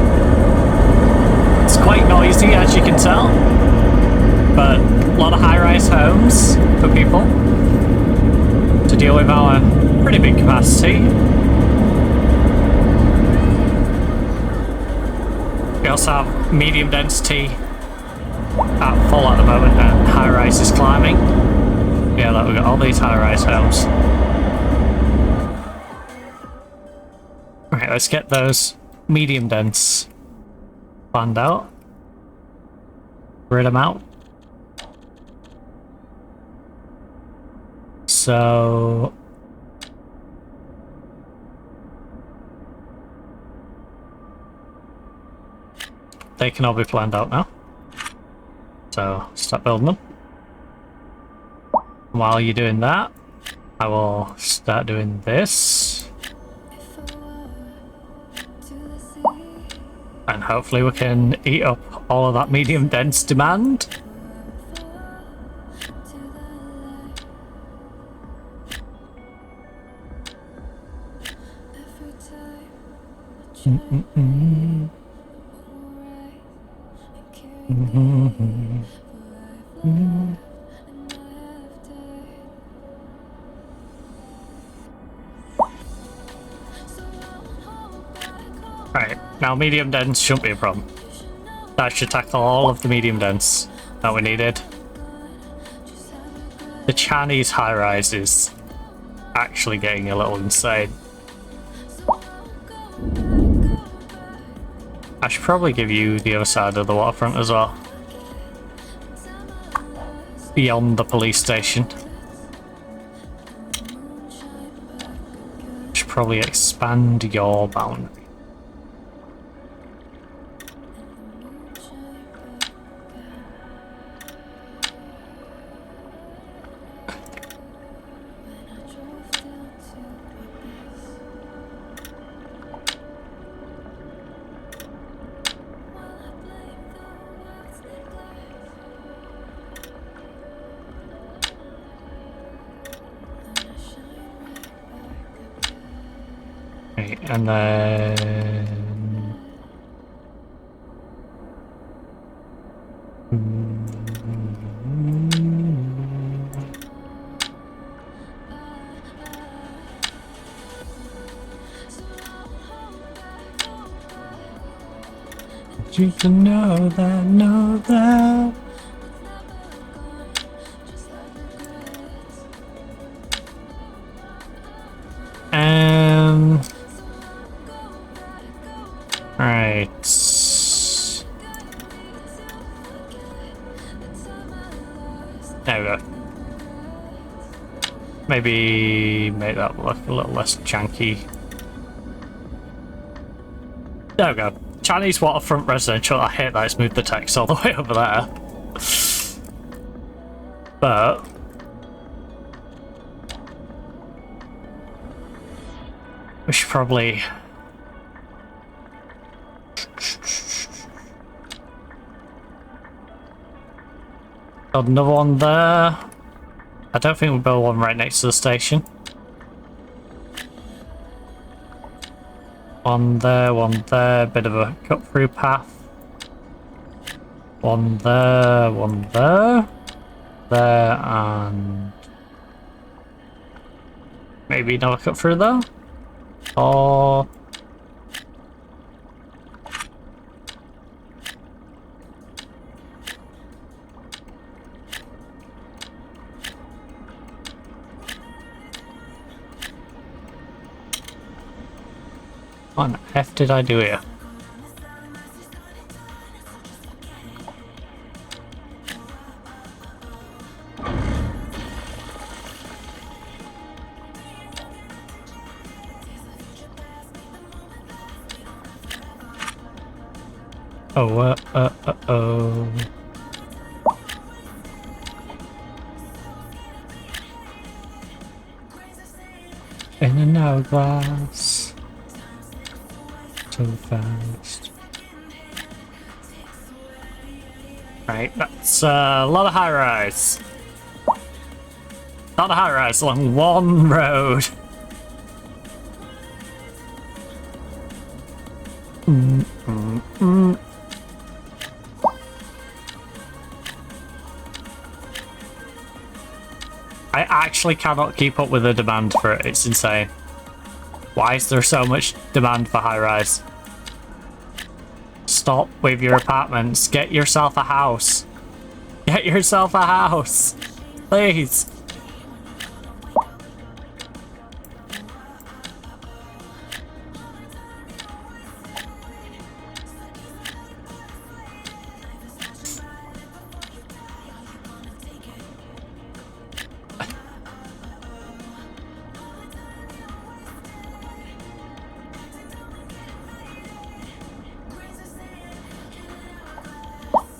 S3: It's quite noisy, as you can tell, but a lot of high-rise homes for people to deal with our pretty big capacity. We also have medium density at full at the moment, and high-rise is climbing. Yeah, look, we've got all these high-rise homes. Right, let's get those medium dense planned out. Grid them out. So they can all be planned out now. So start building them. While you're doing that, I will start doing this. And hopefully we can eat up all of that medium dense demand. Right, now medium dense shouldn't be a problem. That should tackle all of the medium dense that we needed. The Chinese high rise is actually getting a little insane. I should probably give you the other side of the waterfront as well. Beyond the police station. Should probably expand your boundary. And then you can know that. Right. There we go. Maybe make that look a little less janky. There we go. Chinese waterfront residential. I hate that it's moved the text all the way over there. But we should probably build another one there. I don't think we'll build one right next to the station. One there, bit of a cut through path. One there, and maybe another cut through there. Or what on F did I do here? Oh. In an hourglass. So fast. Right, that's a lot of high rise. Not a high rise along one road. I actually cannot keep up with the demand for it. It's insane. Why is there so much demand for high rise? Stop with your apartments. Get yourself a house. Get yourself a house. Please.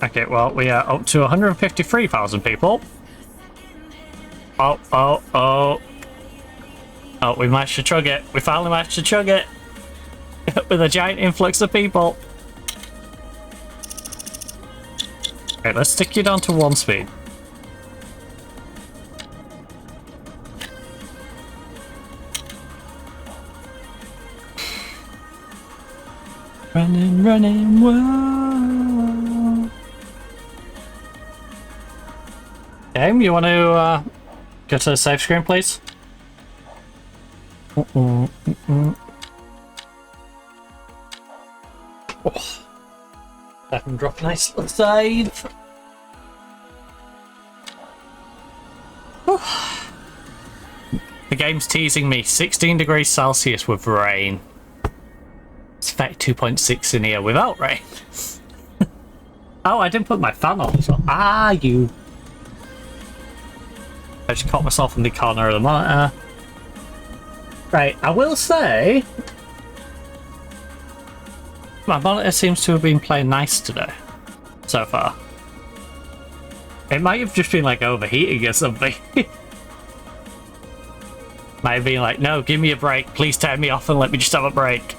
S3: Okay, well, we are up to 153,000 people. Oh, we managed to chug it. We finally managed to chug it. With a giant influx of people. Okay, let's stick you down to 1 speed. Running, whoa. Game, you want to go to the save screen, please? Oh. I can drop a nice little save. The game's teasing me 16 degrees Celsius with rain. It's 32.6 in here without rain. Oh, I didn't put my fan on. So, you. I just caught myself in the corner of the monitor. Right, I will say my monitor seems to have been playing nice today so far. It might have just been like overheating or something. Might have been like, no, give me a break, please turn me off and let me just have a break.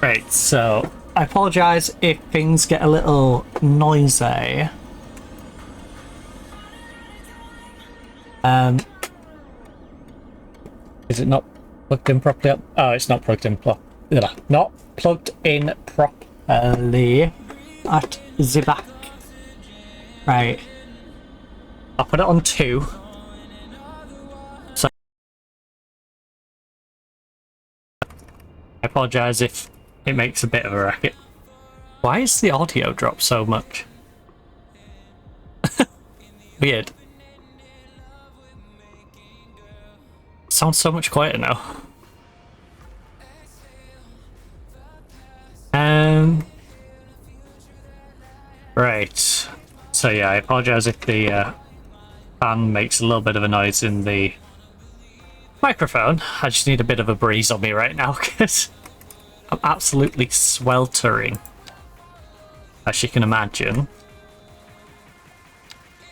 S3: Right, so I apologise if things get a little noisy. Is it not plugged in properly? Oh, it's not plugged in not plugged in properly at the back. Right. I'll put it on 2. So I apologise if it makes a bit of a racket. Why is the audio drop so much? Weird. Sounds so much quieter now. Right. So yeah, I apologise if the fan makes a little bit of a noise in the microphone. I just need a bit of a breeze on me right now because I'm absolutely sweltering, as you can imagine.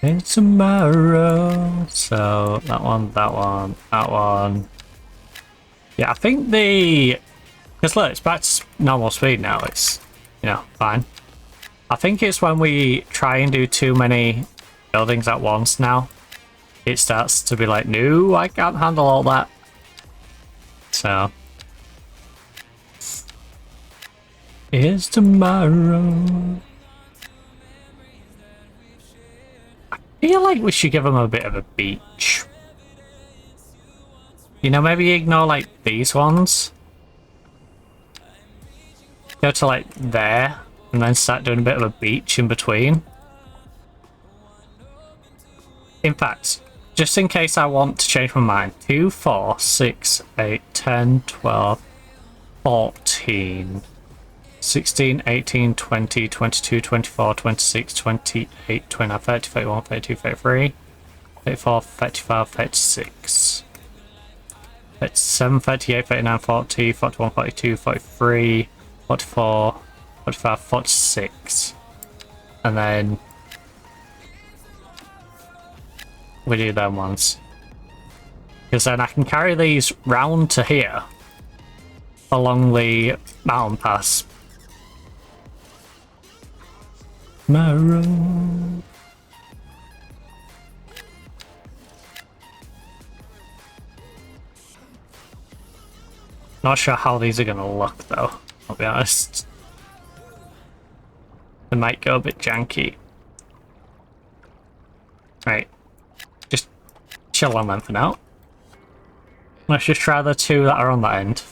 S3: It's tomorrow. So that one, that one, that one. Yeah, I think because look, it's back to normal speed now. It's, you know, fine. I think it's when we try and do too many buildings at once now, it starts to be like, no, I can't handle all that. So it's tomorrow. I feel like we should give them a bit of a beach. You know, maybe ignore like these ones. Go to like there and then start doing a bit of a beach in between. In fact, just in case I want to change my mind, 2, 4, 6, 8, 10, 12, 14, 16, 18, 20, 22, 24, 26, 28, 29, 30, 31, 32, 33, 34, 35, 36, 37, 38, 39, 40, 41, 42, 43, 44, 45, 46. And then we do them ones. Because then I can carry these round to here along the mountain pass. Tomorrow. Not sure how these are going to look though, I'll be honest. They might go a bit janky. Right. Just chill on them for now. Let's just try the two that are on that end.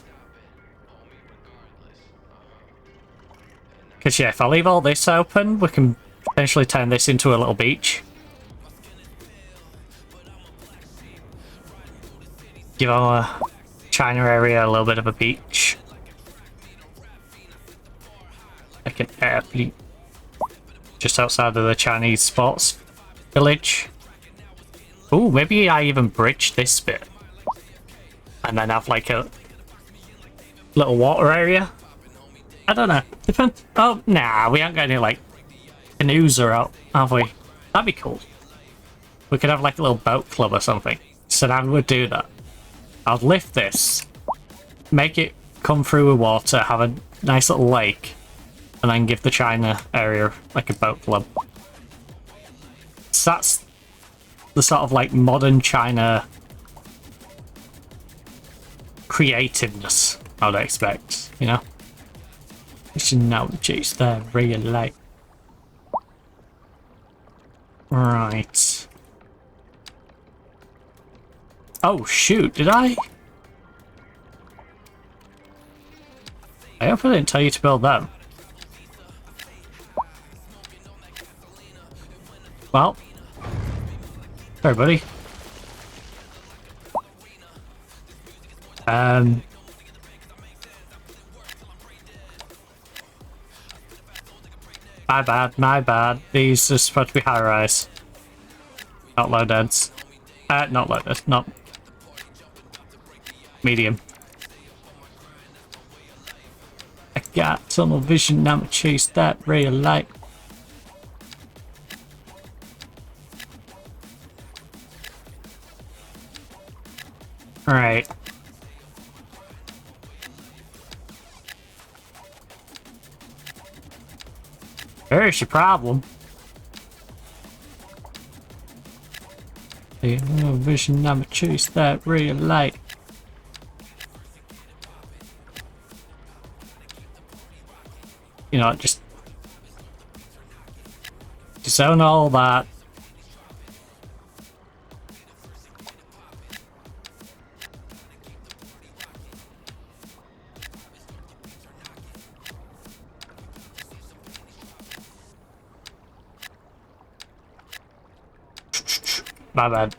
S3: Because yeah, if I leave all this open, we can potentially turn this into a little beach. Give our China area a little bit of a beach. Like an airplane. Just outside of the Chinese sports village. Ooh, maybe I even bridge this bit. And then have like a little water area. I don't know. Depends. Oh, nah, we aren't got any like canoes are out, have we? That'd be cool. We could have like a little boat club or something. So I would do that. I'd lift this, make it come through with water, have a nice little lake, and then give the China area like a boat club. So that's the sort of like modern China creativeness I would expect, you know? You should know chase there real light. Right. Oh shoot, did I? I hope I didn't tell you to build them. Well. Sorry, buddy. My bad, my bad. These are supposed to be high rise. Not low dense. Not low dense, not medium. I got tunnel vision, now I'm gonna chase that ray of light. Alright. There's your problem. The vision, I'm gonna chase that ray of light. You know, just disown all that. My bad.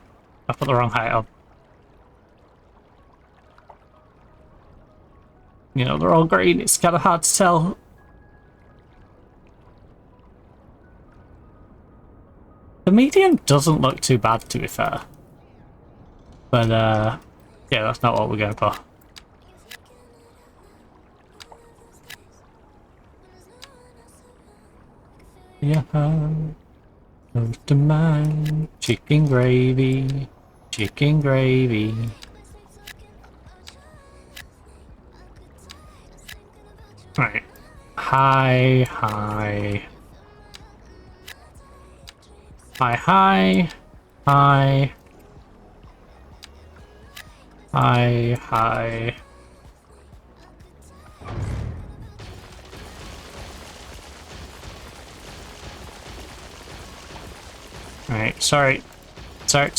S3: I put the wrong height up. You know, they're all green. It's kind of hard to tell. The medium doesn't look too bad, to be fair. But, yeah, that's not what we're going for. Yeah, close to mine. Chicken gravy. Chicken gravy. Right. Hi, hi. Hi, hi. Hi. Hi, hi. Alright, sorry. Sorry.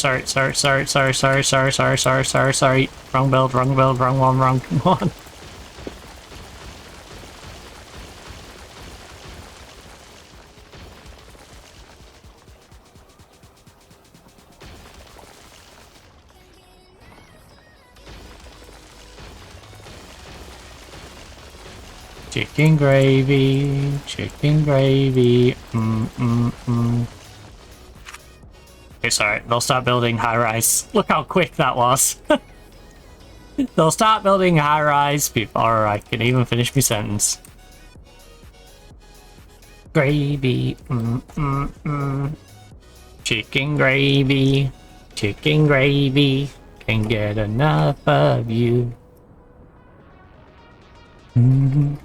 S3: Wrong build, wrong one. Chicken gravy, chicken gravy. It's alright, they'll start building high-rise. Look how quick that was. They'll start building high-rise before I can even finish my sentence. Gravy, Chicken gravy, chicken gravy. Can't get enough of you. Can't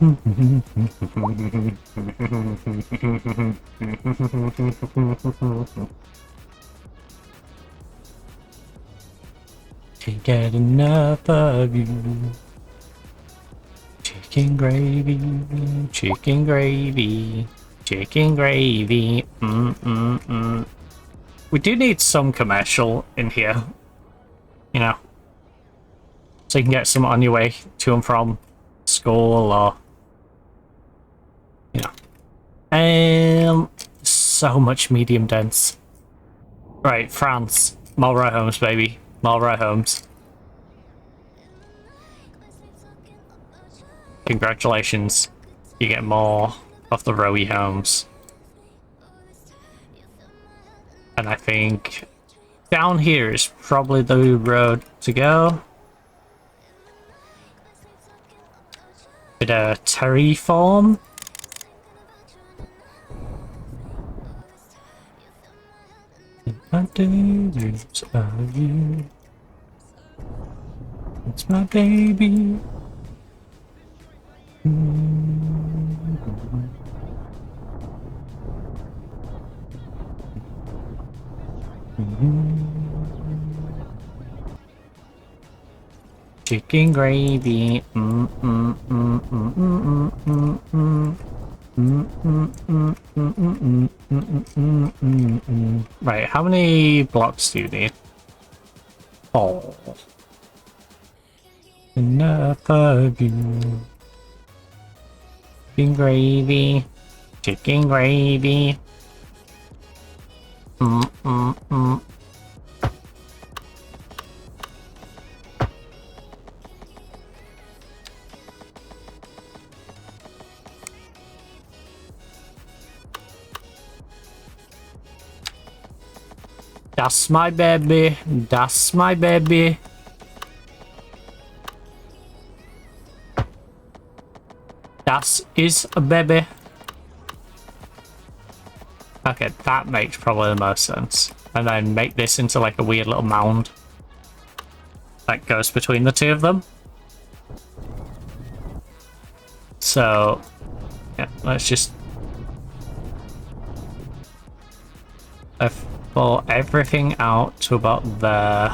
S3: get enough of you. Chicken gravy, chicken gravy, chicken gravy. We do need some commercial in here, you know, so you can get some on your way to and from school, or you know, so much medium dense. Right, France, more row homes, baby, more row homes. Congratulations, you get more of the rowy homes. And I think down here is probably the road to go. Bit of terraform. My daydreams of you. It's my baby. Chicken gravy. Right, how many blocks do you need? Oh. Enough of you. Chicken gravy. Chicken gravy. That's my baby. That's my baby. That is a baby. Okay, that makes probably the most sense. And then make this into like a weird little mound that goes between the two of them. So, yeah, let's just pull everything out to about there.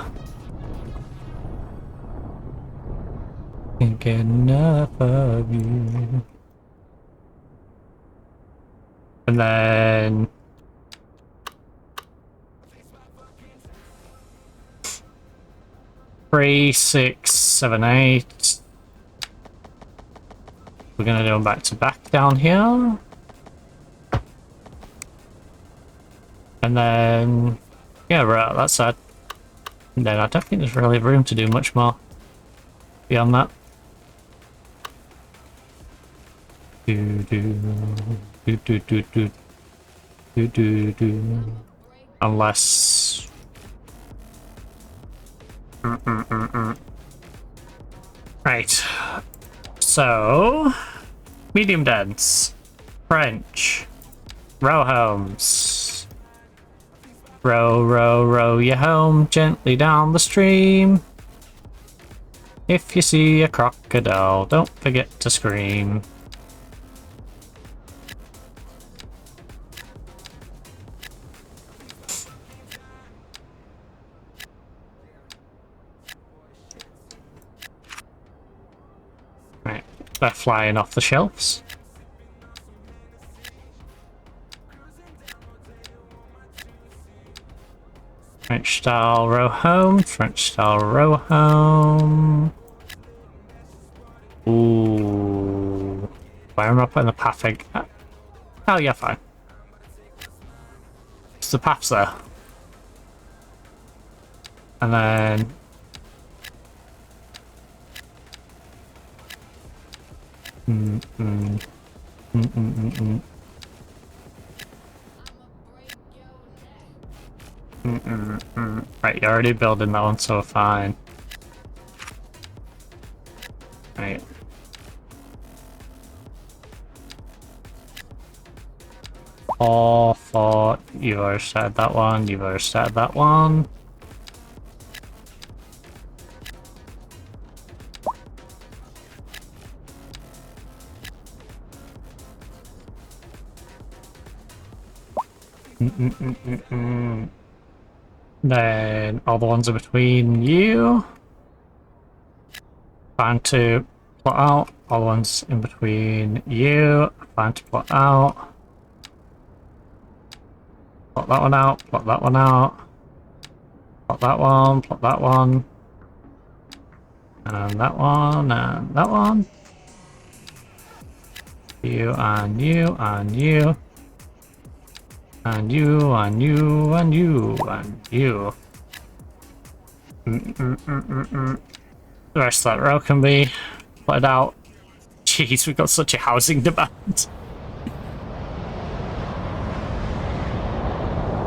S3: Can't get enough of you. And then 3, 6, 7, 8. We're gonna do them back to back down here. And then, yeah, we're out that side. And then I don't think there's really room to do much more beyond that. Unless... Right. So... Medium dense. French. Row homes. Row, row, row you home gently down the stream. If you see a crocodile, don't forget to scream. Right, they're flying off the shelves. French style row home, French style row home. Ooh. Why am I putting the path in? Oh, yeah, fine. So the path's there. And then... Right, you're already building that one, so we're fine. Right. Four. You've already started that one, you've already started that one. Then all the ones in between you. Fine to plot out. All the ones in between you. Fine to plot out. Plot that one out. Plot that one out. Plot that one. Plot that one. And that one. And that one. You and you and you. And you, and you, and you, and you. The rest of that row can be plotted out. Jeez, we've got such a housing demand.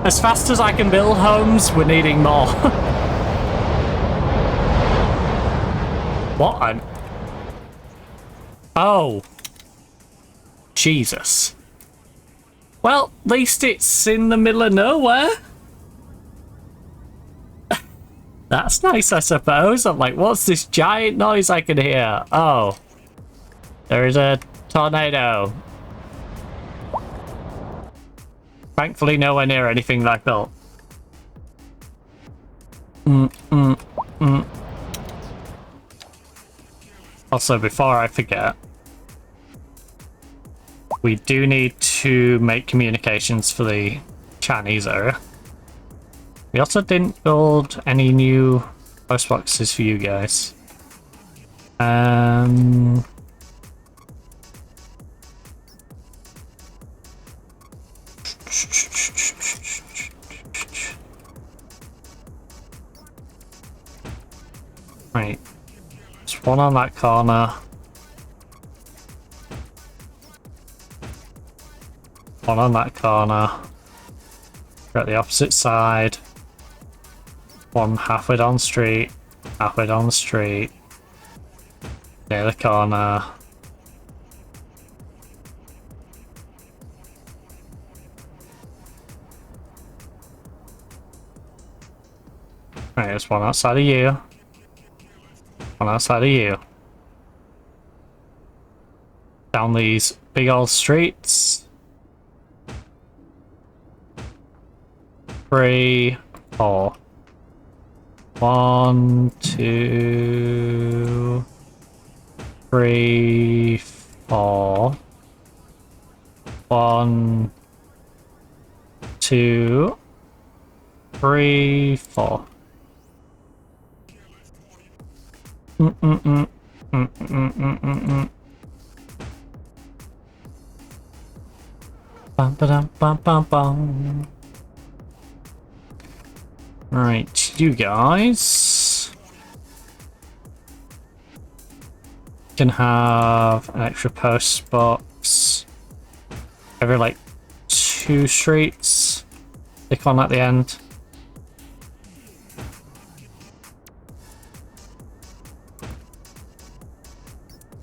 S3: As fast as I can build homes, we're needing more. What an... Oh. Jesus. Well, at least it's in the middle of nowhere. That's nice, I suppose. I'm like, what's this giant noise I can hear? Oh. There is a tornado. Thankfully, nowhere near anything that I built. Also, before I forget, we do need to make communications for the Chinese area. We also didn't build any new post boxes for you guys. Right. There's one on that corner. One on that corner. We're at the opposite side. One halfway down the street. Halfway down the street. Near the corner. Right, there's one outside of you. One outside of you. Down these big old streets. 3, 4. 1, 2, 3, 4. 1, 2, 3, 4. Bum ba dum bum bum bum. Right, you guys can have an extra post box every like 2 streets Stick on at the end.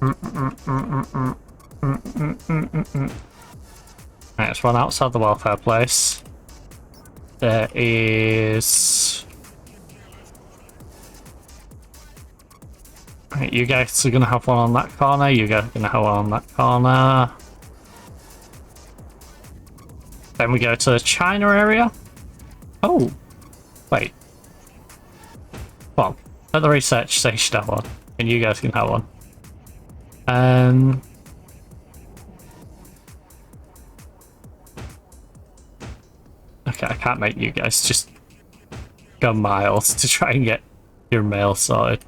S3: Right, there's one outside the welfare place. There is... Right, you guys are gonna have one on that corner, you guys are gonna have one on that corner. Then we go to the China area. Oh, wait. Well, at the research station have one, and you guys can have one. Okay, I can't make you guys just go miles to try and get your mail sorted.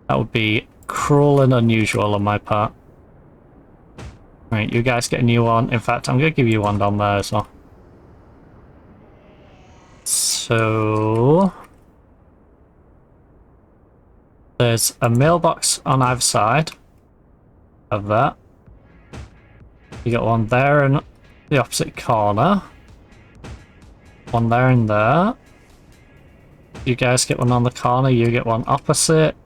S3: That would be cruel and unusual on my part. Right, you guys get a new one. In fact, I'm going to give you one down there as well. So... there's a mailbox on either side of that. You got one there in the opposite corner. One there and there. You guys get one on the corner, you get one opposite.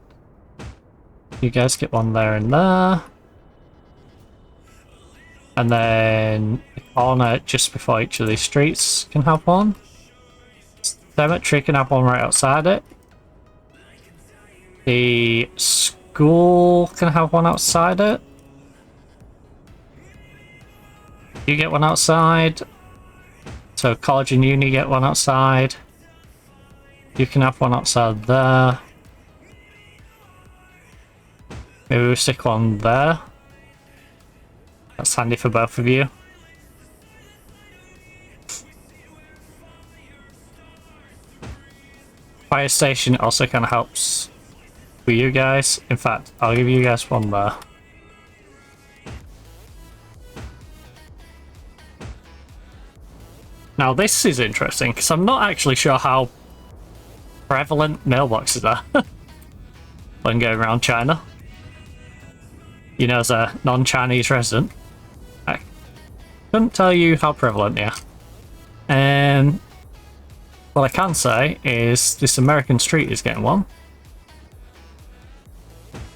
S3: You guys get one there and there. And then the corner just before each of these streets can have one. Cemetery can have one right outside it. The school can have one outside it. You get one outside. So college and uni get one outside. You can have one outside there. Maybe we'll stick one there. That's handy for both of you. Fire station also kind of helps for you guys. In fact, I'll give you guys one there. Now this is interesting because I'm not actually sure how prevalent mailboxes are when going around China. You know, as a non-Chinese resident, I couldn't tell you how prevalent they are. What I can say is this American street is getting one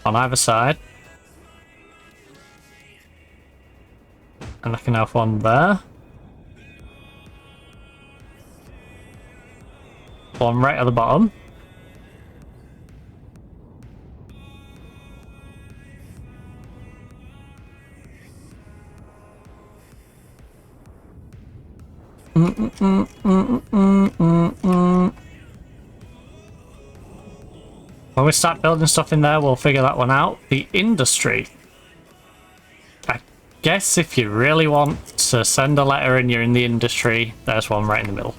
S3: on either side, and I can have one there, one right at the bottom. When we start building stuff in there, we'll figure that one out. The industry. I guess if you really want to send a letter and you're in the industry, there's one right in the middle.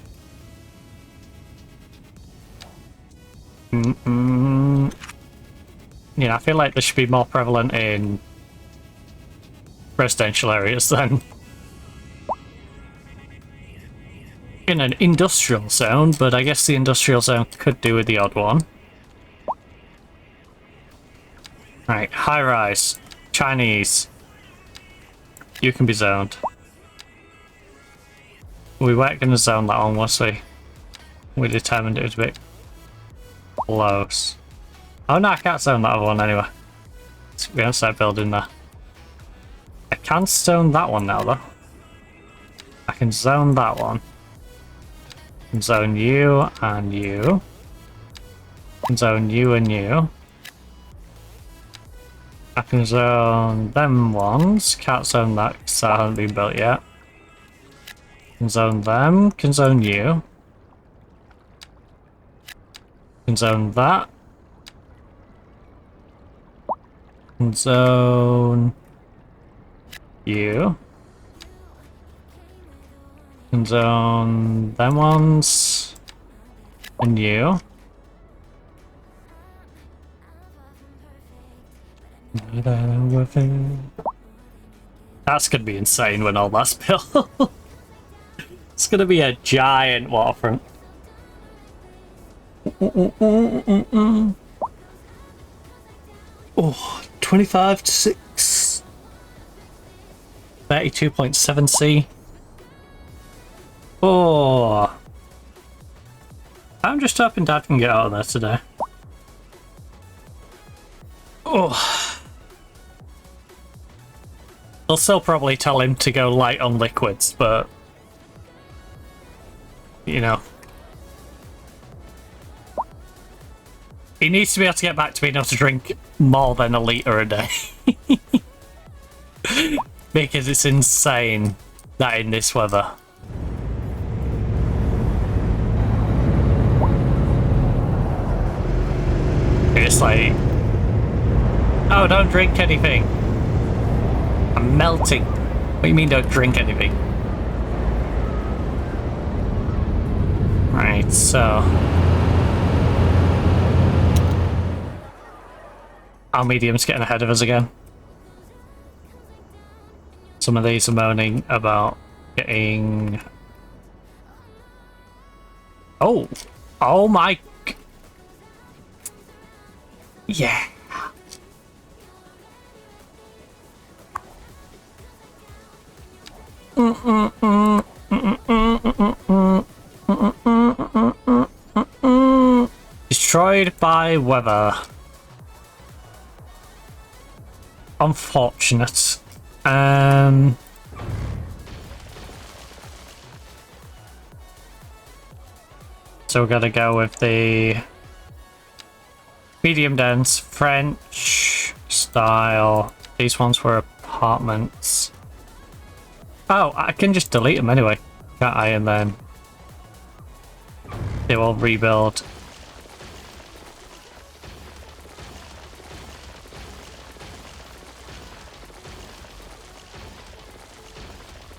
S3: Yeah, I feel like this should be more prevalent in residential areas than in an industrial zone, but I guess the industrial zone could do with the odd one. Right, high rise, Chinese. You can be zoned. We weren't going to zone that one, was we? We determined it was a bit close. Oh no, I can't zone that other one anyway. We don't start building there. I can zone that one now though. I can zone that one. I can zone you and you. I can zone you and you. I can zone them ones. Can't zone that because that hasn't been built yet. Can zone them. Can zone you. Can zone that. Can zone you. Can zone them ones. And you. That's gonna be insane when all that's built. It's gonna be a giant waterfront. Oh, 25 to 6. 32.7C. Oh. I'm just hoping Dad can get out of there today. Oh. They'll still probably tell him to go light on liquids, but... You know. He needs to be able to get back to being able to drink more than a litre a day. Because it's insane that in this weather. It's like, oh, don't drink anything. I'm melting. What do you mean don't drink anything? Right, so... Our medium's getting ahead of us again. Some of these are moaning about getting... Oh! Oh my... Yeah. Destroyed by weather. Unfortunate. So we're gonna go with the medium dense French style. These ones were apartments. Oh, I can just delete them anyway, can't I? And then they will rebuild.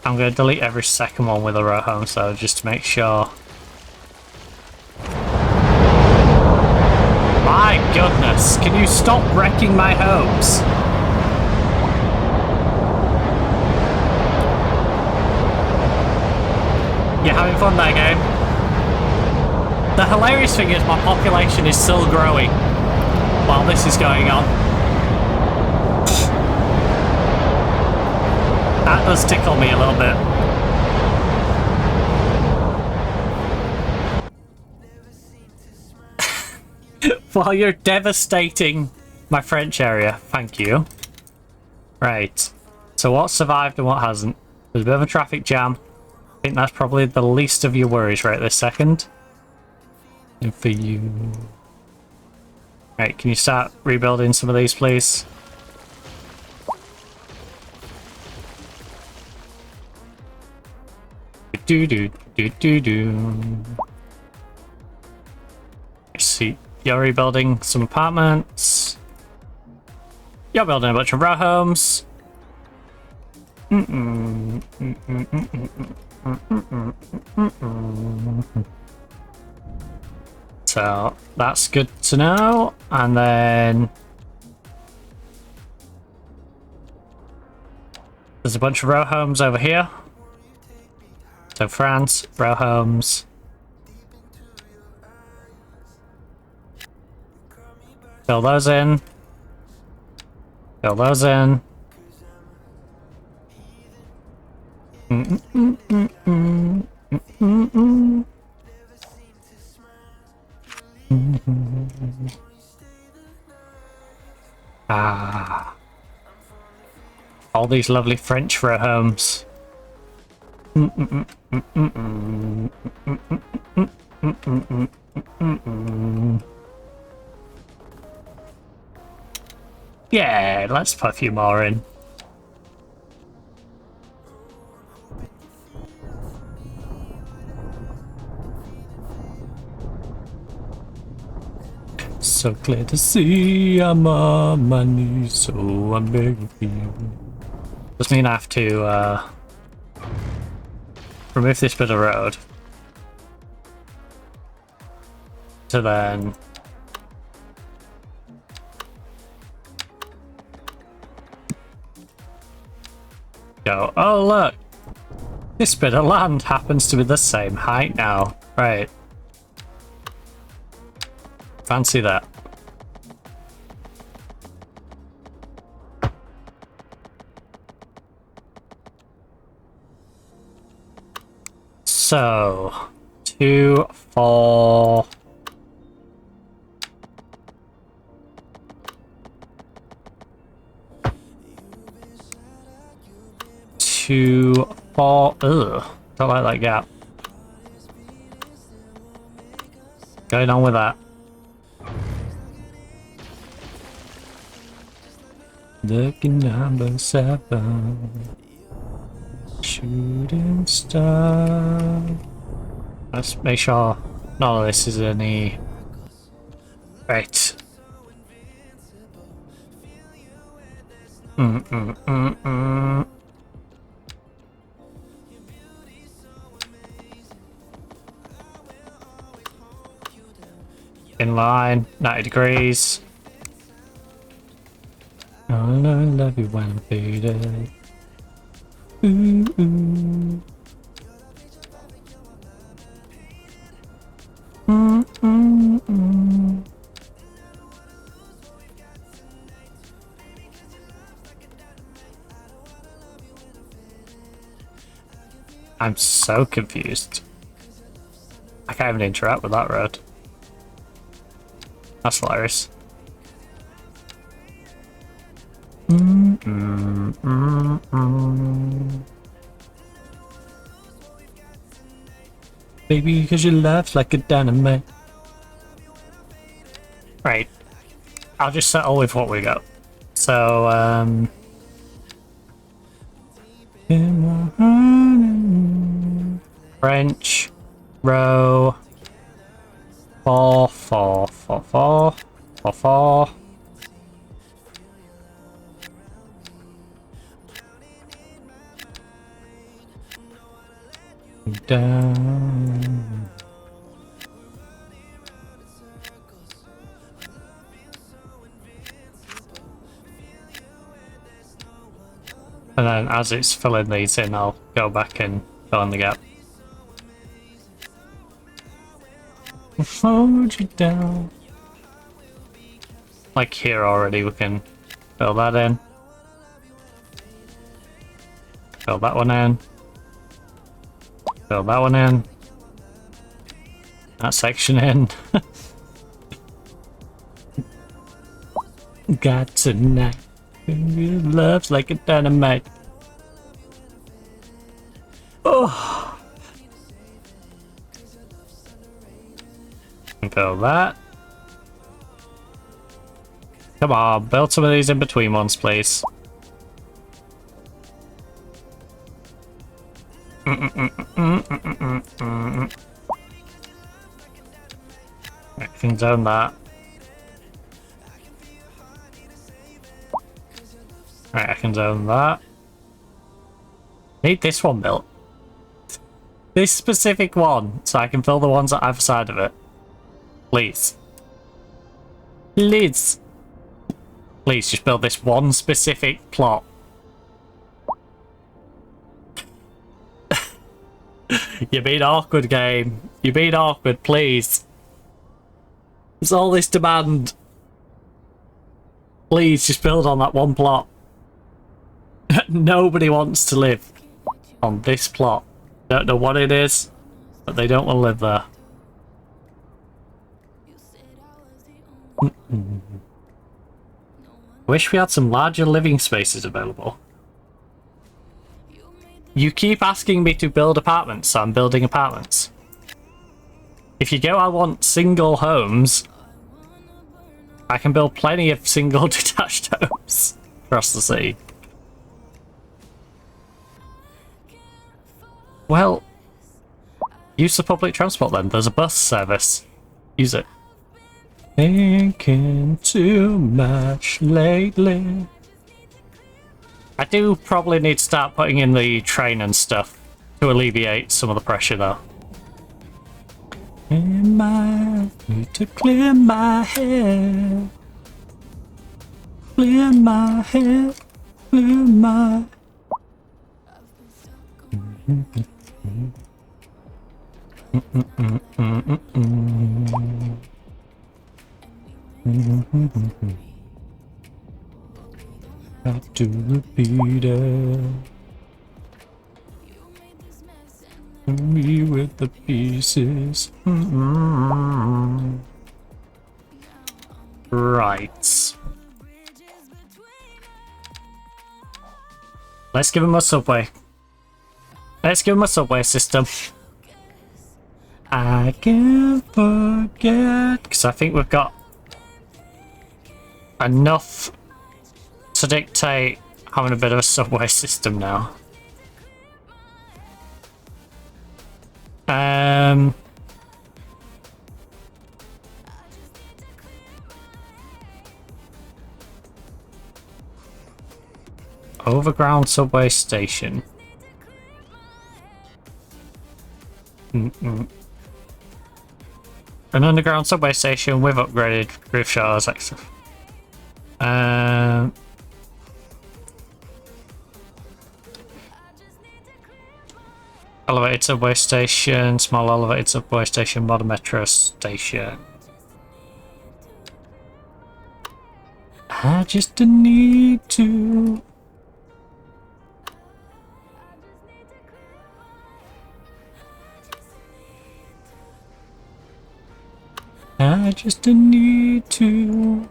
S3: I'm going to delete every second one with a row home, so just to make sure. My goodness, can you stop wrecking my homes? You're having fun there, game? The hilarious thing is my population is still growing while this is going on. That does tickle me a little bit. While you're devastating my French area, thank you. Right, so what survived and what hasn't? There's a bit of a traffic jam. I think that's probably the least of your worries right this second. And for you... Right, can you start rebuilding some of these, please? Do. See, you're rebuilding some apartments. You're building a bunch of row homes. So that's good to know. And then there's a bunch of row homes over here. So France, row homes. Fill those in. Fill those in. Ah. All these lovely French row homes. Yeah, let's put a few more in. So glad to see I'm on my knees, so I'm begging for you. Does mean I have to remove this bit of road to then go, oh look, this bit of land happens to be the same height now. Right. Fancy that. So 2, 4. 2, 4. Ugh, don't like that gap. Going on with that. Lucky number 7. Shooting star. Let's make sure none of this is any. Right. In line, 90 degrees. Oh, I love you when I'm faded. Ooh, ooh. I'm so confused. I can't even interact with that road. That's hilarious. Baby, because your laugh's like a dynamite. Right. I'll just settle with what we got. So, French, row, 4, 4, 4, 4, 4, 4. Down. And then as it's filling these in, I'll go back and fill in the gap. Hold you down. Like here already, we can fill that in. Fill that one in. Fill that one in. That section in. Got tonight. Love's like a dynamite. Oh. Fill that. Come on, build some of these in between ones, please. I can zone that. Right, I can zone that. Need this one built. This specific one, so I can fill the ones at either side of it. Please. Please. Please, just build this one specific plot. You're being awkward, game. You're being awkward, please. It's all this demand. Please, just build on that one plot. Nobody wants to live on this plot. Don't know what it is, but they don't want to live there. Wish we had some larger living spaces available. You keep asking me to build apartments, so I'm building apartments. If you go, I want single homes, I can build plenty of single detached homes across the sea. Well, use the public transport then. There's a bus service. Use it. Thinking too much lately. I do probably need to start putting in the train and stuff to alleviate some of the pressure though. Need to clear my head. Clear my head. Clear my... Got to repeat it. Me with the pieces. Right. Let's give him a subway. Let's give him a subway system. I can't forget, because I think we've got enough to dictate having a bit of a subway system now. Overground subway station. An underground subway station with upgraded roof showers, etc. Elevated subway station, small elevated subway station, modern metro station. I just need to. I just need to.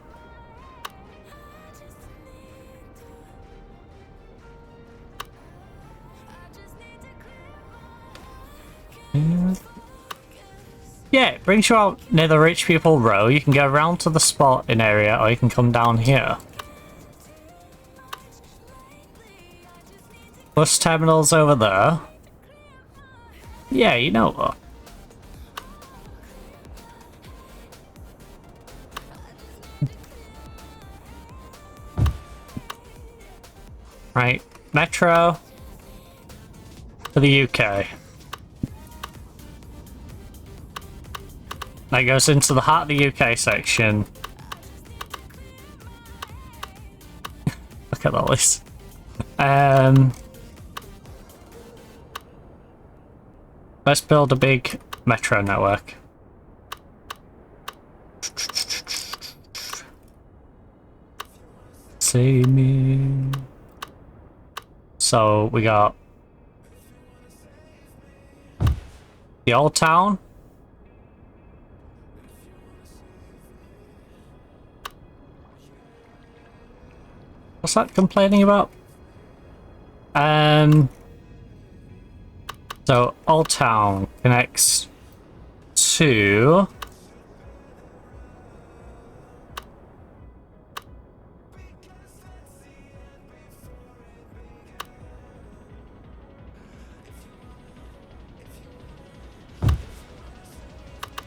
S3: Yeah, it brings you out near the rich people row. You can go around to the spotting area, or you can come down here. Bus terminals over there. Yeah, you know what? Right, metro for the UK. That goes into the heart of the UK section. Look at all this. Let's build a big metro network. See me. So we got the old town. What's that complaining about? So Old Town connects to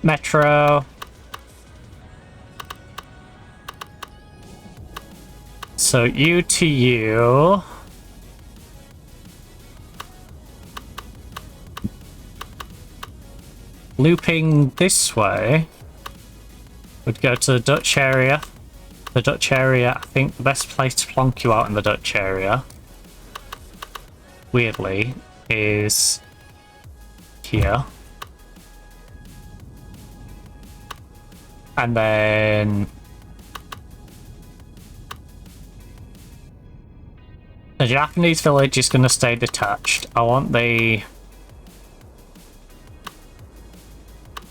S3: Metro. So U to U. Looping this way would go to the Dutch area. The Dutch area, I think the best place to plonk you out in the Dutch area, weirdly, is here. And then the Japanese village is going to stay detached. I want the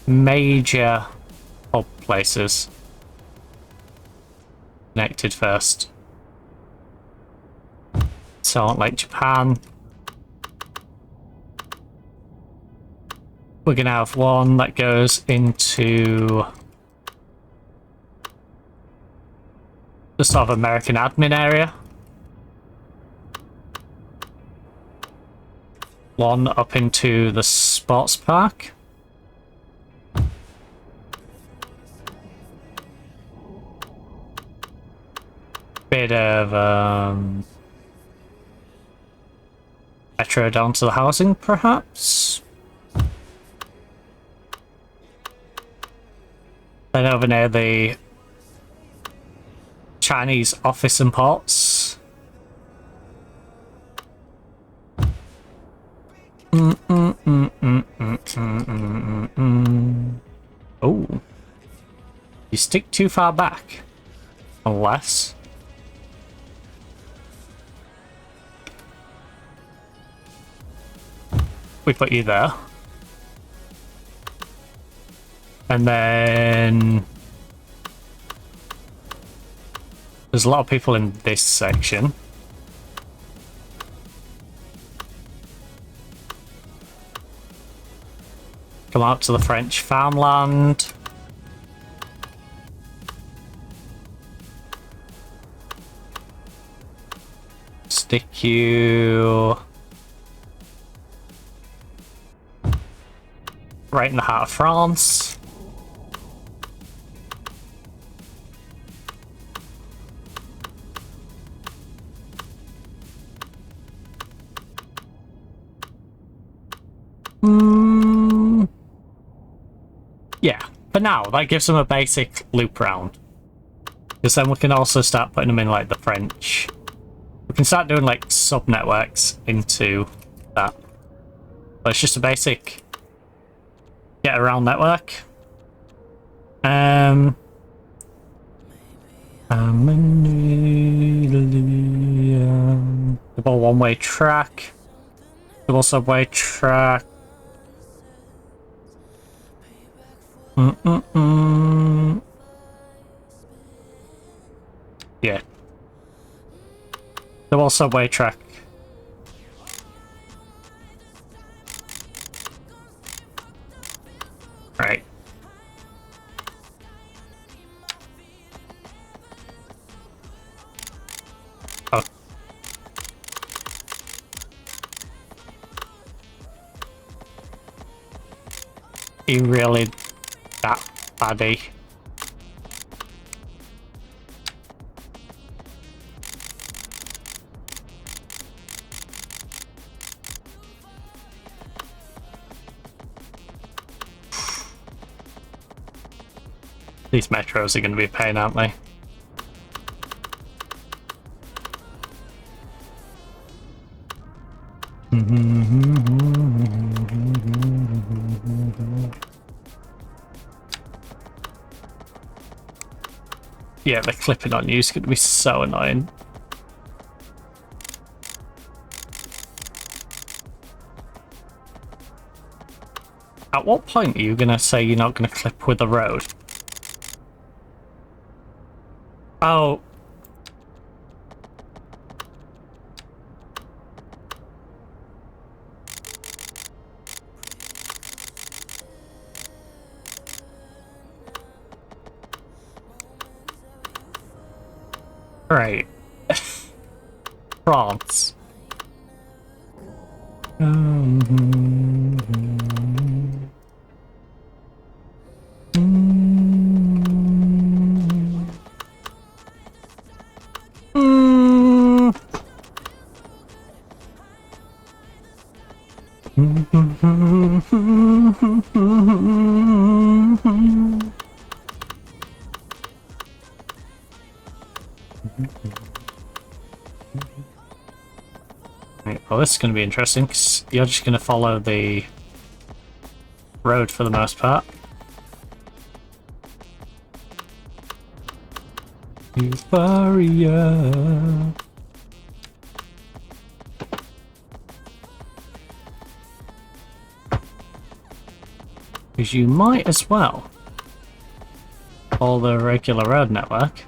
S3: major hub places connected first. So I want like Japan. We're going to have one that goes into the sort of American admin area. One up into the sports park. Bit of metro down to the housing, perhaps. Then over near the Chinese office and ports. Oh, you stick too far back, unless we put you there. And then there's a lot of people in this section. Come out to the French farmland. Stick you right in the heart of France. Yeah, for now, that gives them a basic loop round. Because then we can also start putting them in like the French. We can start doing like sub-networks into that. But it's just a basic get around network. Double one-way track. Double subway track. Yeah. Double subway track. Right. Oh. You really that baddie. These metros are going to be a pain, aren't they? Yeah, the clipping on you is going to be so annoying. At what point are you going to say you're not going to clip with the road? Oh. Right. France. Well, this is going to be interesting because you're just going to follow the road for the most part. Euphoria. Because you might as well follow the regular road network.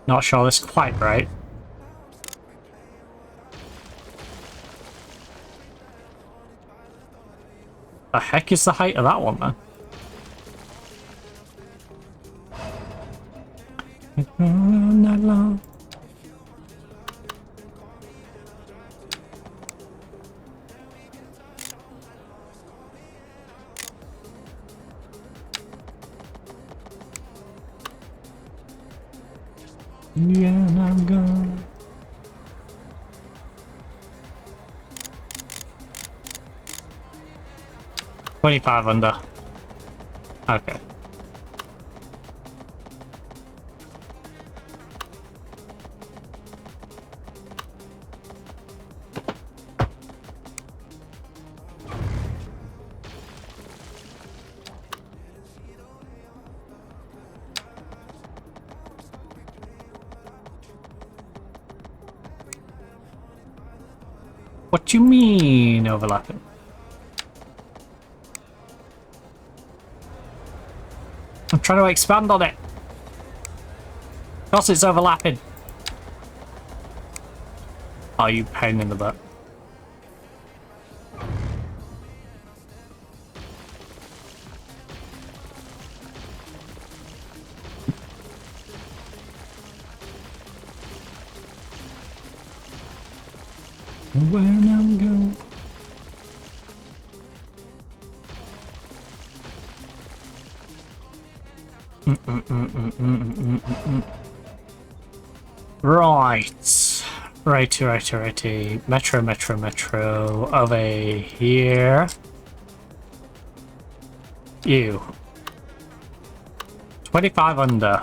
S3: Not sure that's quite right. The heck is the height of that one, man? Yeah, I'm gone. $25 under. Okay. What do you mean overlapping? I'm trying to expand on it. Of course it's overlapping. Oh, you pain in the butt. Where I'm going. Right. Righty. Metro. Over here. You. 25 under.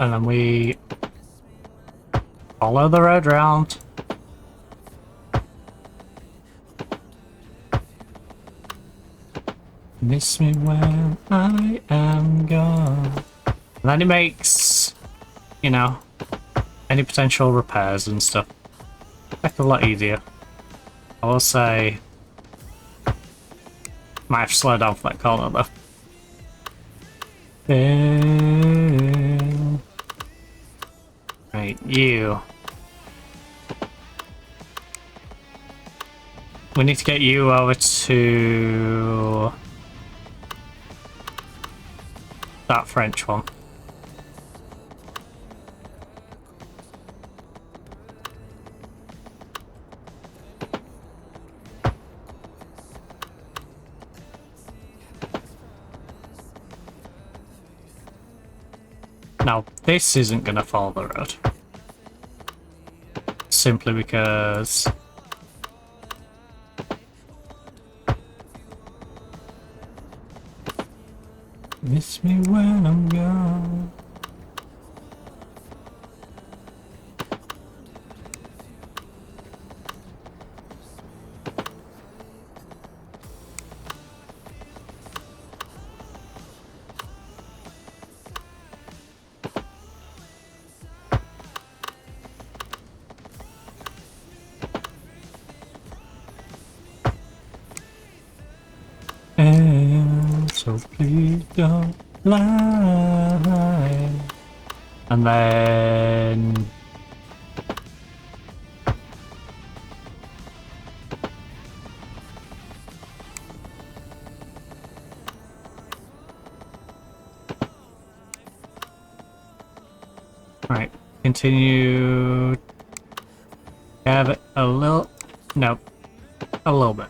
S3: And then we follow the road round. Miss me when I am gone. And then it makes, you know, any potential repairs and stuff a heck of a lot easier. I will say, might have to slow down for that corner though. Right, you. We need to get you over to that French one. Now, this isn't going to follow the road. Simply because miss me when I'm gone. And so please don't lie. And then right, continue. Have it a little, no, a little bit.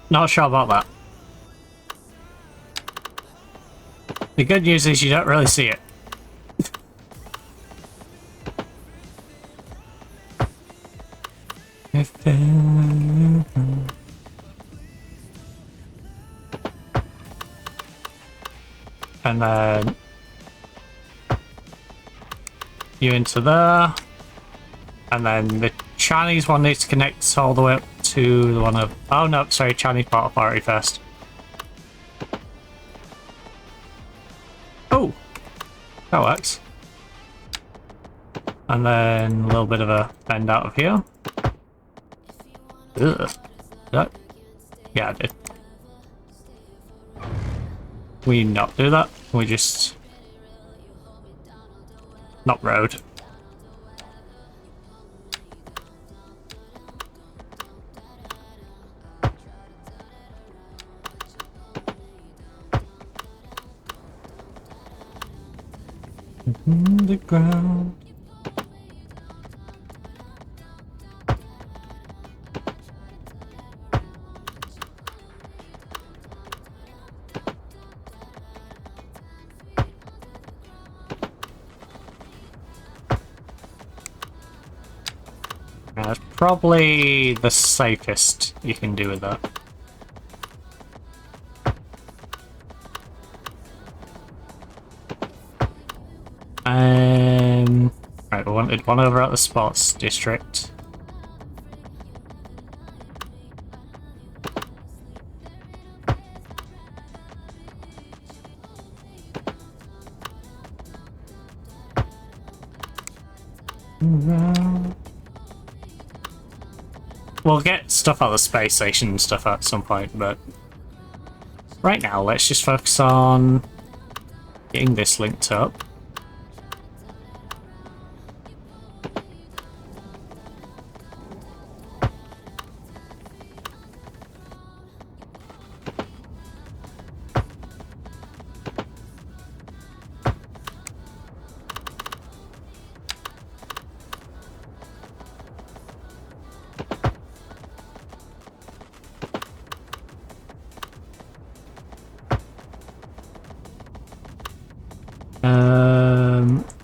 S3: Not sure about that. The good news is you don't really see it. And then you into there. And then the Chinese one needs to connect all the way up to the one of... Oh no, sorry, Chinese Port Authority first. Oh! That works. And then a little bit of a bend out of here. Ugh. That? Yeah, I did. We not do that? We just... Not road. The ground. That's probably the safest you can do with that. Right, we wanted one over at the sports district. We'll get stuff out of the space station and stuff at some point, but right now let's just focus on getting this linked up.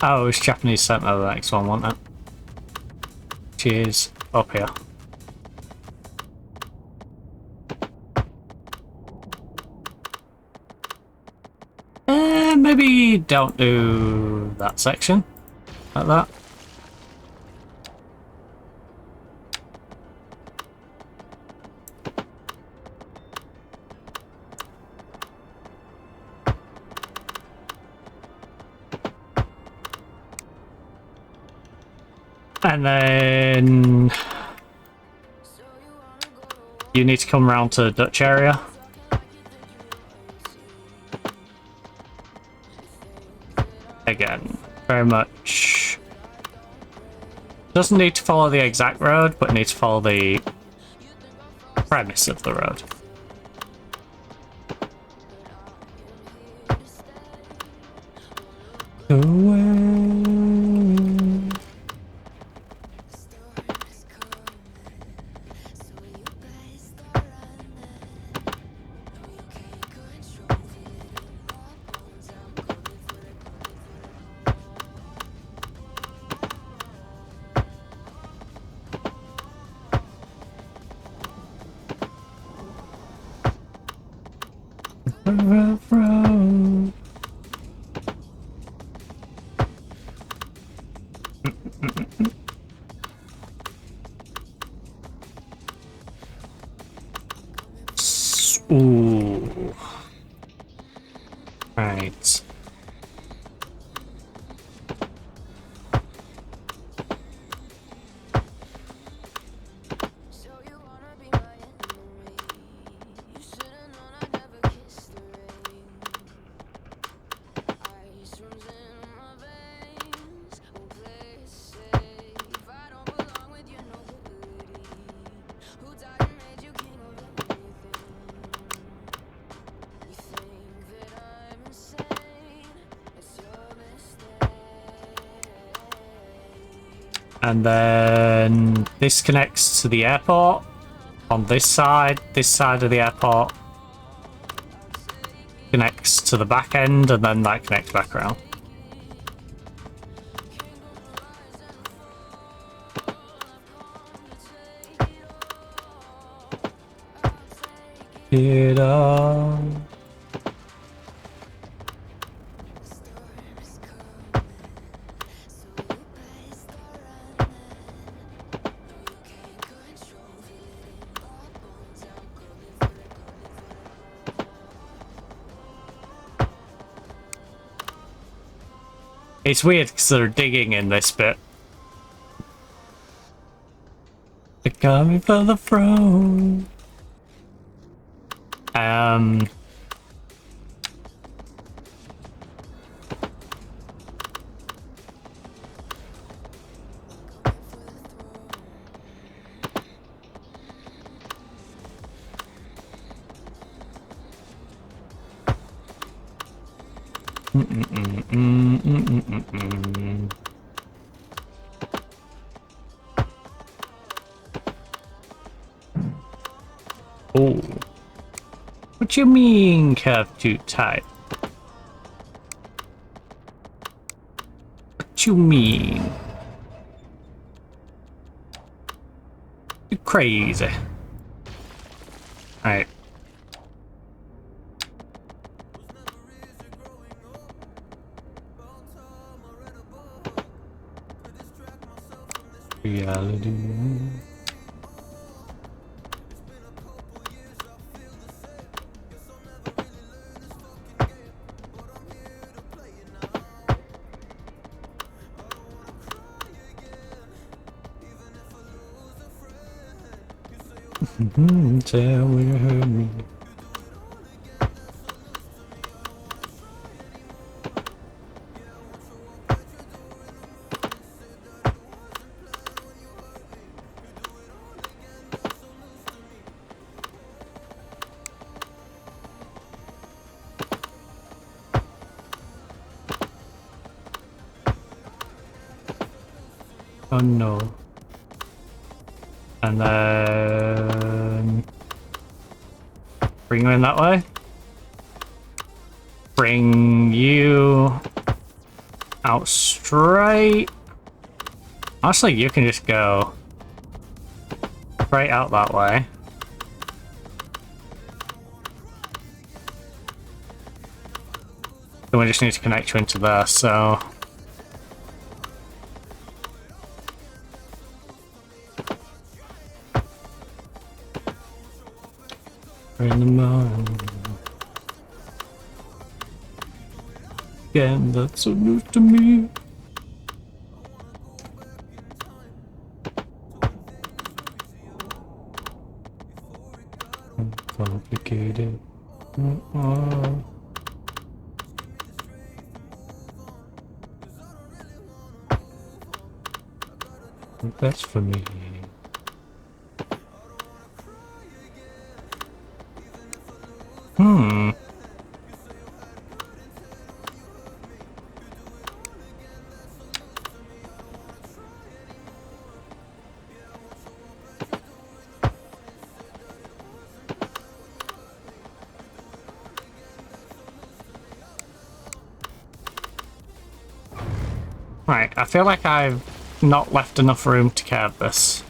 S3: Oh, it's Japanese Sentinel, the next one, wasn't it? Cheers. Up here. Maybe don't do that section. Like that. And then you need to come around to the Dutch area. Again, very much doesn't need to follow the exact road, but needs to follow the premise of the road. Ooh. Right. And then this connects to the airport on this side of the airport connects to the back end, and then that connects back around. Get on. It's weird because they're digging in this bit. They're coming for the throne. Oh. What you mean, curve too tight? What you mean? crazy. Alright. Reality. Tell me you heard me. Oh no. And then bring you in that way. Bring you out straight. Honestly, you can just go straight out that way. Then we just need to connect you into there, so in the morning. Again, that's so new to me. Complicated. That's for me. Right, I feel like I've not left enough room to curve this.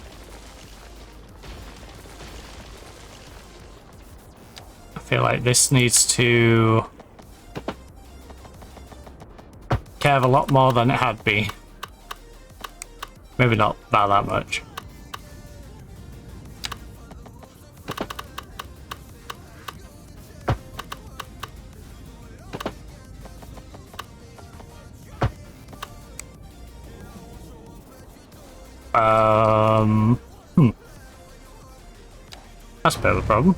S3: I feel like this needs to curve a lot more than it had been. Maybe not by that much. That's a bit of a problem.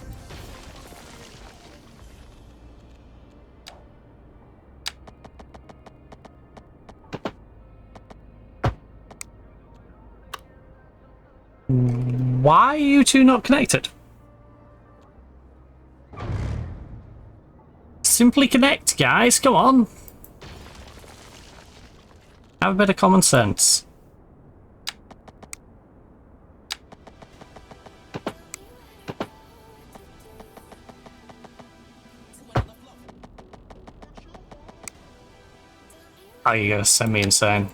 S3: Why are you two not connected? Simply connect, guys, come on. Have a bit of common sense. Are you gonna send me insane?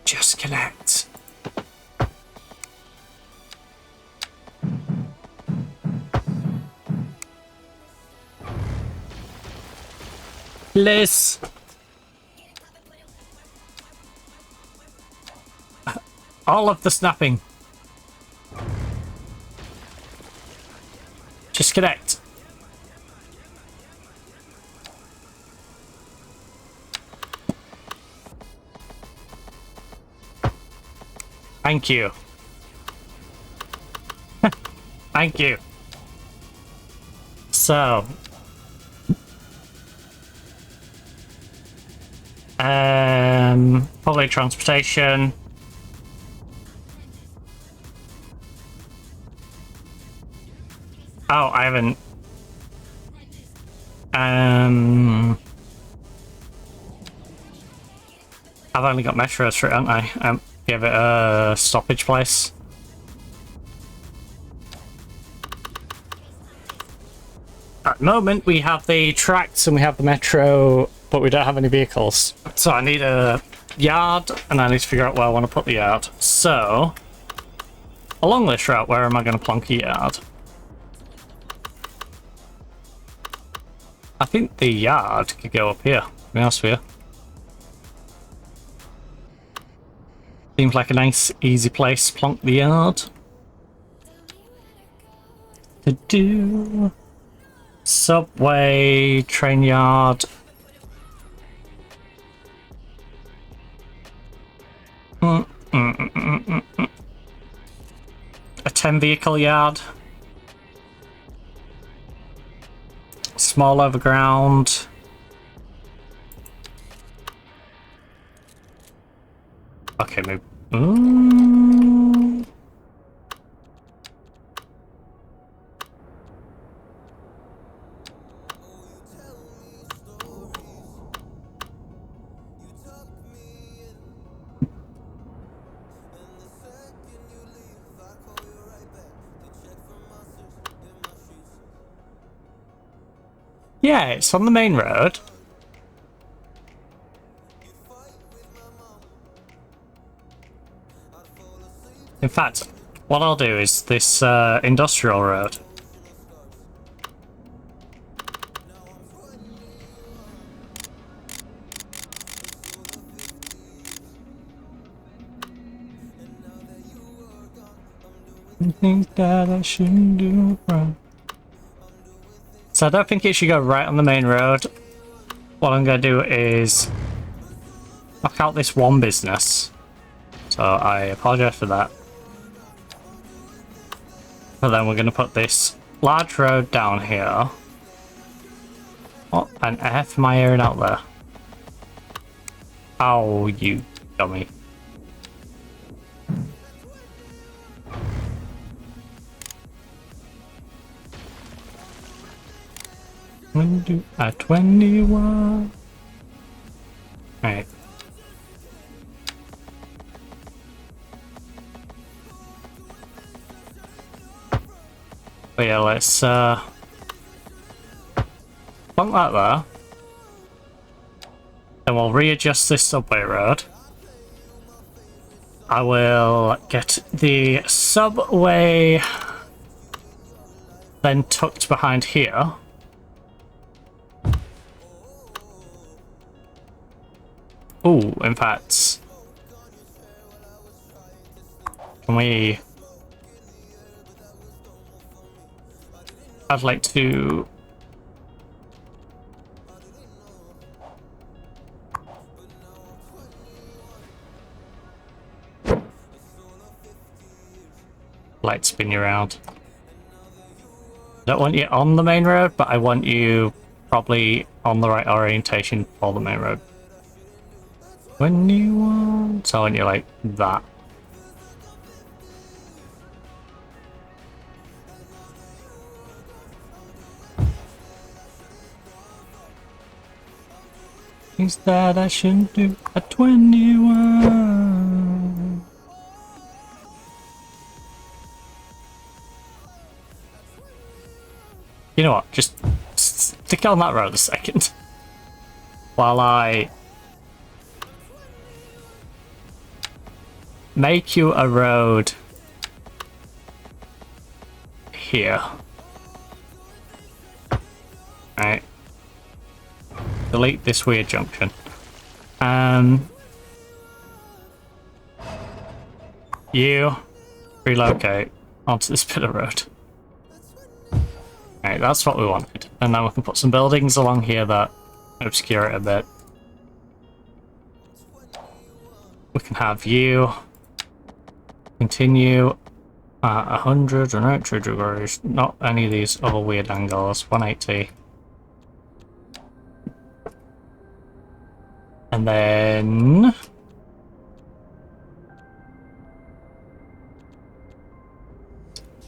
S3: Just connect. Please. All of the snapping. Just connect. Thank you. Thank you. So, public transportation. Oh, I haven't. I've only got metros for it, haven't I? Give it a stoppage place. At the moment, we have the tracks and we have the metro but we don't have any vehicles. So I need a yard, and I need to figure out where I want to put the yard. So, along this route, where am I going to plonk a yard? I think the yard could go up here, to be honest with you. Seems like a nice, easy place to plonk the yard. To do subway, train yard. A 10 vehicle yard. Small overground. Okay, maybe. Yeah, it's on the main road. In fact, what I'll do is this industrial road. Think that I shouldn't do wrong. So I don't think it should go right on the main road. What I'm going to do is knock out this one business. So I apologize for that. But then we're going to put this large road down here. What on earth am I hearing out there? Oh, you dummy. At 21. Alright. But yeah, let's plonk that there. Then we'll readjust this subway road. I will get the subway then tucked behind here. Oh, in fact, can we? I'd like to. Light spin you around. Don't want you on the main road, but I want you probably on the right orientation for the main road. When you want, so I want you like that. Things that I shouldn't do at 21. You know what? Just stick on that road a second while I make you a road here. Right. Delete this weird junction. You relocate onto this bit of road. Right, that's what we wanted. And now we can put some buildings along here that obscure it a bit. We can have you continue at 180 degrees, not any of these other weird angles, 180. And then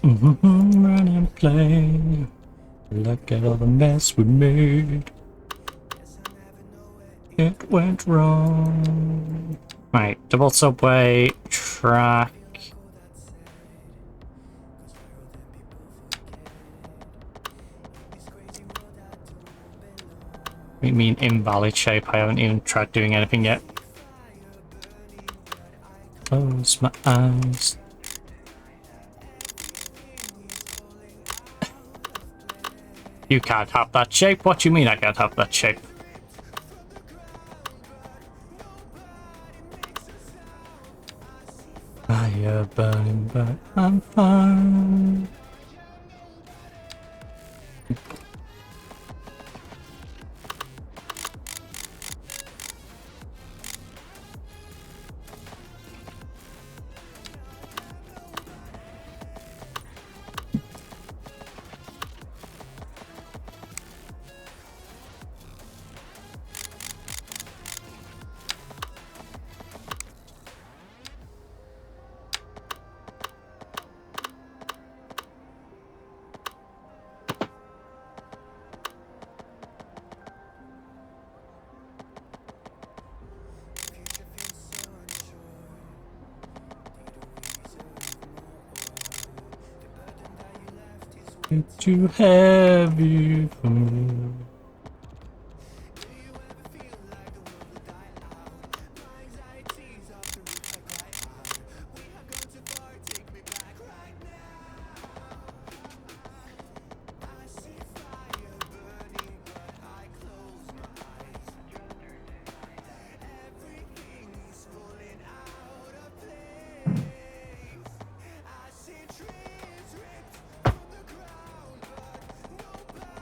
S3: run and play. Look at all the mess we made. It went wrong. Right, double subway track. What do you mean invalid shape? I haven't even tried doing anything yet. Close my eyes. You can't have that shape? What do you mean I can't have that shape? Fire burning, but I'm fine. It's too heavy for me.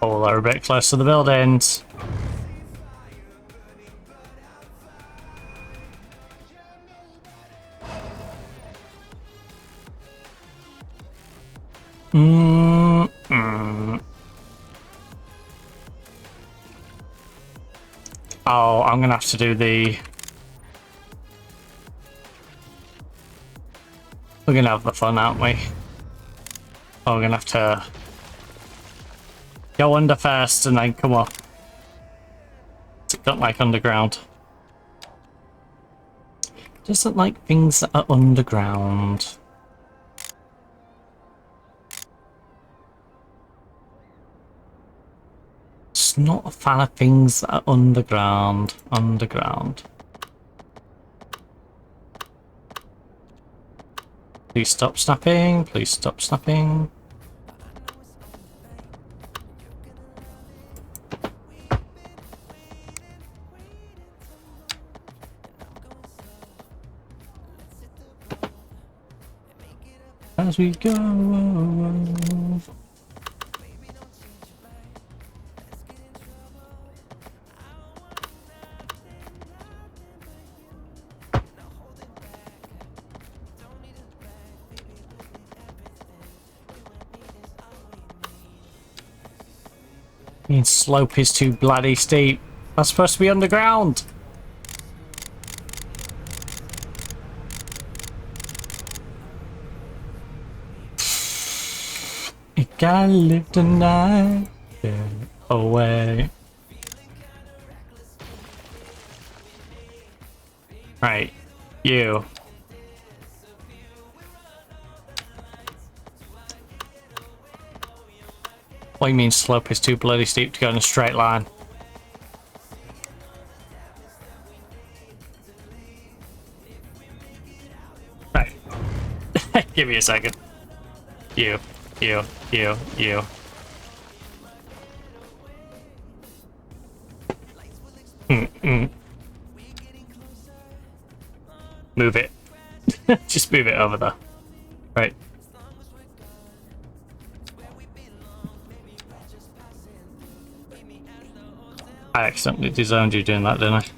S3: Oh, they're a bit close to the buildings. Oh, I'm gonna have to do the... We're gonna have the fun, aren't we? Oh, we're gonna have to go under first and then come up. Don't like underground. Doesn't like things that are underground. Just not a fan of things that are underground. Underground. Please stop snapping. Please stop snapping. As we go. The slope is too bloody steep. That's supposed to be underground. You gotta live tonight. Get away. Right, you. What do you mean slope is too bloody steep to go in a straight line? Right. Give me a second. You. Move it. Just move it over there. Right. I accidentally disowned you doing that, didn't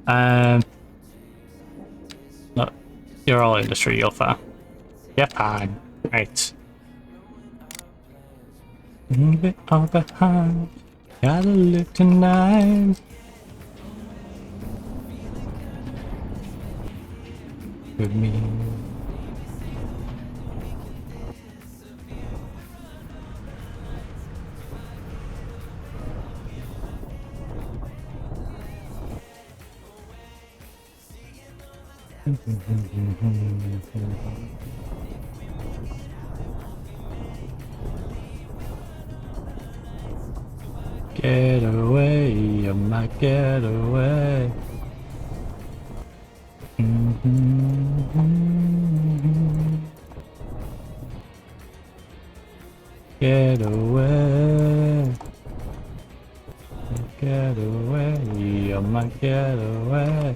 S3: I? Look, you're all industry, you're fine. You're fine. Right. Leave it all behind. Gotta live tonight. With me. Get away, you might get away. Get away. Get away, you might get away.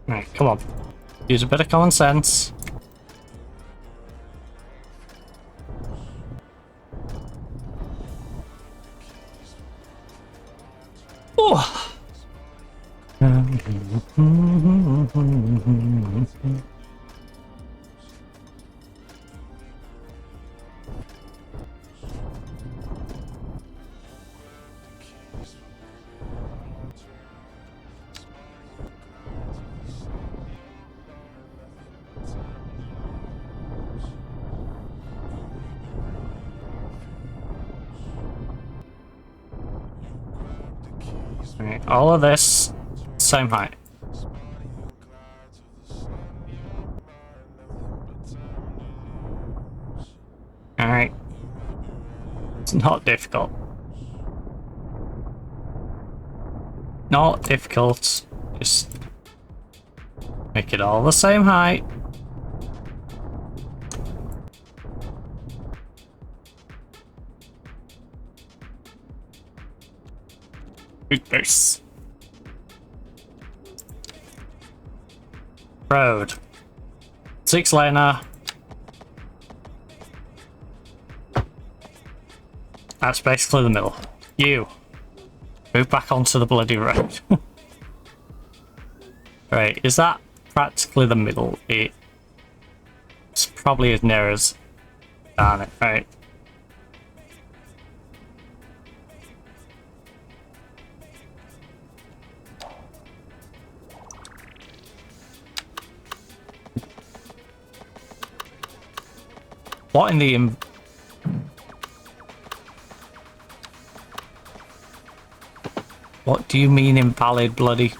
S3: Right, come on. Use a bit of common sense. Oh. Right, all of this, same height. Alright. It's not difficult. Not difficult. Just make it all the same height. Goodness. Road. 6-laner. That's basically the middle. You. Move back onto the bloody road. Right, is that practically the middle? It's probably as near as... Darn it, right. What in the... What do you mean invalid bloody...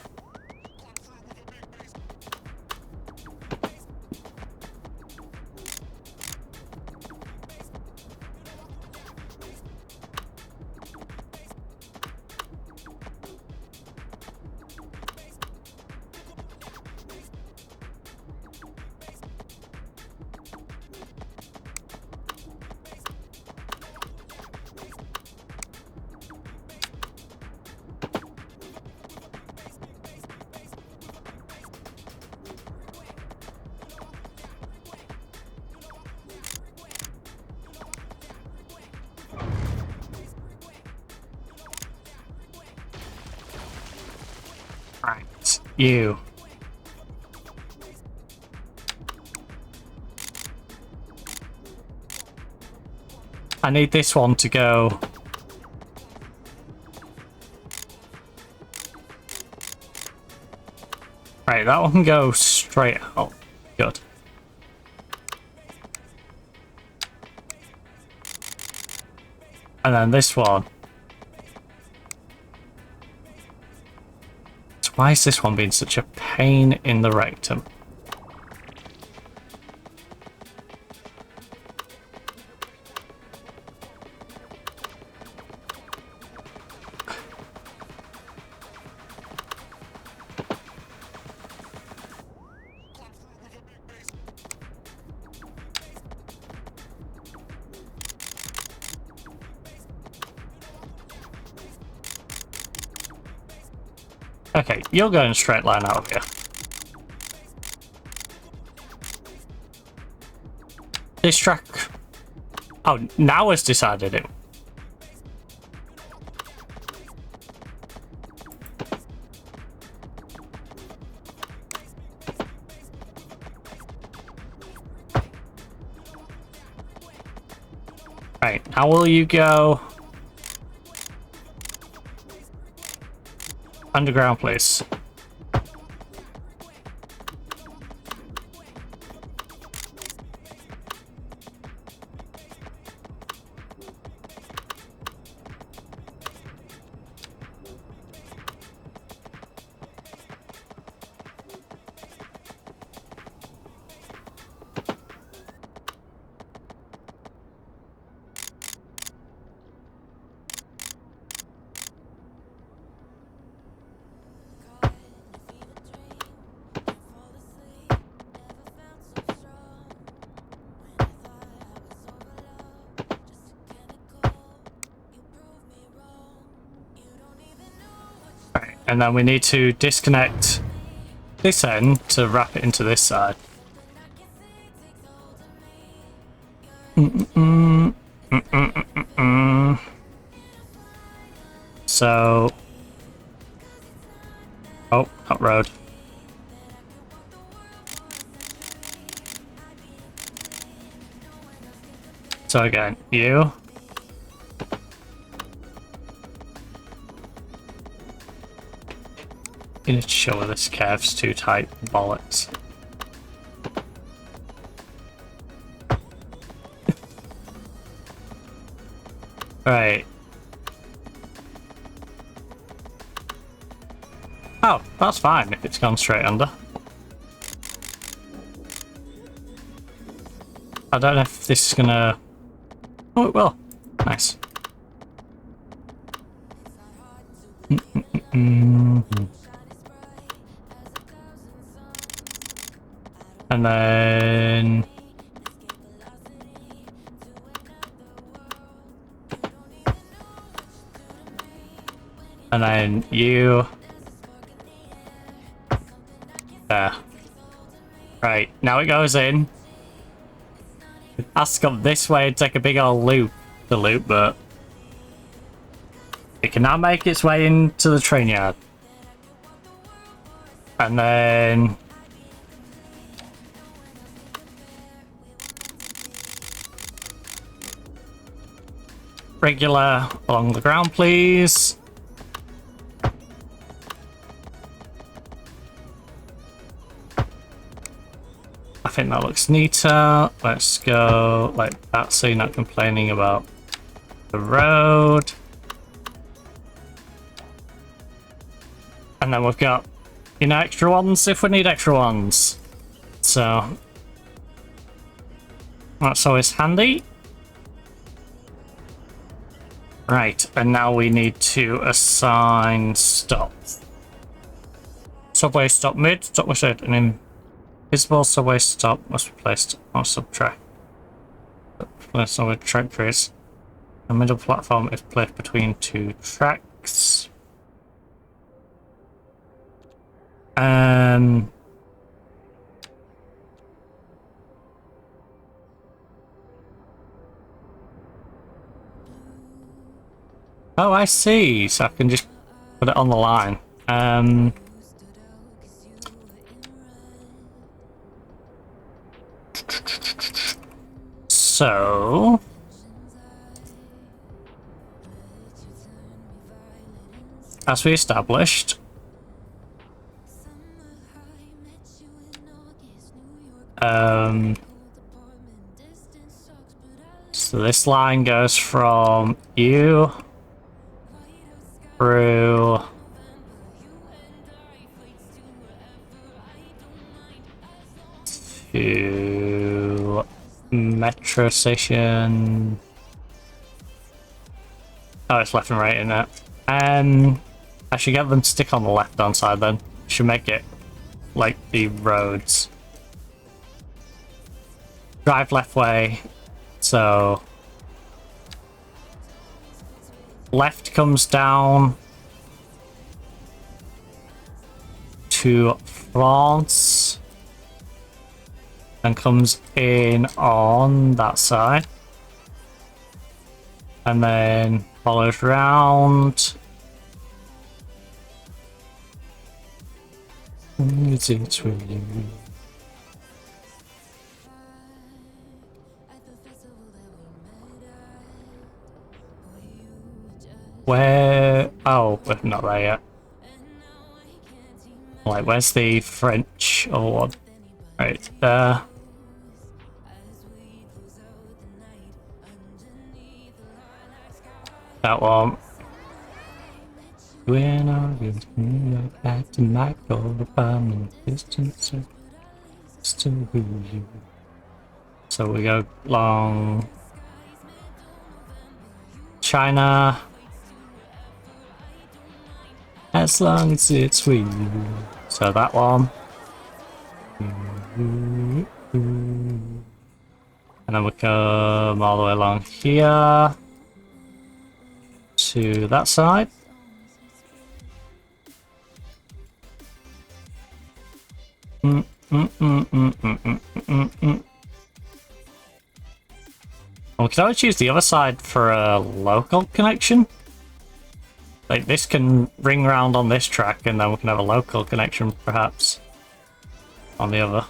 S3: Right, you. I need this one to go. Right, that one can go straight out. Good. And then this one. So why is this one being such a pain in the rectum? Okay, you're going straight line out of here. This track... Oh, now it's decided it. Right, how will you go... Underground, please. and then we need to disconnect this end to wrap it into this side. So, oh, hot road. So again, you. You need to show where this curve's too tight, bollocks. Right. Oh, that's fine if it's gone straight under. I don't know if this is gonna... Oh, it will. Nice. And then... And then you... There. Right, now it goes in. It has to come this way and take a big old loop. The loop, but... It can now make its way into the train yard. And then... Regular along the ground, please. I think that looks neater. Let's go like that so you're not complaining about the road. And then we've got, you know, extra ones if we need extra ones. So that's always handy. Right, and now we need to assign stop. Subway stop mid, stop was it, and invisible subway stop must be placed on subtrack. Placed on with track trace. The middle platform is placed between two tracks. Oh, I see. So I can just put it on the line. So as we established, so this line goes from you through to metro station. Oh, it's left and right in it. I should get them to stick on the left hand side then. Should make it like the roads. Drive left way, so left comes down to France and comes in on that side and then follows round. It's really... Where? Oh, we're not there yet. Like, where's the French or what? Right there. That one. When I was back to my goal, I'm distance to you. So we go long China. As long as it's with you. So that one. And then we come all the way along here to that side. Mm, mm, mm, mm, mm, mm, mm, mm. Well, we could always use the other side for a local connection. Like, this can ring round on this track, and then we can have a local connection, perhaps, on the other.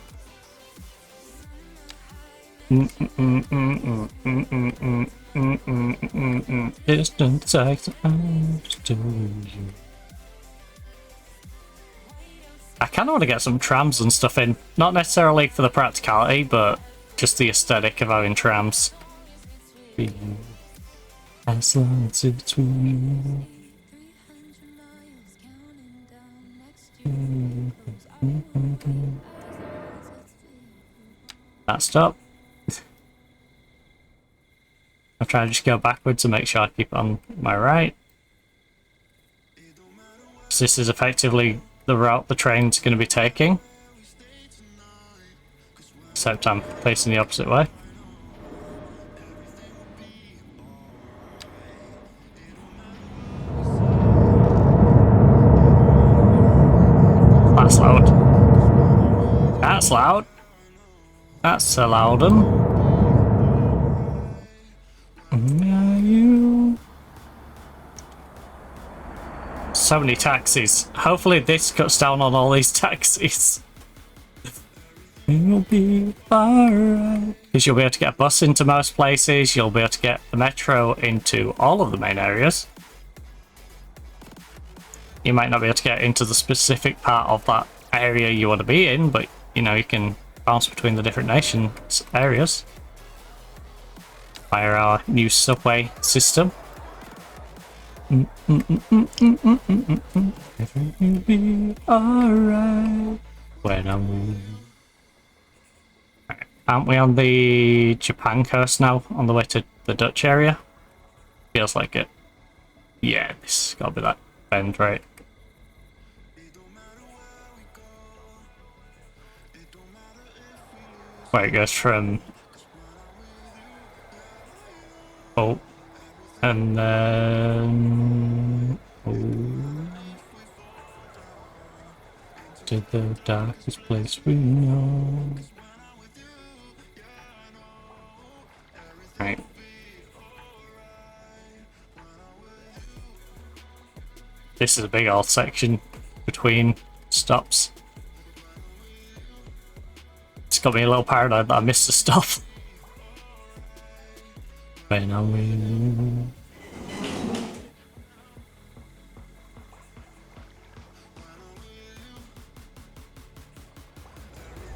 S3: Distant sex to you. I kind of want to get some trams and stuff in. Not necessarily for the practicality, but just the aesthetic of having trams. As long as it's with you. That stop. I'll try to just go backwards to make sure I keep on my right. So this is effectively the route the train's going to be taking. Except I'm facing the opposite way. That's loud. That's loud. That's a loud one. So many taxis. Hopefully this cuts down on all these taxis. You'll be alright. Because you'll be able to get a bus into most places. You'll be able to get the metro into all of the main areas. You might not be able to get into the specific part of that area you want to be in, but you know, you can bounce between the different nations areas via our new subway system. Everything'll be alright when I'm. Aren't we on the Japan coast now, on the way to the Dutch area? Feels like it. Yeah, this has got to be that bend, right? Where it goes from. Oh. And then. Oh. To the darkest place we know. Right. This is a big old section between stops. It's got me a little paranoid that I missed a stop. When I'm in.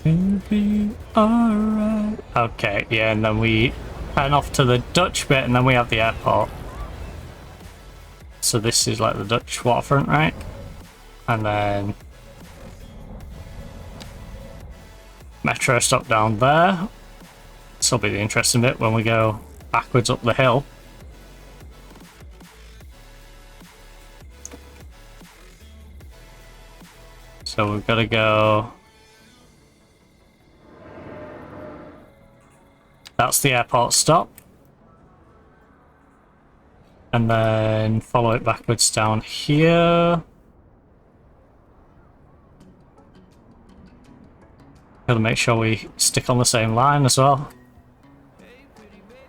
S3: It'll be alright. Okay, yeah, and then we turn off to the Dutch bit, and then we have the airport. So this is like the Dutch waterfront, right? And then metro stop down there. This will be the interesting bit when we go backwards up the hill. So we've got to go. That's the airport stop. And then follow it backwards down here. Gotta make sure we stick on the same line as well.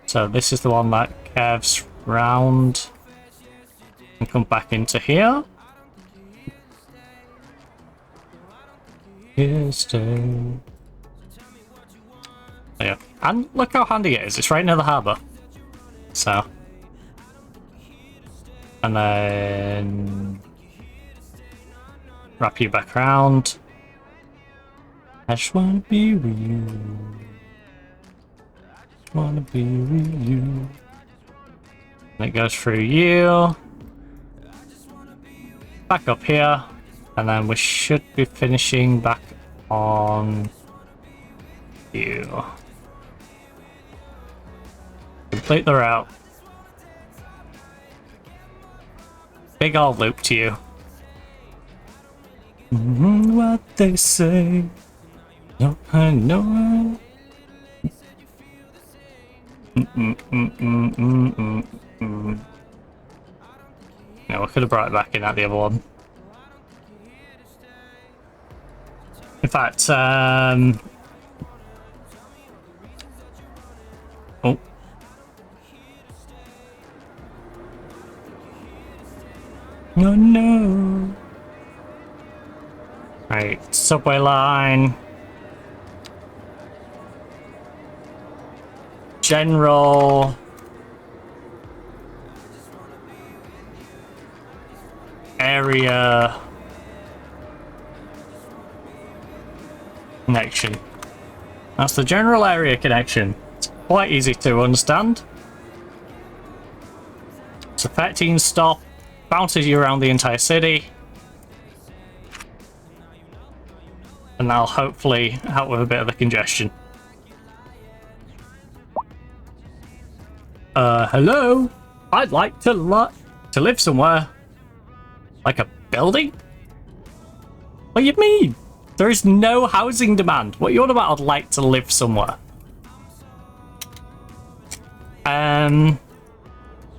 S3: So this is the one that curves round and come back into here. Here stay. Yeah, and look how handy it is. It's right near the harbour. So, and then wrap you back around. I just wanna be with you. Just wanna be with you. And it goes through you. Back up here. And then we should be finishing back on you. Complete the route. Big old loop to you. What they say. No, I know. No, I could have brought it back in at the other one. In fact, oh. No, no. Right, subway line. General. Area. Connection. That's the general area connection. It's quite easy to understand. It's a 13 stop, bounces you around the entire city. And that'll hopefully help with a bit of the congestion. Hello? I'd like to live somewhere. Like a building? What do you mean? There is no housing demand. What are you on about? I'd like to live somewhere.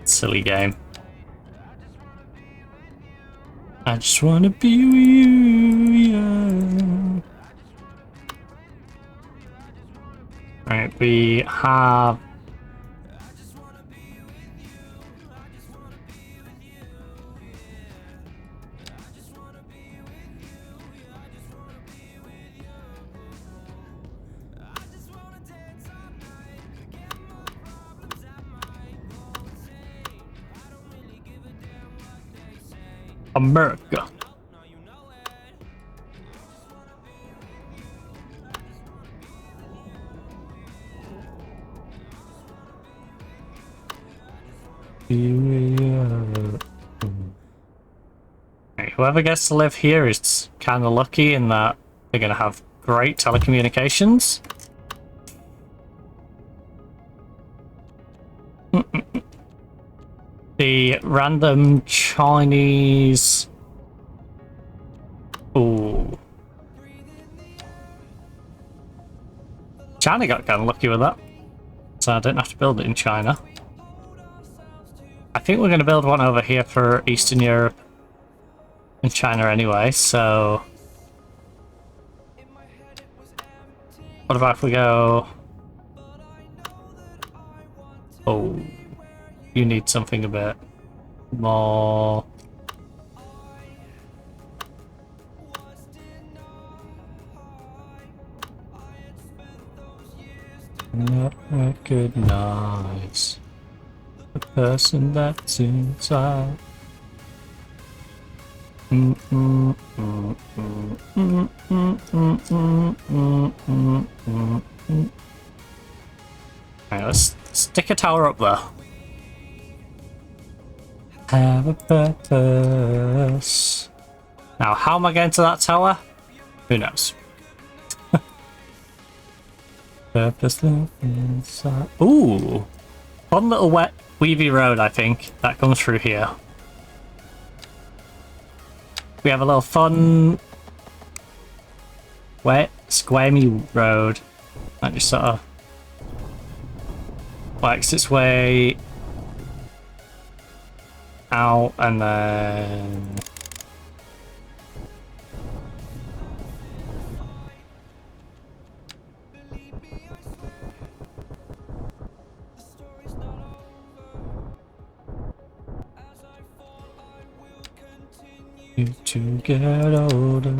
S3: Silly game. I just wanna be with you, yeah. Right, we have America. Right, whoever gets to live here is kind of lucky in that they're going to have great telecommunications. The random Chinese... Ooh. China got kind of lucky with that. So I didn't have to build it in China. I think we're going to build one over here for Eastern Europe and China anyway, so... What about if we go... Oh... You need something a bit more... Not recognize the person that's inside. Right, let's stick a tower up there. Have a purpose. Now, how am I getting to that tower? Who knows? Purpose inside. Ooh! Fun little wet weavy road, I think, that comes through here. We have a little fun wet squammy road that just sort of works its way out and then you to get older.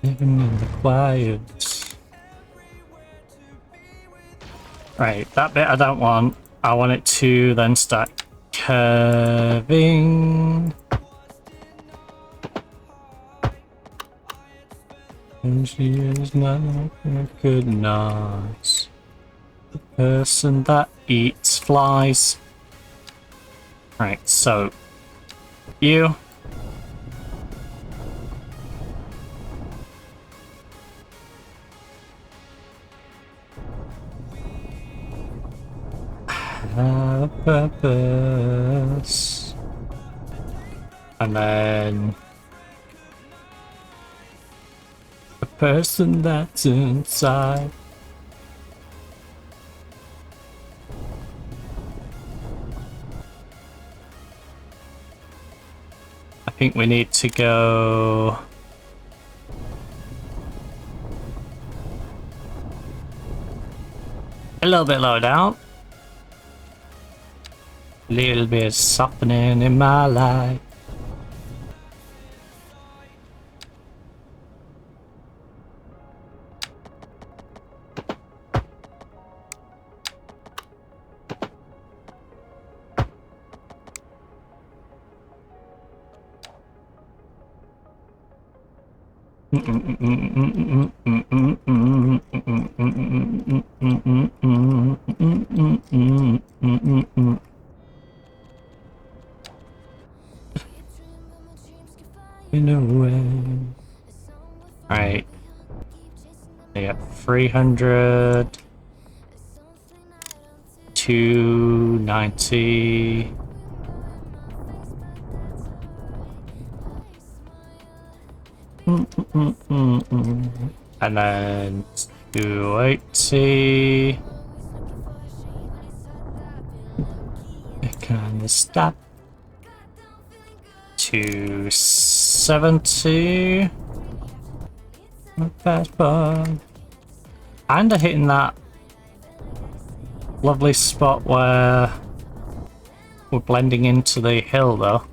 S3: Living in the quiet. Right, that bit I don't want. I want it to then start curving. And she is not recognize the person that eats flies. Right, so you. Have a purpose. And then the person that's inside. think we need to go... a little bit lower down. A little bit of softening in my life. In a way. Alright. I got 300. 290. And then 280. It kind of stop. 270. Not bad, but kinda hitting that lovely spot where we're blending into the hill though.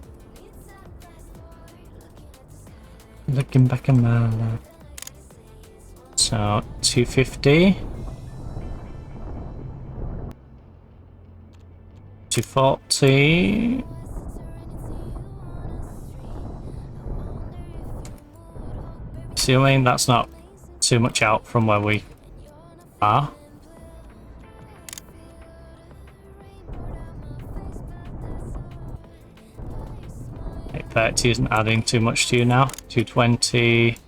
S3: Looking back in my life. So 250. 240. Assuming that's not too much out from where we are. 830 isn't adding too much to you now. 220.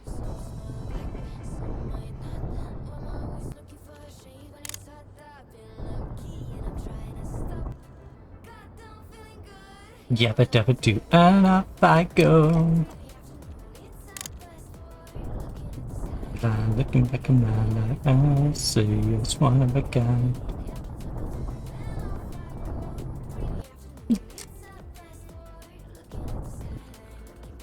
S3: Yabba dabba do, and off I go. Looking back in my life, I see it's one of a kind.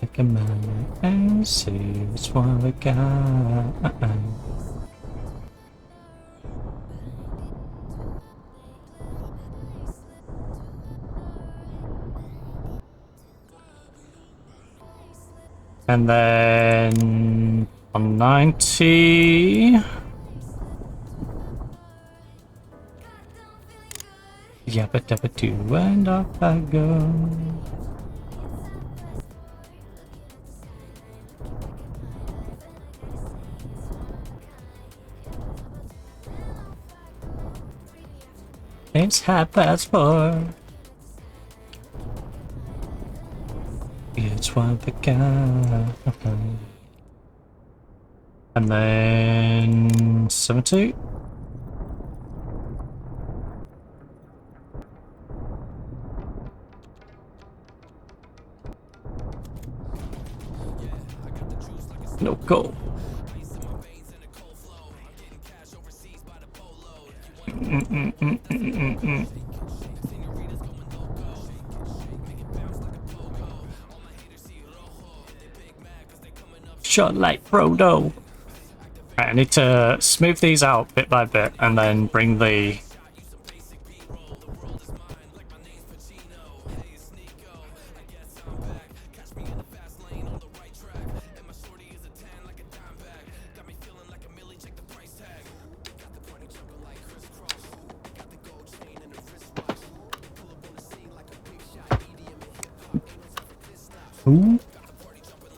S3: Back in my life, I see it's one of a kind. And then on 90. Yabba dabba do, and off I go. It's 4:30. It's one of a kind. And then 70. No go. Shot like Frodo. Right, I need to smooth these out bit by bit and then bring the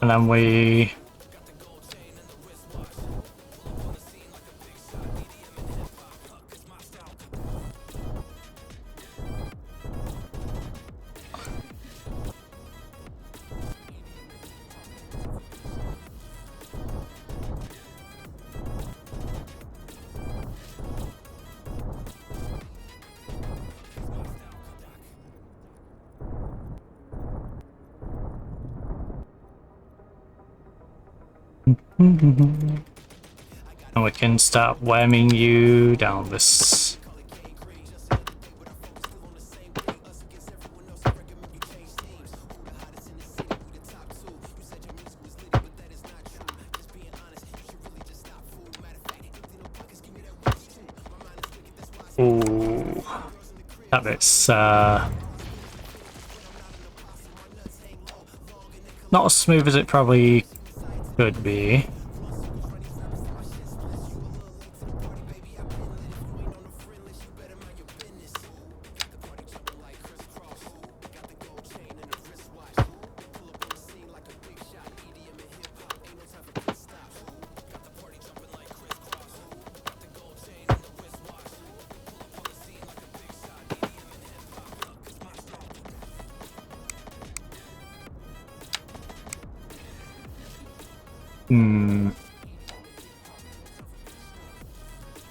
S3: and then we and we can start whamming you down this. Ooh. That bit's not as smooth as it probably could be.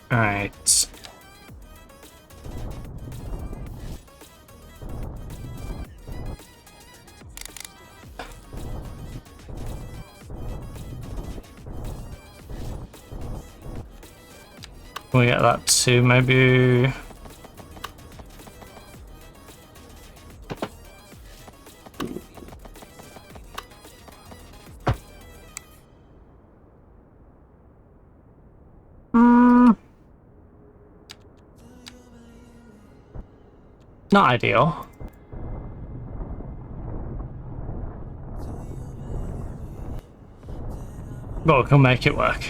S3: Alright. Can we get that too, maybe? Not ideal. But we can make it work.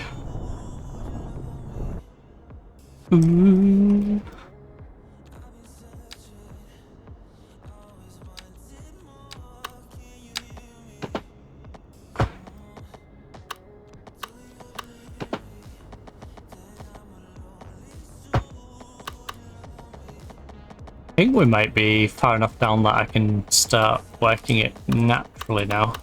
S3: Ooh. I think we might be far enough down that I can start working it naturally now.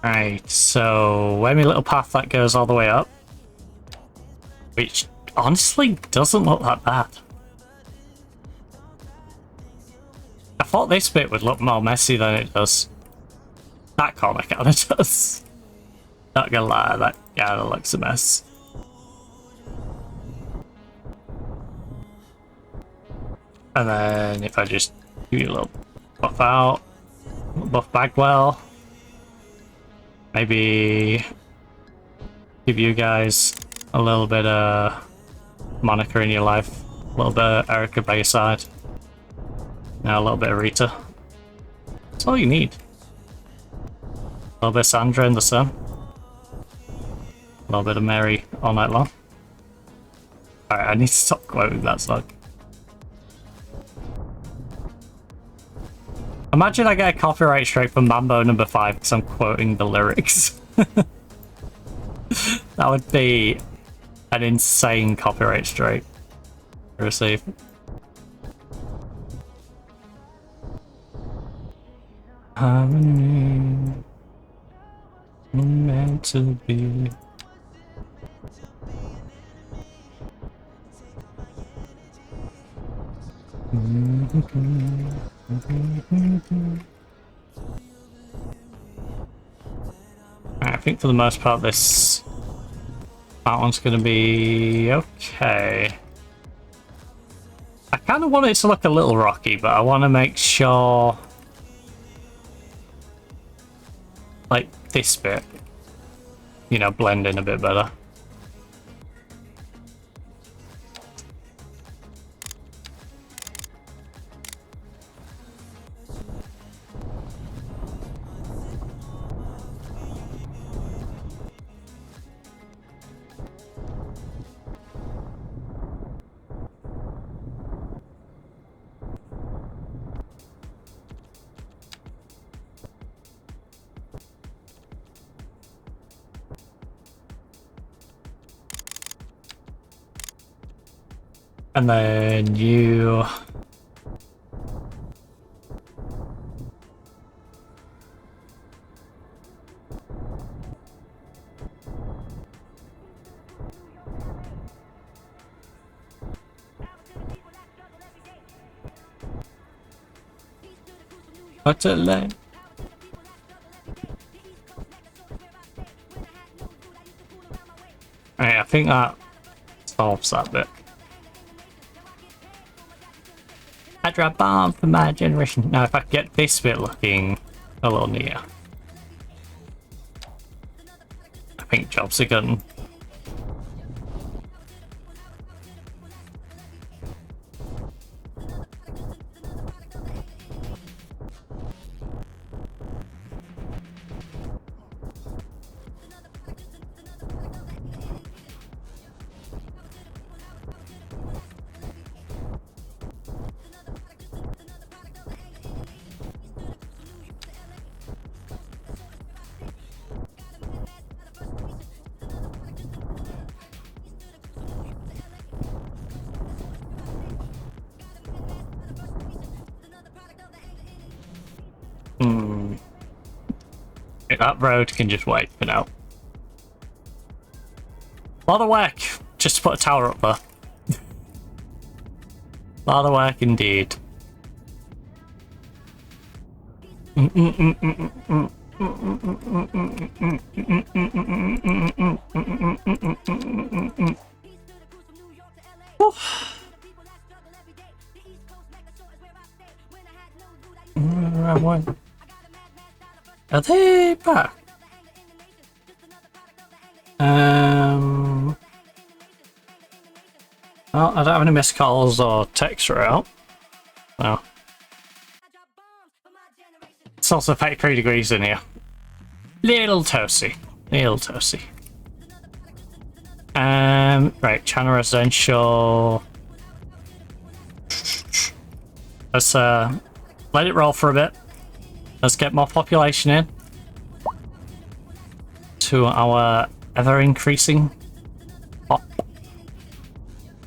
S3: Right, so where my little path that goes all the way up, which honestly doesn't look that bad. I thought this bit would look more messy than it does. That corner kinda does. Not gonna lie, that kinda looks a mess. And then if I just give you a little buff out, a little buff Bagwell. Maybe give you guys a little bit of Monica in your life, a little bit of Erica by your side, now a little bit of Rita. That's all you need. A little bit of Sandra in the sun, a little bit of Mary all night long. Alright, I need to stop quoting that song. Imagine I get a copyright strike from Mambo number 5 because I'm quoting the lyrics. That would be an insane copyright strike to receive. Harmony, meant to be. I think for the most part that one's going to be okay. I kind of want it to look a little rocky, but I want to make sure like this bit, you know, blend in a bit better. And then you... Utterly. Right, I think that solves that bit. Hydra bomb for my generation. Now, if I could get this bit looking a little near, I think jobs are gone. That road can just wait for now. A lot of work just to put a tower up there. A lot of work indeed. Are they back? Well, I don't have any missed calls or texts out. No. It's also 33 degrees in here. Little toasty. Little toasty. Right, China Residential. Let's let it roll for a bit. Let's get more population in to our ever-increasing pop.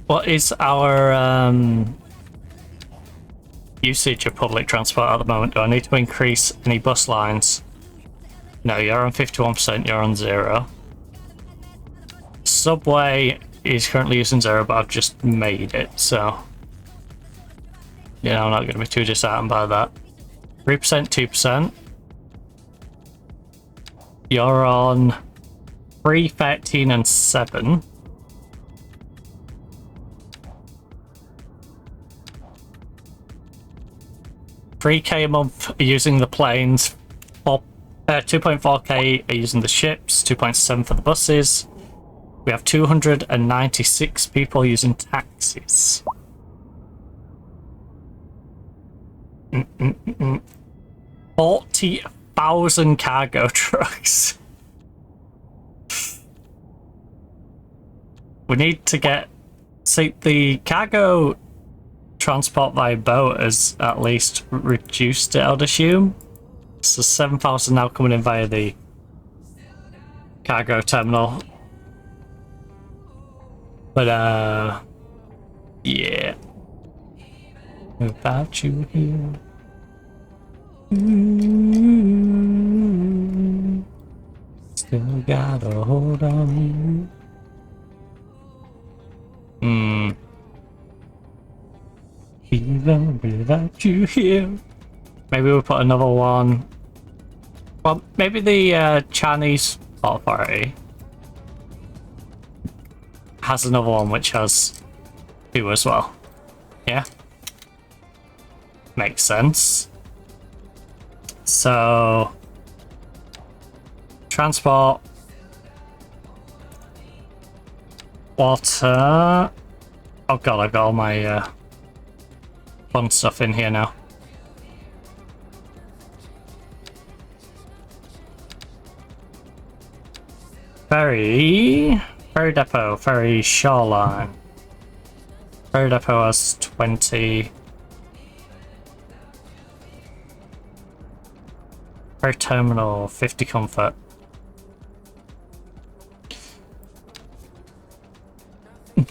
S3: What is our usage of public transport at the moment? Do I need to increase any bus lines? No, you're on 51%, you're on 0. Subway is currently using 0, but I've just made it, so yeah, I'm not going to be too disheartened by that. 3%, 2%. You're on 3, 13, and 7. $3K a month are using the planes. 2.4K are using the ships. 2.7 for the buses. We have 296 people using taxis. 40,000 cargo trucks. We need to get... See, the cargo transport by boat has at least reduced it, I'd assume. So 7,000 now coming in via the cargo terminal. But, yeah. Without you here. Still gotta hold on. Even without you here. Maybe we'll put another one. Well, maybe the Chinese authority has another one which has 2 as well. Yeah? Makes sense. So, transport, water. Oh god, I've got all my fun stuff in here now. Ferry depot, ferry shoreline. Ferry depot has 20. Ferry terminal, 50 comfort.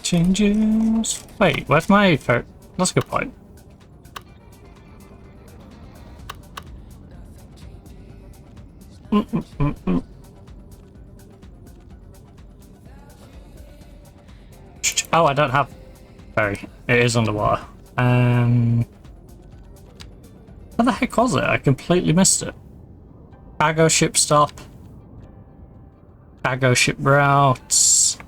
S3: Changes. Wait, where's my ferry? That's a good point. Oh, I don't have ferry. It is underwater. Where the heck was it? I completely missed it. Cargo ship stop. Cargo ship routes.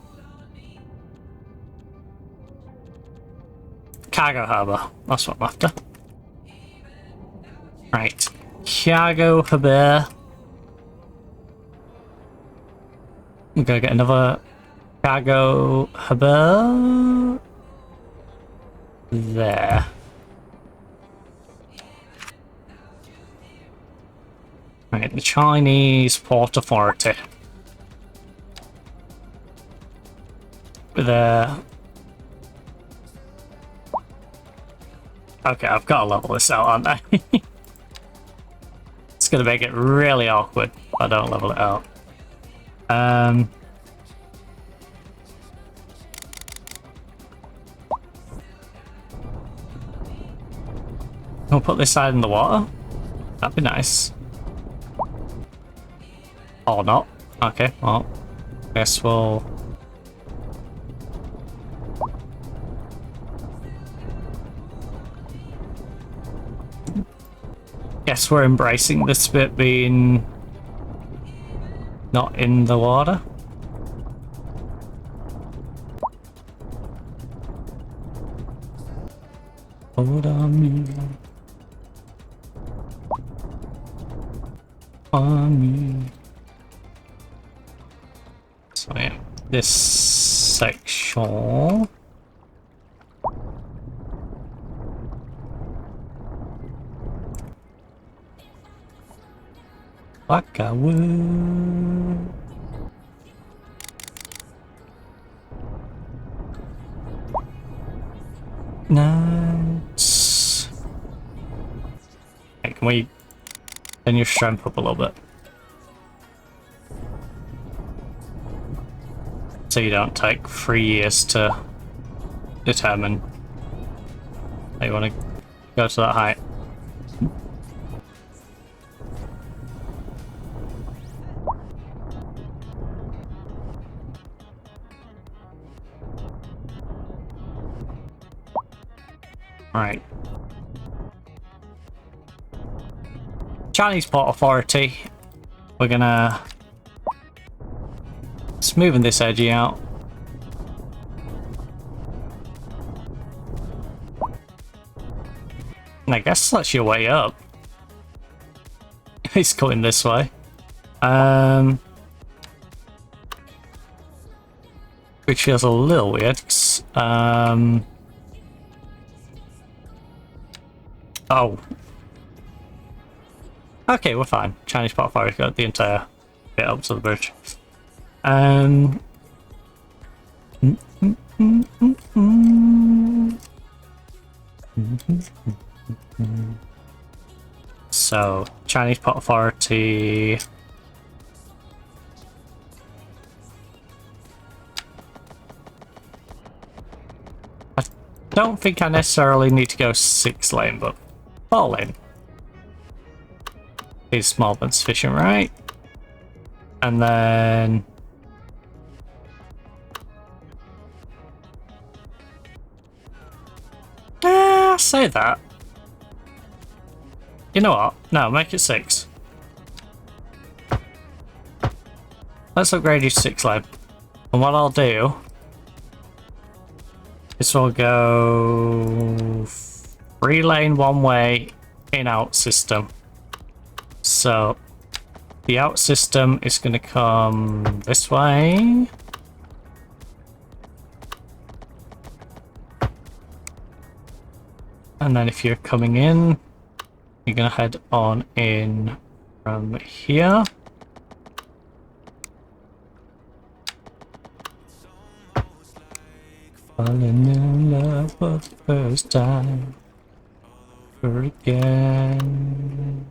S3: Cargo harbour. That's what I'm after. Right. Cargo harbour. I'm gonna get another cargo harbour. There. Right, the Chinese Port Authority. There. Okay, I've got to level this out, aren't I? It's gonna make it really awkward if I don't level it out. I'll put this side in the water. That'd be nice. Or not. Okay, well, guess we'll... Guess we're embracing this bit being not in the water. Hold on me. On me. So yeah, this section. Like I would. Nice. Hey, can we turn your strength up a little bit? So you don't take 3 years to determine how you want to go to that height. Right. Chinese Port Authority. We're gonna smoothing this edgy out. And I guess that's your way up. He's coming this way. Which feels a little weird. Oh. Okay, we're fine. Chinese Port Authority got the entire bit up to the bridge. So, Chinese Port Authority. I don't think I necessarily need to go 6 lane, but 4 lane is more than sufficient, right? And then say that. You know what? No, make it 6. Let's upgrade you to 6 lane. And what I'll do is we'll go 3 lane one way in out system. So the out system is going to come this way. And then if you're coming in, you're going to head on in from here. Falling in love for the first time. For again.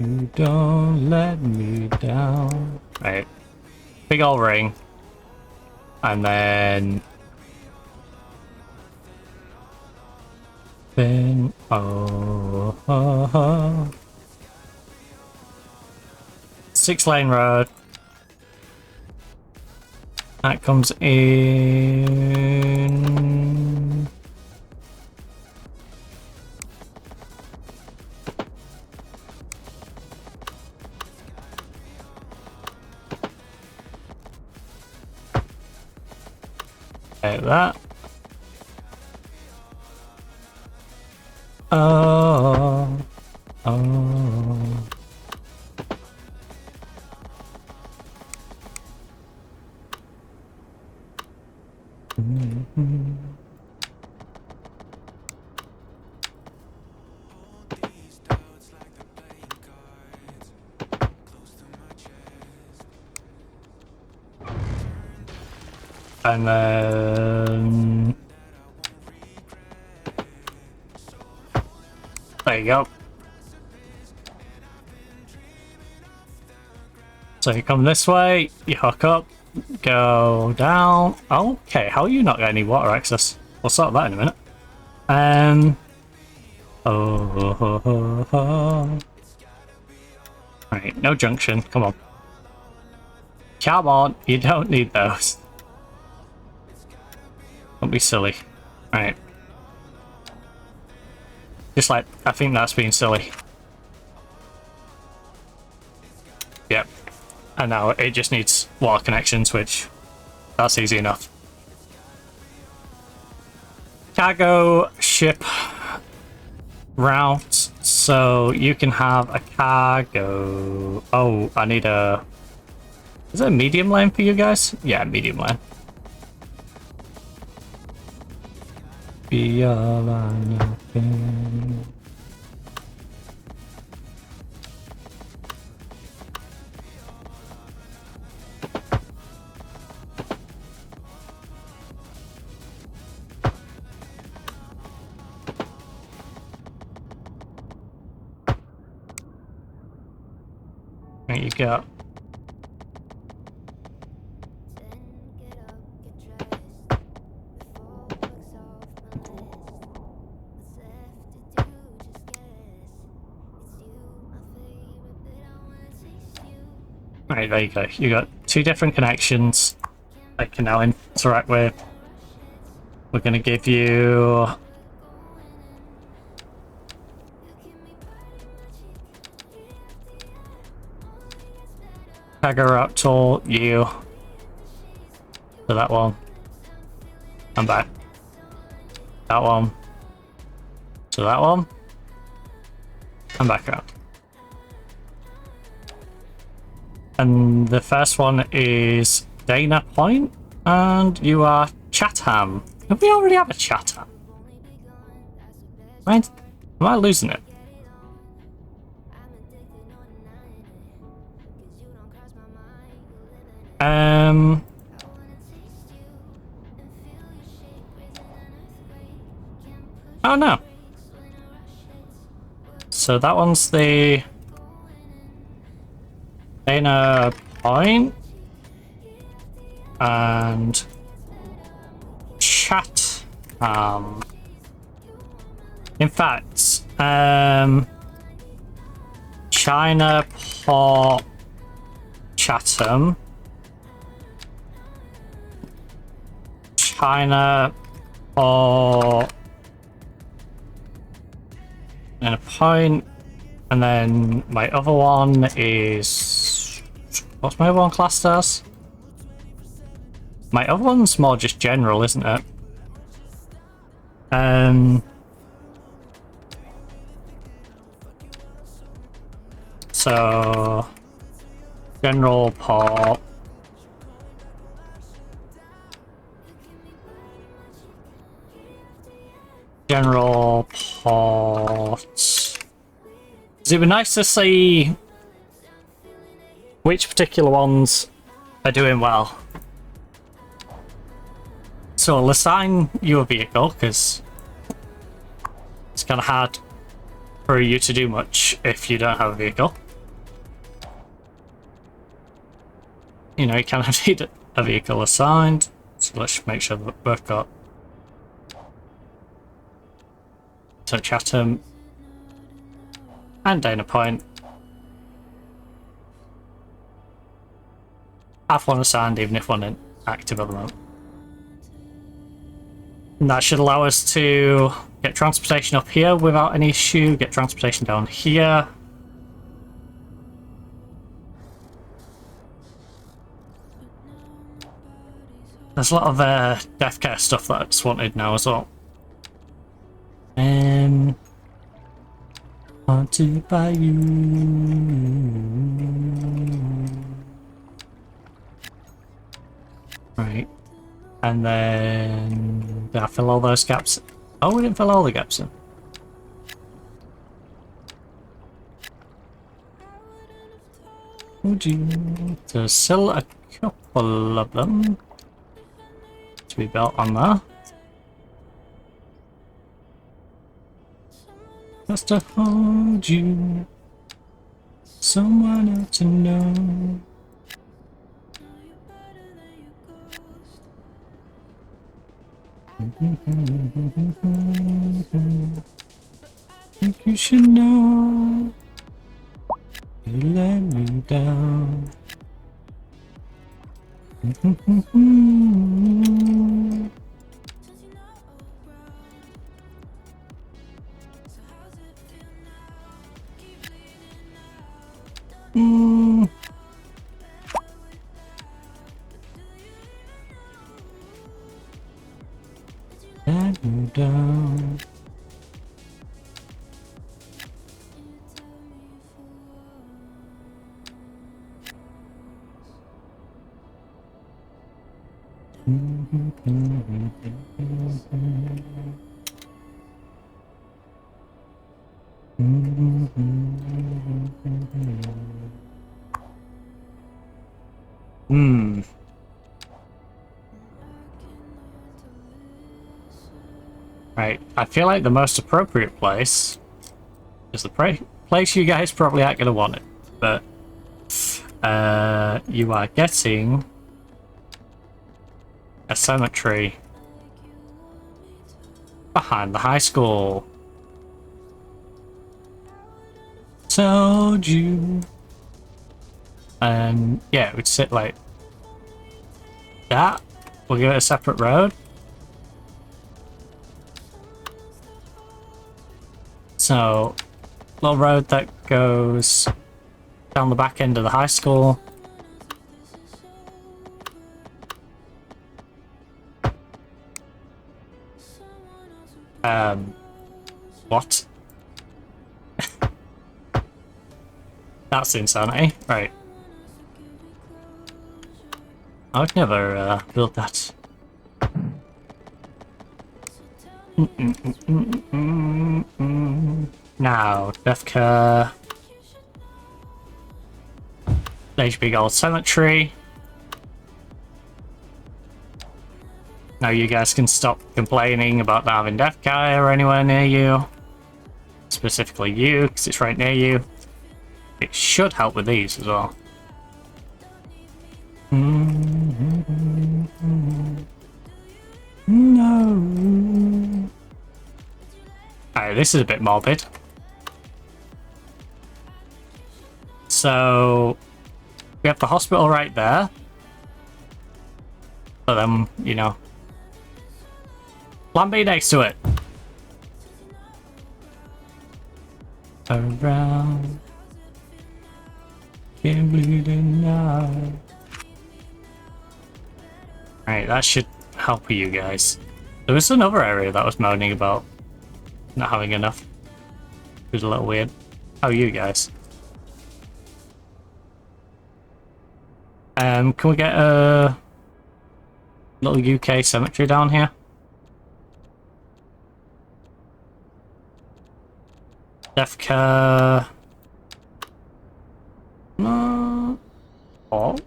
S3: You don't let me down. Right. Big ol' ring. And then nothing. Oh, oh, oh. 6-lane road. That comes in. Like that. Oh, oh. Mm-hmm. And then there you go. So you come this way, you hook up, go down. Okay, how are you not getting any water access? We'll sort that in a minute. Right, no junction. Come on. Come on, you don't need those. Don't be silly. Right. Just like, I think that's being silly. Yep. And now it just needs water connections, which that's easy enough. Cargo ship route, so you can have a cargo. Oh, I need a. Is it a medium lane for you guys? Yeah, medium lane. Be all or nothing. There you go. Right, there you go. You got 2 different connections I can now interact with. We're going to give you Kagaraptor, you to that one. I'm back. That one. To that one. I'm back around. And the first one is Dana Point, and you are Chatham. Did we already have a Chatham? Right? Am I losing it? Oh no. So that one's the Dana Point and Chatham. In fact, China Port Chatham, China Port, and a point, and then my other one is, what's my other one classed as? My other one's more just general, isn't it? So general port, general port. It would be nice to see which particular ones are doing well. So I'll assign you a vehicle, because it's kind of hard for you to do much if you don't have a vehicle. You know, you kind of need a vehicle assigned. So let's make sure that we've got Touch Atom, and Dana Point. Have one assigned even if one isn't active at the moment. And that should allow us to get transportation up here without any issue, get transportation down here. There's a lot of death care stuff that's wanted now as well. Haunted by you. Right. And then did I fill all those gaps? Oh, we didn't fill all the gaps in. Would you? There's still a couple of them to be built on there. Just to hold you, someone else to know. Think you should know you let me down. Let me down. Right, I feel like the most appropriate place is the place you guys probably aren't going to want it, but you are getting a cemetery behind the high school. Told you. And yeah, it would sit like that. We'll give it a separate road. So, little road that goes down the back end of the high school. What? That's insanity. Right. I would never build that. Now, Deathcare. There's your big old cemetery. Now you guys can stop complaining about not having Deathcare anywhere near you. Specifically you, because it's right near you. It should help with these as well. No. Alright, this is a bit morbid. So, we have the hospital right there. So then, you know, Plan B next to it. Around. Can't bleed now. Alright, that should help you guys. There was another area that was moaning about not having enough. It was a little weird. How are you guys? Can we get a little UK cemetery down here? Deathcare. No. Oh.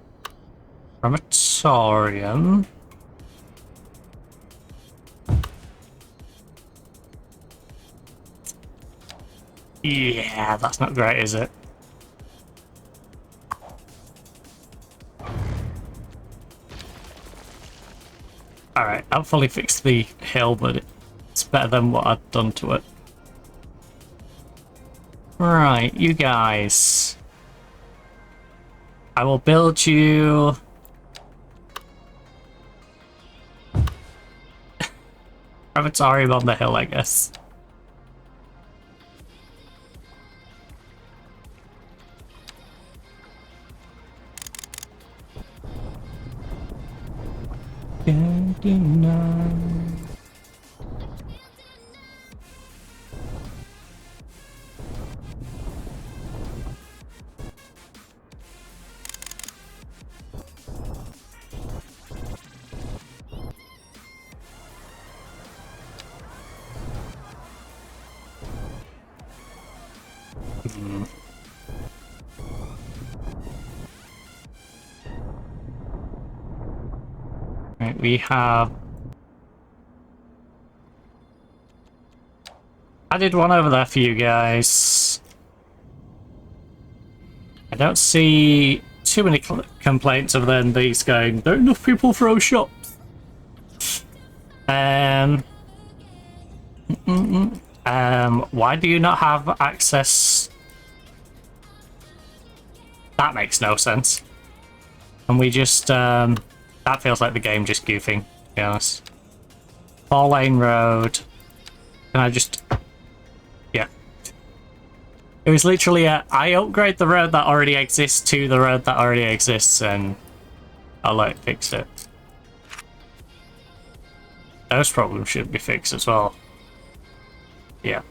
S3: Crematorium. Yeah, that's not great, is it? Alright, I've fully fixed the hill, but it's better than what I've done to it. Right, you guys. I will build you... Crematorium on the hill, I guess. Right, we have... I did one over there for you guys. I don't see too many complaints other than these going, there are enough people throw shops. Why do you not have access? That makes no sense. And we just, that feels like the game just goofing, to be honest. 4-lane road. Can I just... Yeah. It was literally I upgrade the road that already exists to the road that already exists and I'll let it fix it. Those problems should be fixed as well. Yeah.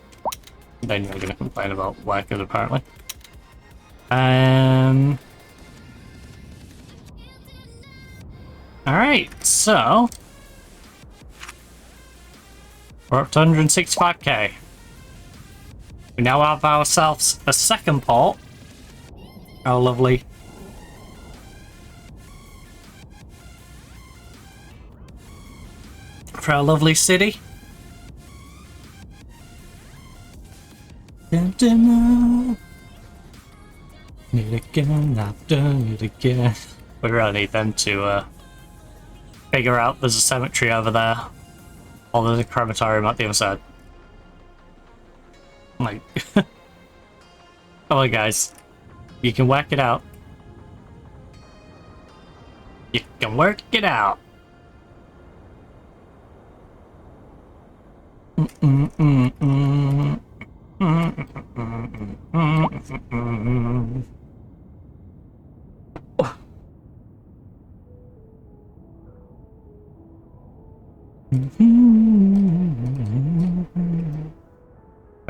S3: Then you're gonna complain about workers apparently. Alright, so we're up to 165k. We now have ourselves a second port. Oh, lovely. For our lovely city. Need again, I've done it again. We really need them to figure out there's a cemetery over there. Or there's a crematorium at the other side. Like, come on guys, you can work it out. You can work it out.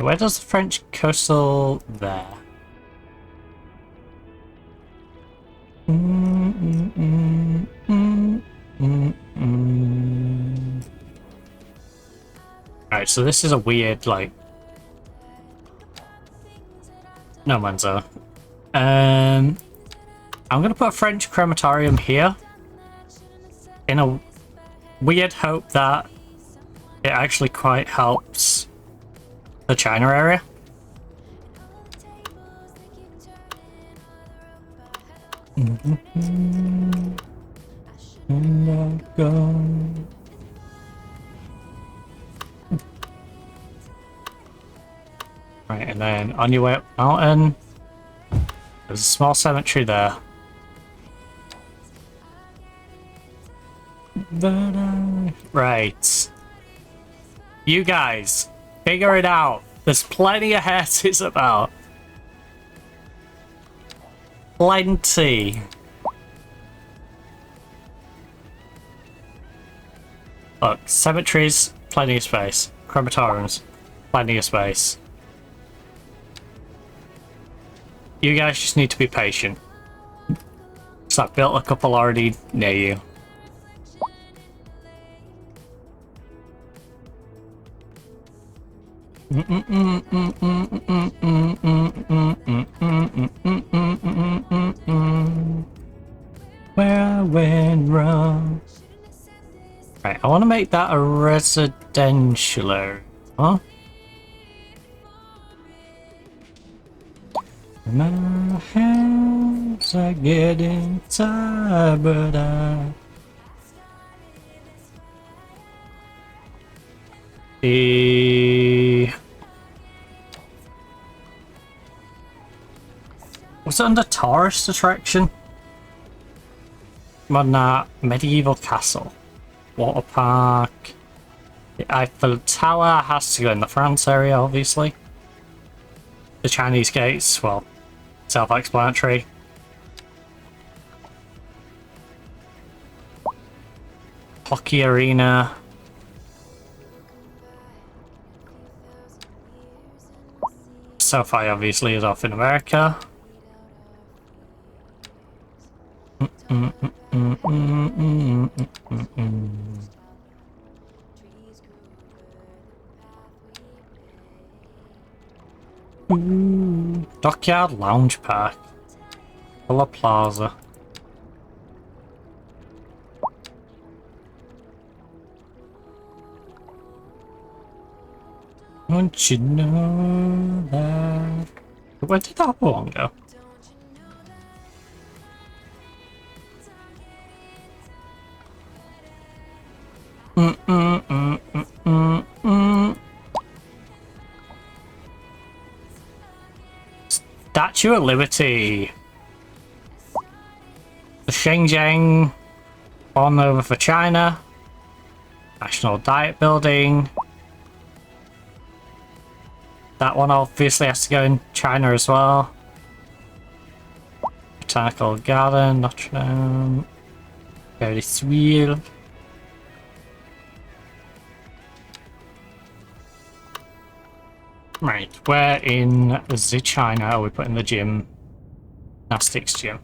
S3: Where does the French coastal there? Alright, so this is a weird, like... No man's zone. I'm gonna put a French crematorium here. In a weird hope that it actually quite helps the China area. Right, and then on your way up mountain, there's a small cemetery there. Right. You guys, figure it out. There's plenty of houses about. Plenty. Look, cemeteries, plenty of space. Crematoriums, plenty of space. You guys just need to be patient. So I've built a couple already near you. Where I went wrong. Right, I want to make that a residential area. Huh? My hands are getting tired, but put it under tourist attraction? Modern medieval castle. Water park. The Eiffel Tower has to go in the France area, obviously. The Chinese gates, well, self-explanatory. Hockey arena. SoFi obviously is off in America. Dockyard Lounge Park. Villa Plaza. Don't you know that? Where did that one go? Statue of Liberty. The Shenzhen. On over for China. National Diet Building. That one obviously has to go in China as well. Botanical Garden, Notre Dame. Ferris wheel. Right, where in the China are we putting the gym? Gymnastics gym.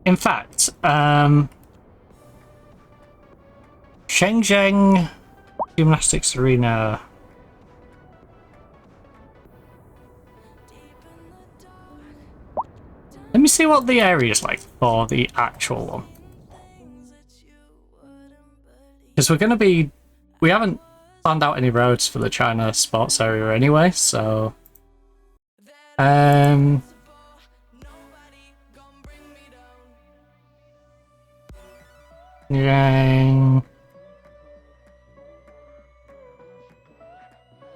S3: In fact, Shenzhen Gymnastics Arena. Let me see what the area is like for the actual one. Because we're going to be... We haven't planned out any roads for the China sports area anyway, so...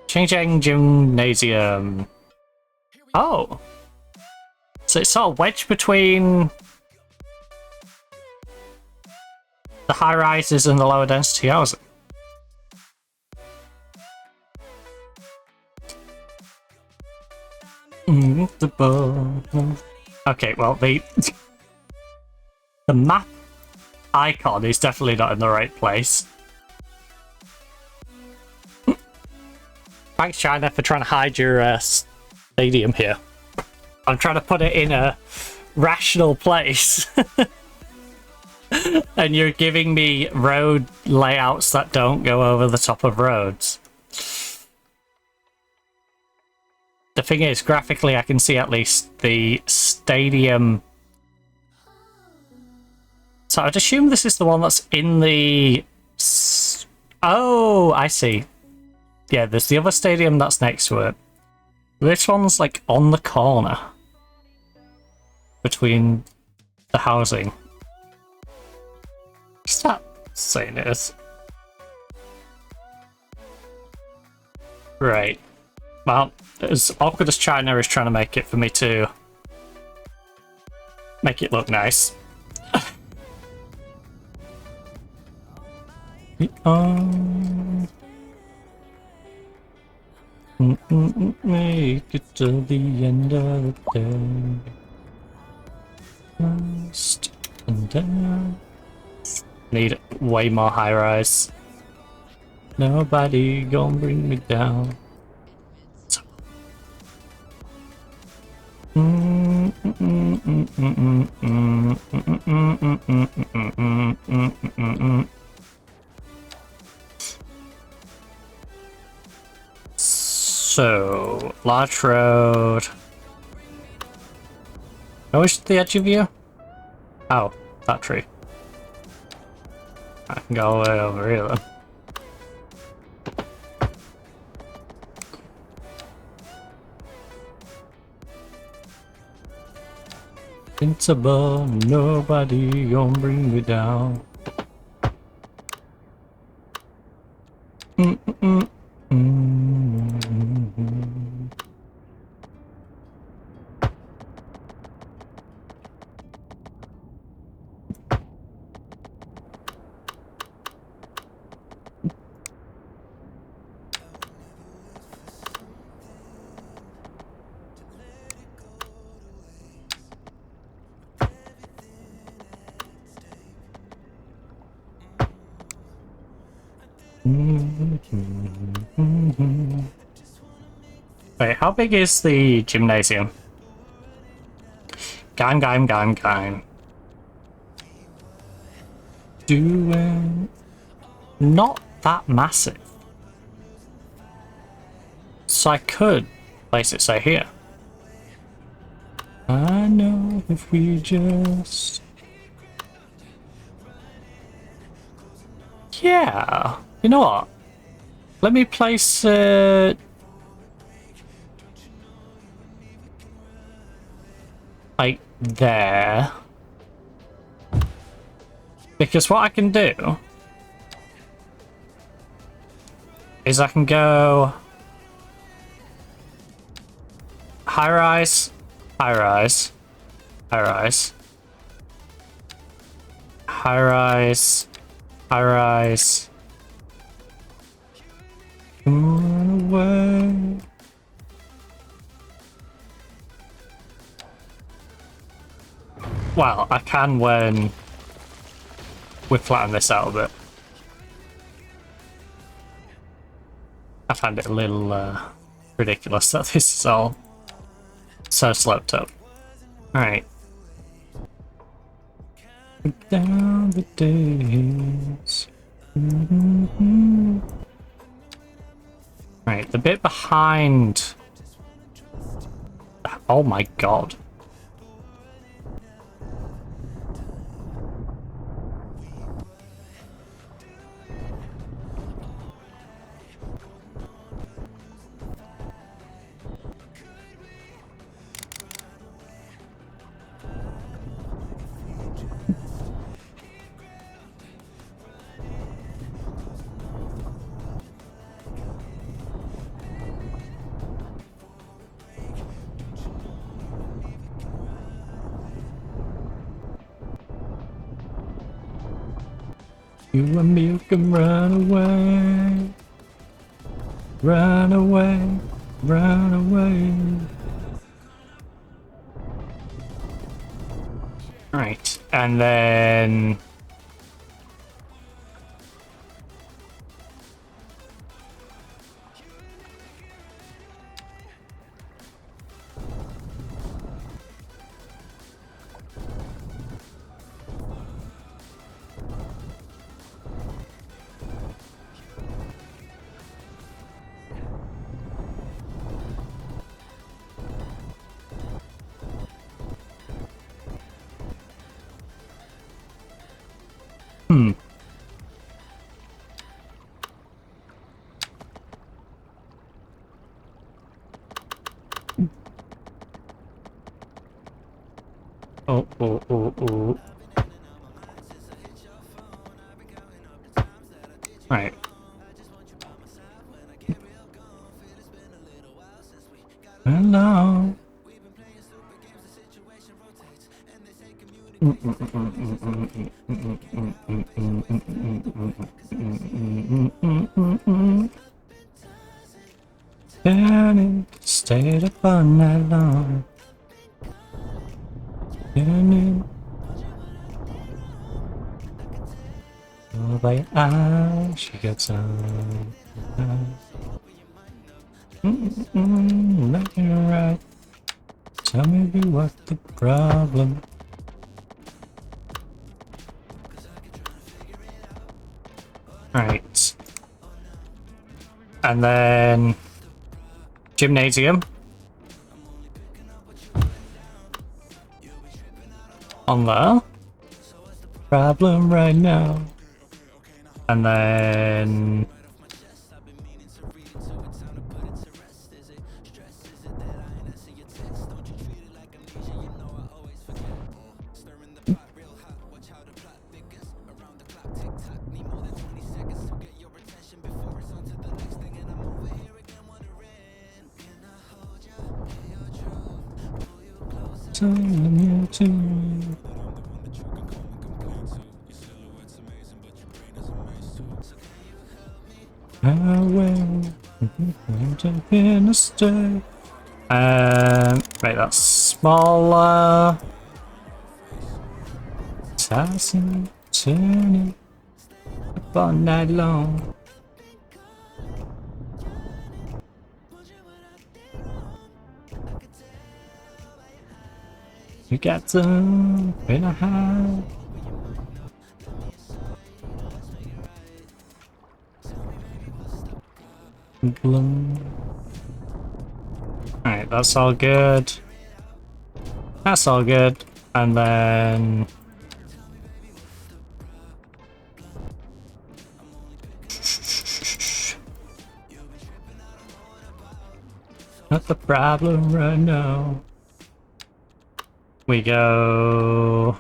S3: Shenzhen Gymnasium. Oh! So it's sort of wedged between the high rises and the lower density housing. Okay, well the map icon is definitely not in the right place. Thanks, China, for trying to hide your stadium here. I'm trying to put it in a rational place. And you're giving me road layouts that don't go over the top of roads. The thing is, graphically, I can see at least the stadium. So I'd assume this is the one that's in the... Oh, I see. Yeah, there's the other stadium that's next to it. This one's like on the corner between the housing. Stop saying it is. Right. Well, as awkward as China is trying to make it for me to make it look nice. Make it to the end of the day. First and down. Need way more high rise. Nobody gonna bring me down. So, large road. Where's the edge of you? Oh, that tree. I can go all the way over here then. Invincible, nobody gonna bring me down. Wait, how big is the gymnasium? Game. Doing not that massive. So I could place it, say, here. I know if we just... Yeah. You know what? Let me place it... like there. Because what I can do is I can go high rise, high rise, high rise, high rise, high rise. Run away. Well, I can when we flatten this out a bit. I find it a little ridiculous that this is all so sloped up. Alright. Down the days. Right, the bit behind... Oh my god. You and me can run away, run away, run away. Right, and then... Oh. Right. Hello. Danny stayed up all night long. Danny. Oh, by your eyes, she gets on. Nothing right. Tell me what's the problem. Right. And then gymnasium. On there. Problem right now. And then telling you to I will taking a step. Right, that's smaller. Tossing, turning up all night long. You got some in a high. Alright, that's all good. That's all good. And then not the problem right now. We go.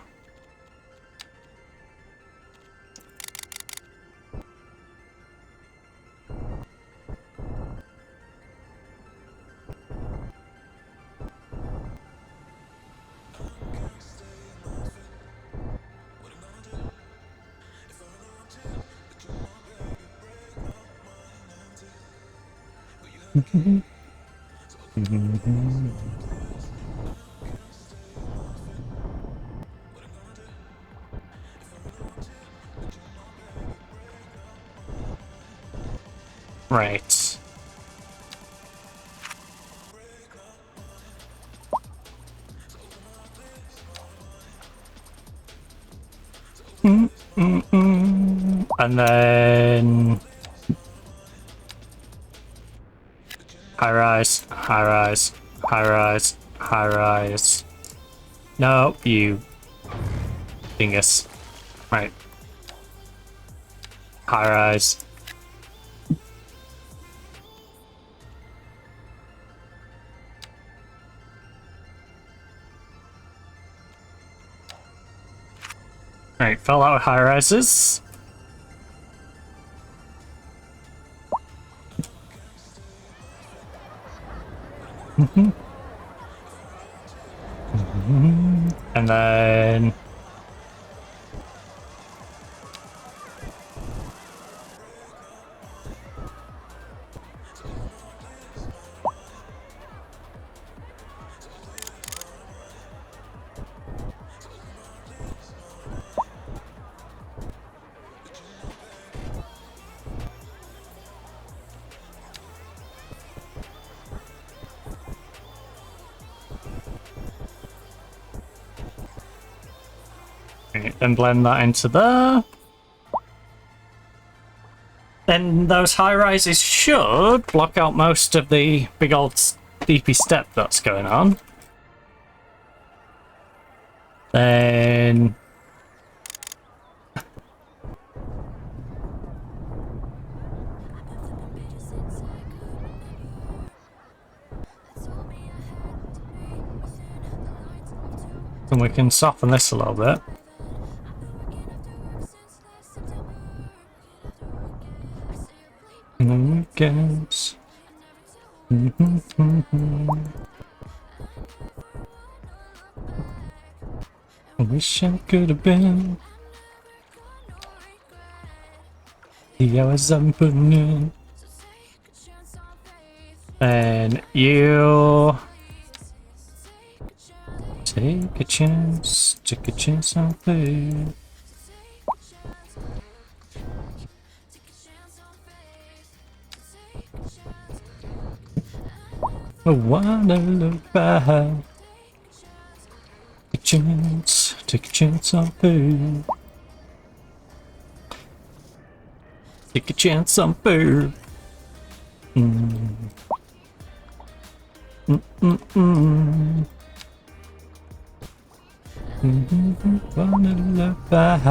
S3: Right. And then high rise, high rise, high rise, high rise. No, you dingus. Right. High rise. Right, fell out high rises. And then then blend that into there. Then those high rises should block out most of the big old steepy step that's going on. Then we can soften this a little bit. Weekends. I wish I could have been the hours I'm putting in. And you take a chance on faith. I wanna look back. Take a chance on faith. Take a chance on faith. Wanna look back.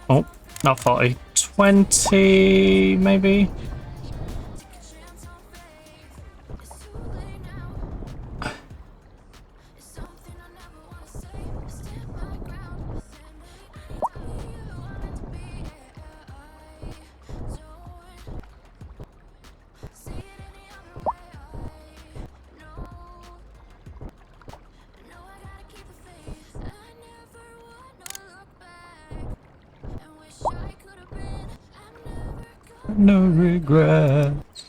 S3: Oh, not 40. 20 maybe? No regrets.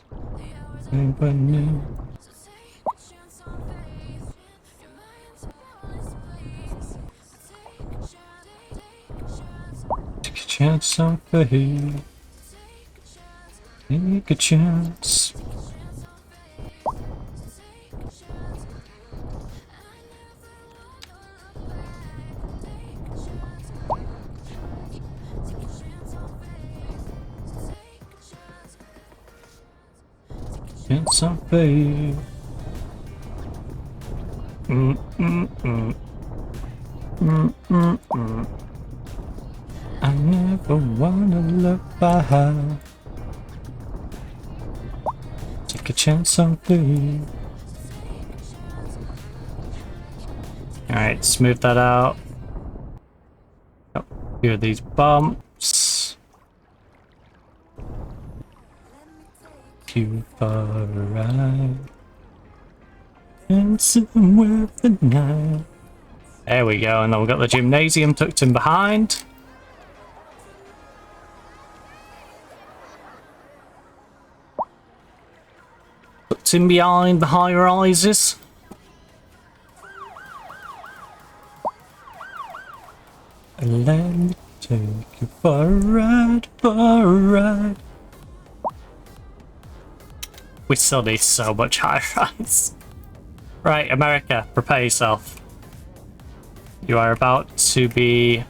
S3: Take a chance on faith. Take a chance. Get some food. I never wanna look behind. Take a chance on food. Alright, smooth that out. Oh, here are these bumps. Too far a ride. Dancing with the night. There we go, and then we've got the gymnasium tucked in behind. Tucked in behind the high rises. And let me take you for a ride, for a ride. We still need so much high rise. Right, America, prepare yourself. You are about to be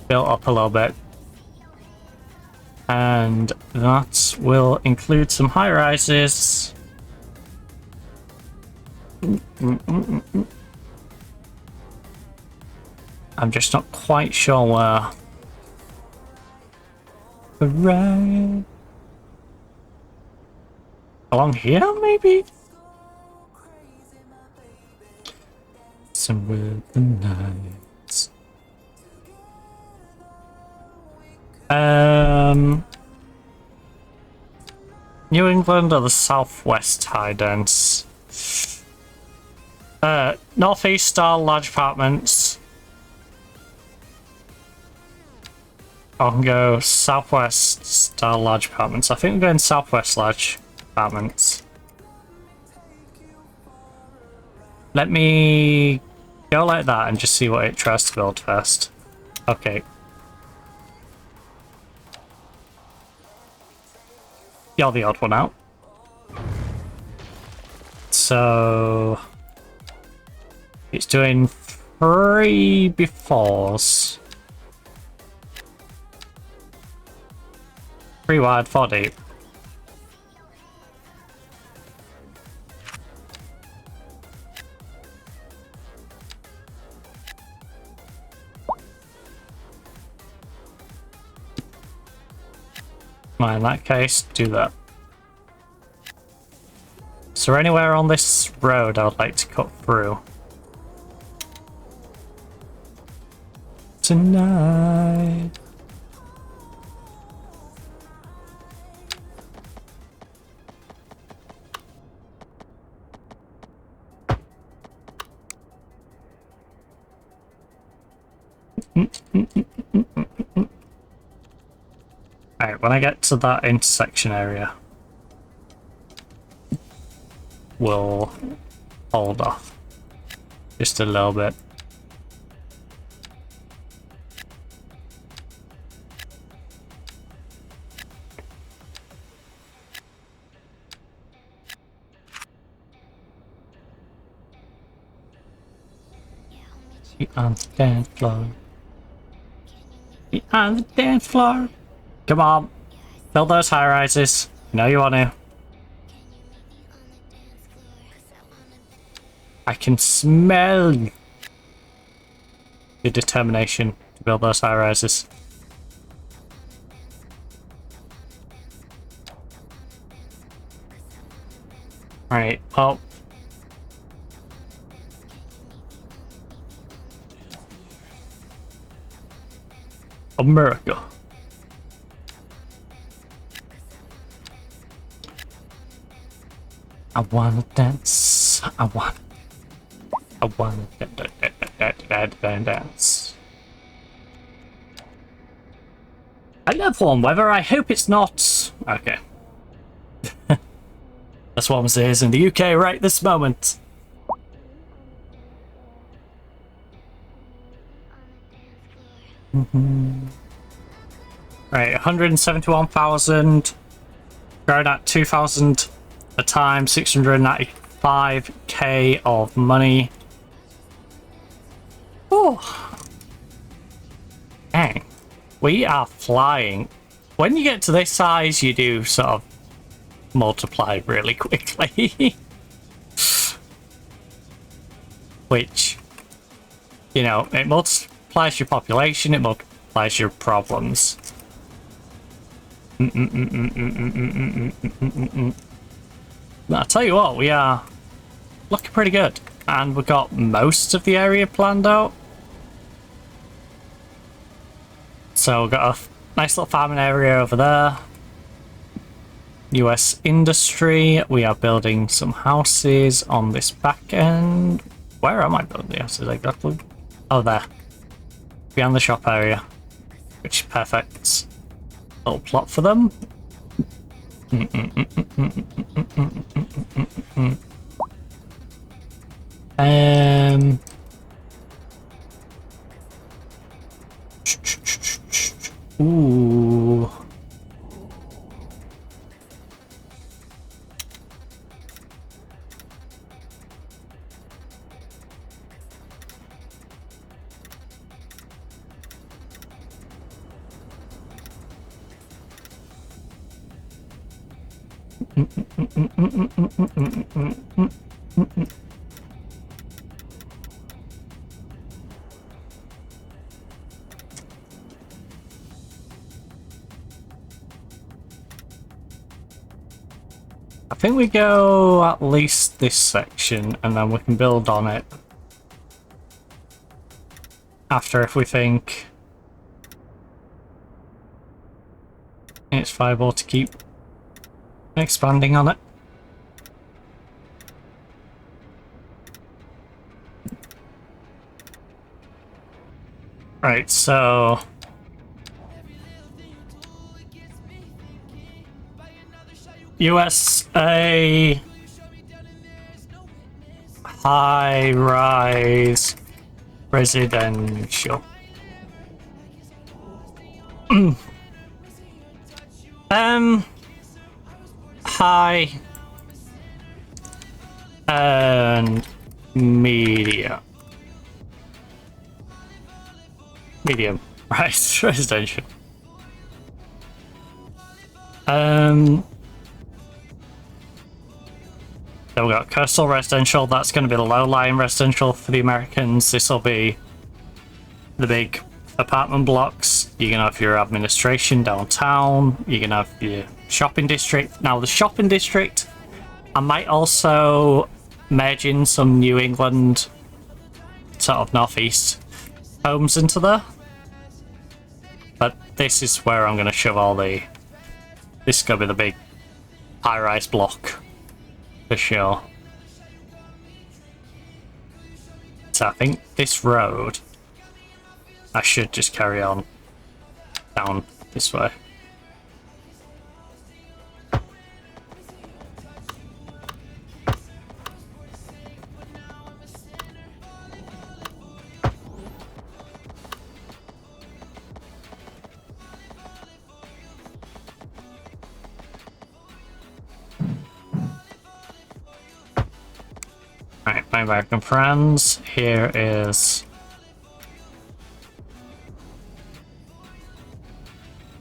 S3: built up a little bit. And that will include some high rises. I'm just not quite sure where. Right. Along here, maybe? Some with the nights. New England or the Southwest high dense? Northeast style large apartments. I can go Southwest style large apartments. I think we're going Southwest large apartments. Let me go like that and just see what it tries to build first. Okay. You're the odd one out. So it's doing 3 befores. 3 wide, 4 deep. Well, in that case, do that. Is there anywhere on this road I'd like to cut through? Tonight. Alright, when I get to that intersection area, we'll hold off just a little bit. Be on the dance floor. Be on the dance floor. Come on, build those high rises. You know you want to. I can smell your determination to build those high rises. Alright, well. America. I wanna dance. I wanna dance. I love warm weather. I hope it's not. Okay. That's what I'm saying is in the UK right this moment. Right, 171,000. Growing at 2,000 a time, 695k of money. Oh, dang, we are flying. When you get to this size, you do sort of multiply really quickly. Which, you know, it multiplies your population, it multiplies your problems. But I'll tell you what, we are looking pretty good. And we've got most of the area planned out. So we've got a nice little farming area over there. US industry. We are building some houses on this back end. Where am I building the houses exactly? Oh, there. Behind the shop area. Which is perfect. Little plot for them. Ooh. I think we go at least this section and then we can build on it after if we think it's viable to keep expanding on it. Right, so USA high-rise residential. High and medium. Medium, right? Residential. Then we've got coastal residential. That's going to be the low-lying residential for the Americans. This will be the big apartment blocks. You're going to have your administration downtown. You're going to have your shopping district. Now, the shopping district, I might also merge in some New England, sort of northeast homes into there. But this is where I'm going to shove all the... This is going to be the big high-rise block. For sure. So I think this road I should just carry on down this way. Right, my American friends, here is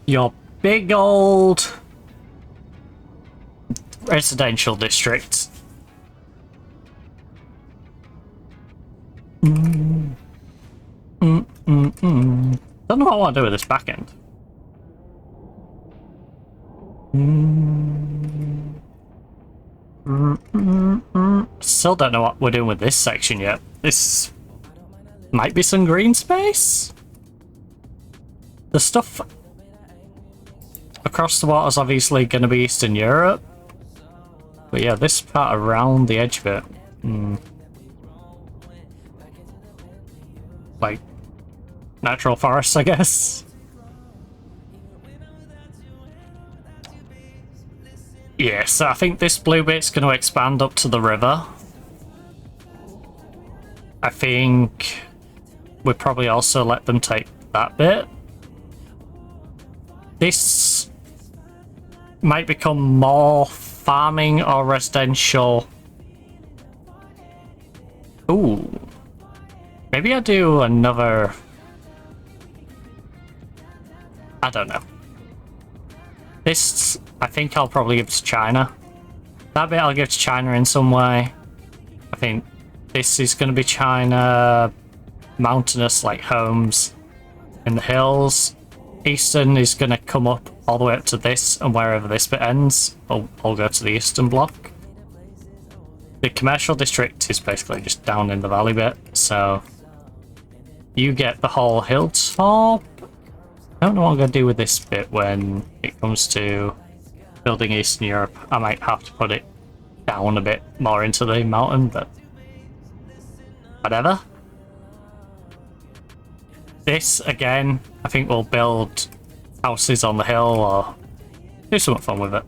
S3: your big old residential district. Don't know what I want to do with this back end. Still don't know what we're doing with this section yet. This might be some green space. The stuff across the water is obviously going to be Eastern Europe. But yeah, this part around the edge of it. Like, natural forests, I guess. Yeah, so I think this blue bit's going to expand up to the river. I think we'd probably also let them take that bit. This might become more farming or residential. Ooh. Maybe I do another... I don't know. This, I think I'll probably give to China. That bit I'll give to China in some way. I think this is going to be China, mountainous like homes in the hills. Eastern is going to come up all the way up to this, and wherever this bit ends, I'll go to the eastern block. The commercial district is basically just down in the valley bit, so you get the whole hilltop. I don't know what I'm going to do with this bit when it comes to building Eastern Europe. I might have to put it down a bit more into the mountain, but whatever. This, again, I think we'll build houses on the hill or do something fun with it.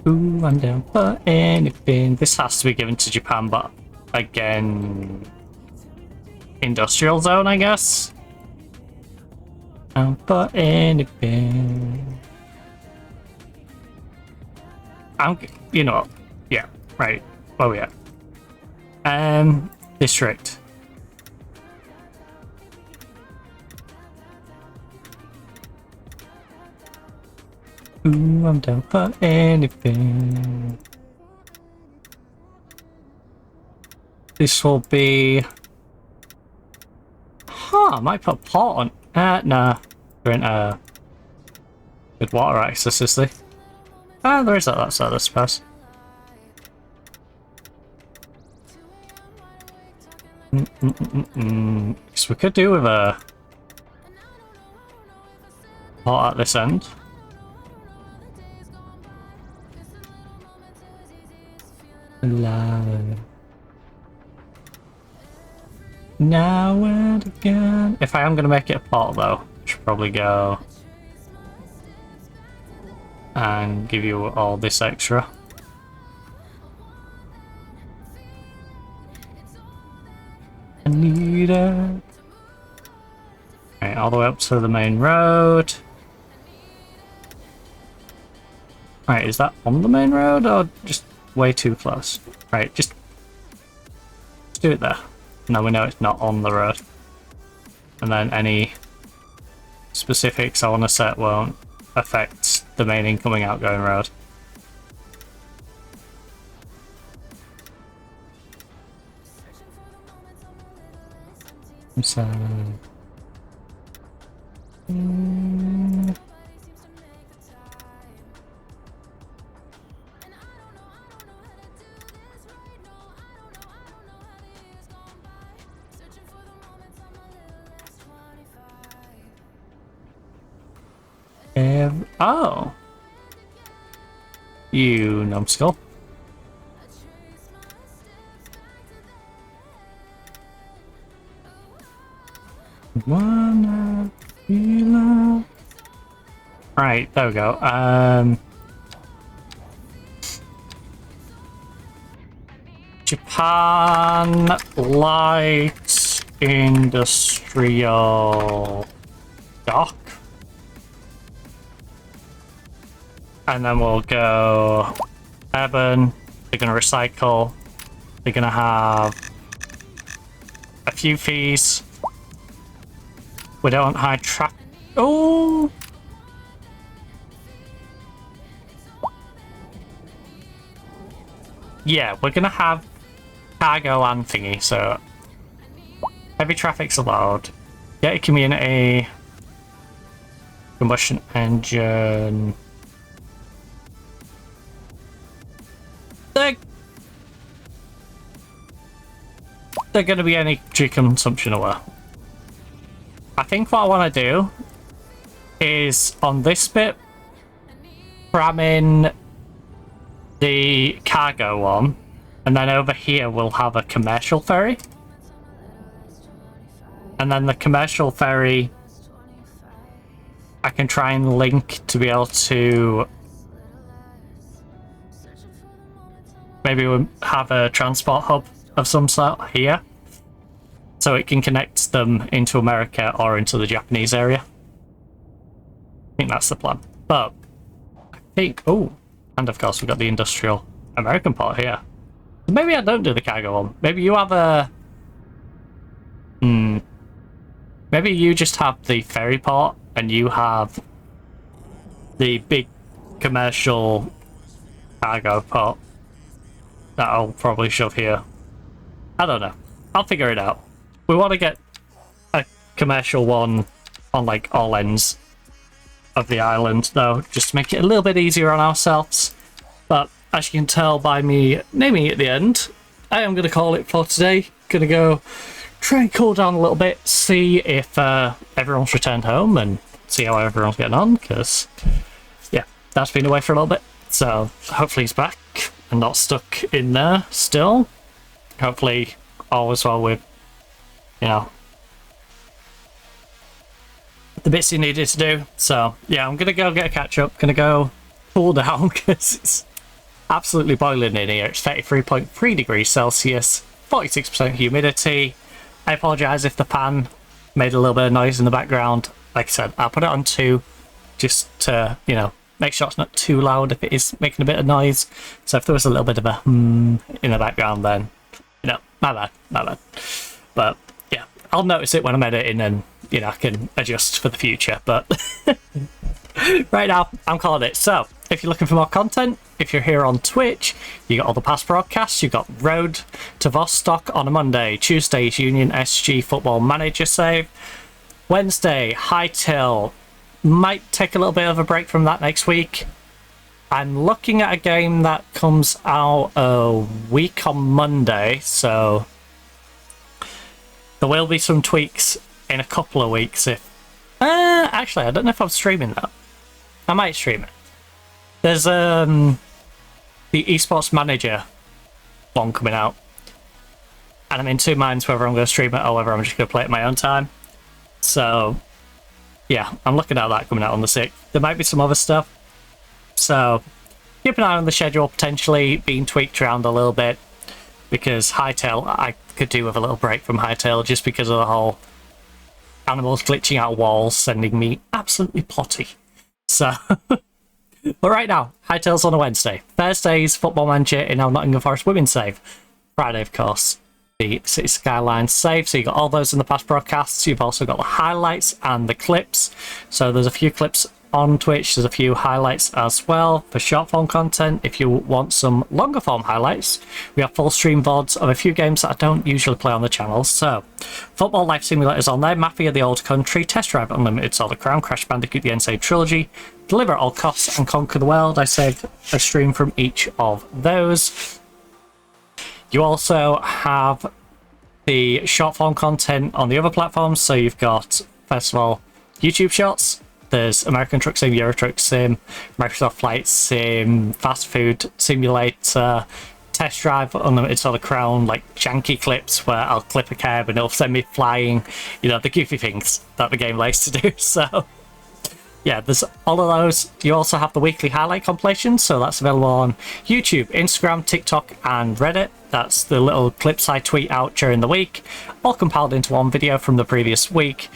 S3: Ooh, I'm down for anything. This has to be given to Japan, but again, industrial zone, I guess. Down for anything. You know, yeah, right. Where we at? District. Ooh, I'm down for anything. This will be... Huh, I might put a pot on... nah. There ain't a good water access, is there? Ah, there is that side, I suppose. So we could do with a pot at this end. Alive. Now and again. If I am going to make it a pot, though, I should probably go and give you all this extra. I need it. Right, all the way up to the main road. Right, is that on the main road or just way too close? Right, just do it there. Now we know it's not on the road. And then any specifics I want to set won't affect the main incoming outgoing road. So... oh! You numbskull. Right, there we go. Japan Light Industrial Dock. And then we'll go urban. They're going to recycle. They're going to have a few fees. We don't hide traffic. Oh! Yeah, we're going to have cargo and thingy, so heavy traffic's allowed. Get a community. Combustion engine. They're going to be energy consumption aware. I think what I want to do is on this bit, cram in the cargo one, and then over here we'll have a commercial ferry. And then the commercial ferry, I can try and link to be able to maybe we'll have a transport hub of some sort here, so it can connect them into America or into the Japanese area. I think that's the plan. But I think, oh, and of course we've got the industrial American part here. Maybe I don't do the cargo one. Maybe you have a... maybe you just have the ferry port and you have the big commercial cargo pot that I'll probably shove here. I don't know. I'll figure it out. We want to get a commercial one on like all ends of the island though, just to make it a little bit easier on ourselves. But as you can tell by me naming it at the end, I am going to call it for today. Gonna go try and cool down a little bit, see if everyone's returned home and see how everyone's getting on, because yeah, that's been away for a little bit. So hopefully he's back and not stuck in there still. Hopefully all is well with, you know, the bits he needed to do. So yeah, I'm gonna go get a catch up, gonna go cool down because it's absolutely boiling in here. It's 33.3 degrees Celsius, 46% humidity. I apologise if the pan made a little bit of noise in the background. Like I said, I'll put it on 2 just to, you know, make sure it's not too loud if it is making a bit of noise. So if there was a little bit of a in the background, then, you know, my bad. But yeah, I'll notice it when I'm editing and, you know, I can adjust for the future. But right now, I'm calling it. So if you're looking for more content, if you're here on Twitch, you got all the past broadcasts. You've got Road to Vostok on a Monday. Tuesday's Union SG Football Manager save. Wednesday, Hightail. Might take a little bit of a break from that next week. I'm looking at a game that comes out a week on Monday, so there will be some tweaks in a couple of weeks. If actually, I don't know if I'm streaming that. I might stream it. There's the esports manager one coming out, and I'm in 2 minds whether I'm going to stream it or whether I'm just going to play it at my own time. So yeah, I'm looking at that coming out on the 6th. There might be some other stuff, so keep an eye on the schedule, potentially being tweaked around a little bit, because Hightail, I could do with a little break from Hightail just because of the whole animals glitching out walls, sending me absolutely potty. So but right now, Hightail's on a Wednesday. Thursday's Football Manager in our Nottingham Forest Women's save. Friday, of course, the City Skylines save. So you got all those in the past broadcasts. You've also got the highlights and the clips. So there's a few clips on Twitch. There's a few highlights as well for short form content. If you want some longer form highlights, we have full stream VODs of a few games that I don't usually play on the channel. So Football Life Simulators on there, Mafia the Old Country, Test Drive Unlimited Solid Crown, Crash Bandicoot the Insane Trilogy, Deliver at All Costs and Conquer the World. I saved a stream from each of those. You also have the short form content on the other platforms. So you've got, first of all, YouTube Shorts. There's American Truck Sim, Euro Truck Sim, Microsoft Flight Sim, Fast Food Simulator, Test Drive Unlimited Solid Crown, like janky clips where I'll clip a curb and it'll send me flying, you know, the goofy things that the game likes to do. So yeah, there's all of those. You also have the weekly highlight compilation, so that's available on YouTube, Instagram, TikTok, and Reddit. That's the little clips I tweet out during the week, all compiled into one video from the previous week.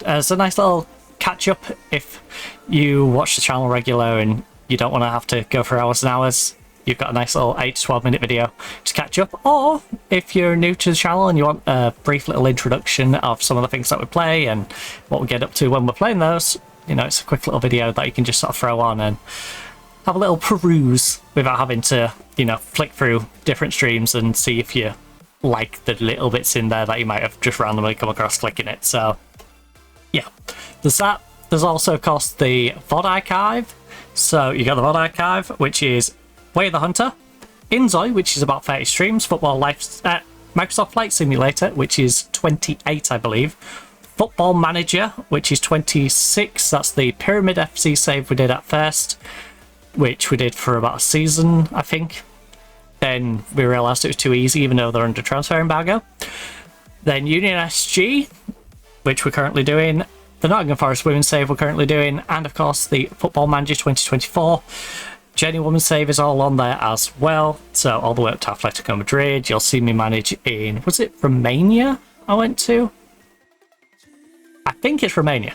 S3: As a nice little catch up if you watch the channel regular and you don't want to have to go for hours and hours. You've got a nice little 8 to 12 minute video to catch up. Or if you're new to the channel and you want a brief little introduction of some of the things that we play and what we get up to when we're playing those, you know, it's a quick little video that you can just sort of throw on and have a little peruse without having to, you know, flick through different streams and see if you like the little bits in there that you might have just randomly come across clicking it. So yeah, there's that. There's also, of course, the VOD archive. So you got the VOD archive, which is Way of the Hunter, Inzoi, which is about 30 streams, Football Life, Microsoft Flight Simulator, which is 28, I believe, Football Manager, which is 26. That's the Pyramid FC save we did at first, which we did for about a season, I think. Then we realised it was too easy, even though they're under transfer embargo. Then Union SG, which we're currently doing, the Nottingham Forest Women's Save we're currently doing, and of course the Football Manager 2024. Jenny Women's Save is all on there as well. So all the way up to Atletico Madrid. You'll see me manage in, was it Romania I went to? I think it's Romania.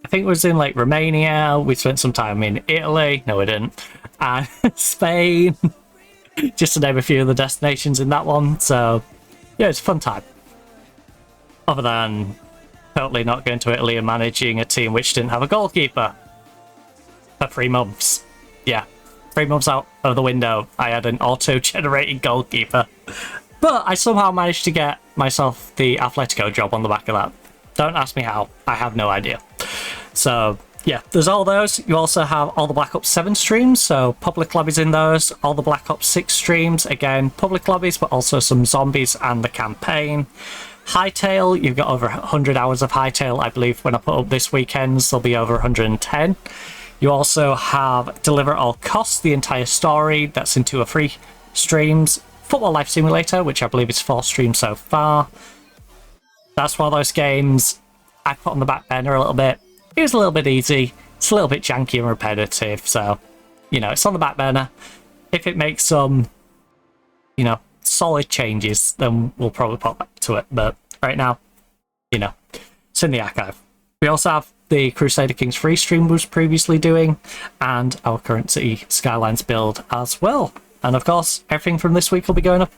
S3: I think it was in like Romania. We spent some time in Italy. No, we didn't. And Spain. Just to name a few of the destinations in that one. So yeah, it's a fun time. Other than totally not going to Italy and managing a team which didn't have a goalkeeper. for 3 months. Yeah, 3 months out of the window, I had an auto-generated goalkeeper. But I somehow managed to get myself the Atletico job on the back of that. Don't ask me how, I have no idea. So, yeah, there's all those. You also have all the Black Ops 7 streams, so public lobbies in those. All the Black Ops 6 streams, again, public lobbies, but also some zombies and the campaign. Hightail, you've got over 100 hours of Hightail, I believe. When I put up this weekend's, there'll be over 110. You also have Deliver at All Costs, the entire story. That's in 2 or 3 streams. Football Life Simulator, which I believe is 4 streams so far. That's one of those games I put on the back burner a little bit. It was a little bit easy. It's a little bit janky and repetitive, so, you know, it's on the back burner. If it makes some, you know, solid changes, then we'll probably pop back to it. But right now, you know, it's in the archive. We also have the Crusader Kings free stream we was previously doing, and our current City Skylines build as well. And of course, everything from this week will be going up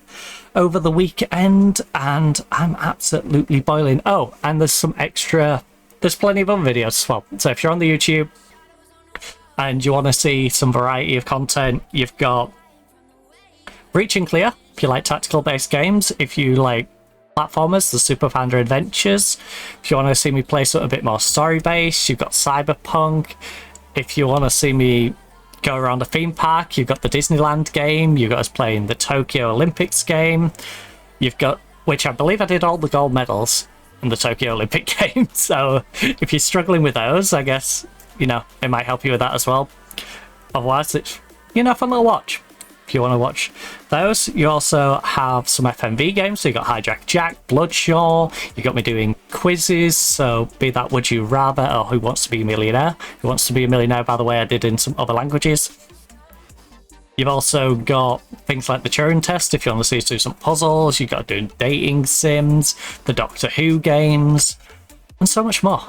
S3: over the weekend, and I'm absolutely boiling. Oh, and there's some extra, there's plenty of other videos as well. So if you're on the YouTube and you want to see some variety of content, you've got Reach and Clear, if you like tactical based games. If you like platformers, the Super Panda Adventures. If you want to see me play something a bit more story based, you've got Cyberpunk. If you want to see me go around a theme park, you've got the Disneyland game. You've got us playing the Tokyo Olympics game. You've got, which I believe I did all the gold medals in the Tokyo Olympic game. So if you're struggling with those, I guess, you know, it might help you with that as well. Otherwise, it's, you know, fun little watch. If you want to watch those, you also have some FMV games. So you got Hijack Jack, Bloodshaw. You got me doing quizzes. So be that Would You Rather or Who Wants to Be a Millionaire. Who Wants to Be a Millionaire, by the way, I did in some other languages. You've also got things like the Turing Test if you want to see us do some puzzles. You've got to do dating sims, the Doctor Who games, and so much more.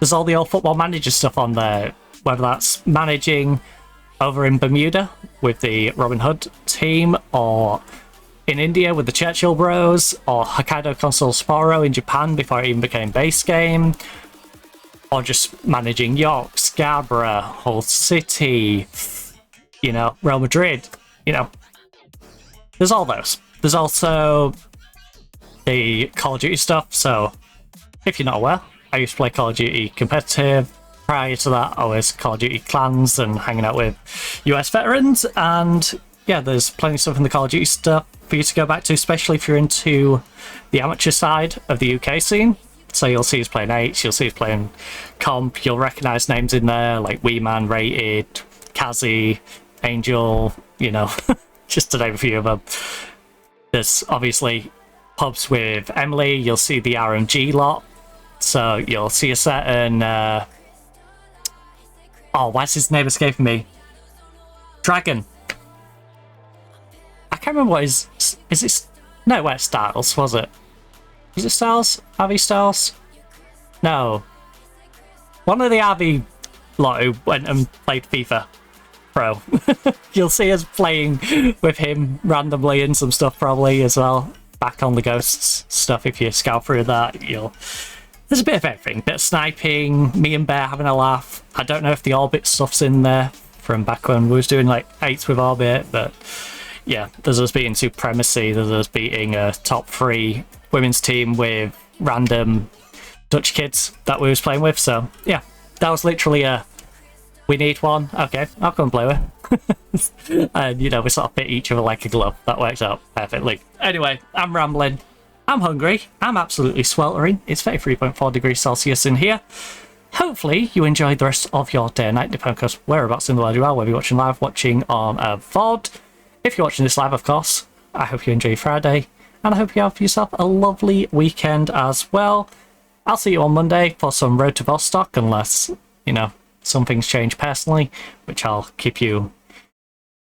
S3: There's all the old Football Manager stuff on there, whether that's managing over in Bermuda with the Robin Hood team, or in India with the Churchill Bros, or Hokkaido Console Sapporo in Japan before it even became base game, or just managing York, Scarborough, Hull City, you know, Real Madrid, you know. There's all those. There's also the Call of Duty stuff, so if you're not aware, I used to play Call of Duty competitive. Prior to that, I was Call of Duty Clans and hanging out with US veterans, and yeah, there's plenty of stuff in the Call of Duty stuff for you to go back to, especially if you're into the amateur side of the UK scene. So you'll see us playing H, you'll see us playing Comp, you'll recognise names in there like Wee Man, Rated, Kazi, Angel, you know, just to name a few of them. There's obviously pubs with Emily, you'll see the RMG lot, so you'll see a certain oh, why's his name escaping me? Dragon. I can't remember what his... Is it... No, it was Styles, was it? Was it Styles? Avi Styles? No. One of the Avi lot who went and played FIFA Pro. You'll see us playing with him randomly in some stuff probably as well. Back on the Ghosts stuff, if you scout through that, you'll... There's a bit of everything. Bit of sniping, me and Bear having a laugh. I don't know if the Orbit stuff's in there from back when we was doing like 8s with Orbit, but yeah, there's us beating Supremacy, there's us beating a top 3 women's team with random Dutch kids that we was playing with. So yeah, that was literally a we need one. Okay, I'll come and play with. And you know, we sort of fit each other like a glove. That works out perfectly. Anyway, I'm rambling. I'm hungry. I'm absolutely sweltering. It's 33.4 degrees Celsius in here. Hopefully you enjoyed the rest of your day and night, depending on whereabouts in the world you are, whether you're watching live, watching on a VOD. If you're watching this live, of course, I hope you enjoy your Friday, and I hope you have yourself a lovely weekend as well. I'll see you on Monday for some Road to Vostok, unless, you know, some things change personally, which I'll keep you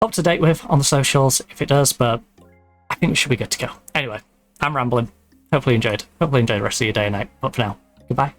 S3: up to date with on the socials if it does, but I think we should be good to go. Anyway, I'm rambling. Hopefully you enjoyed. Hopefully you enjoy the rest of your day and night. But for now, goodbye.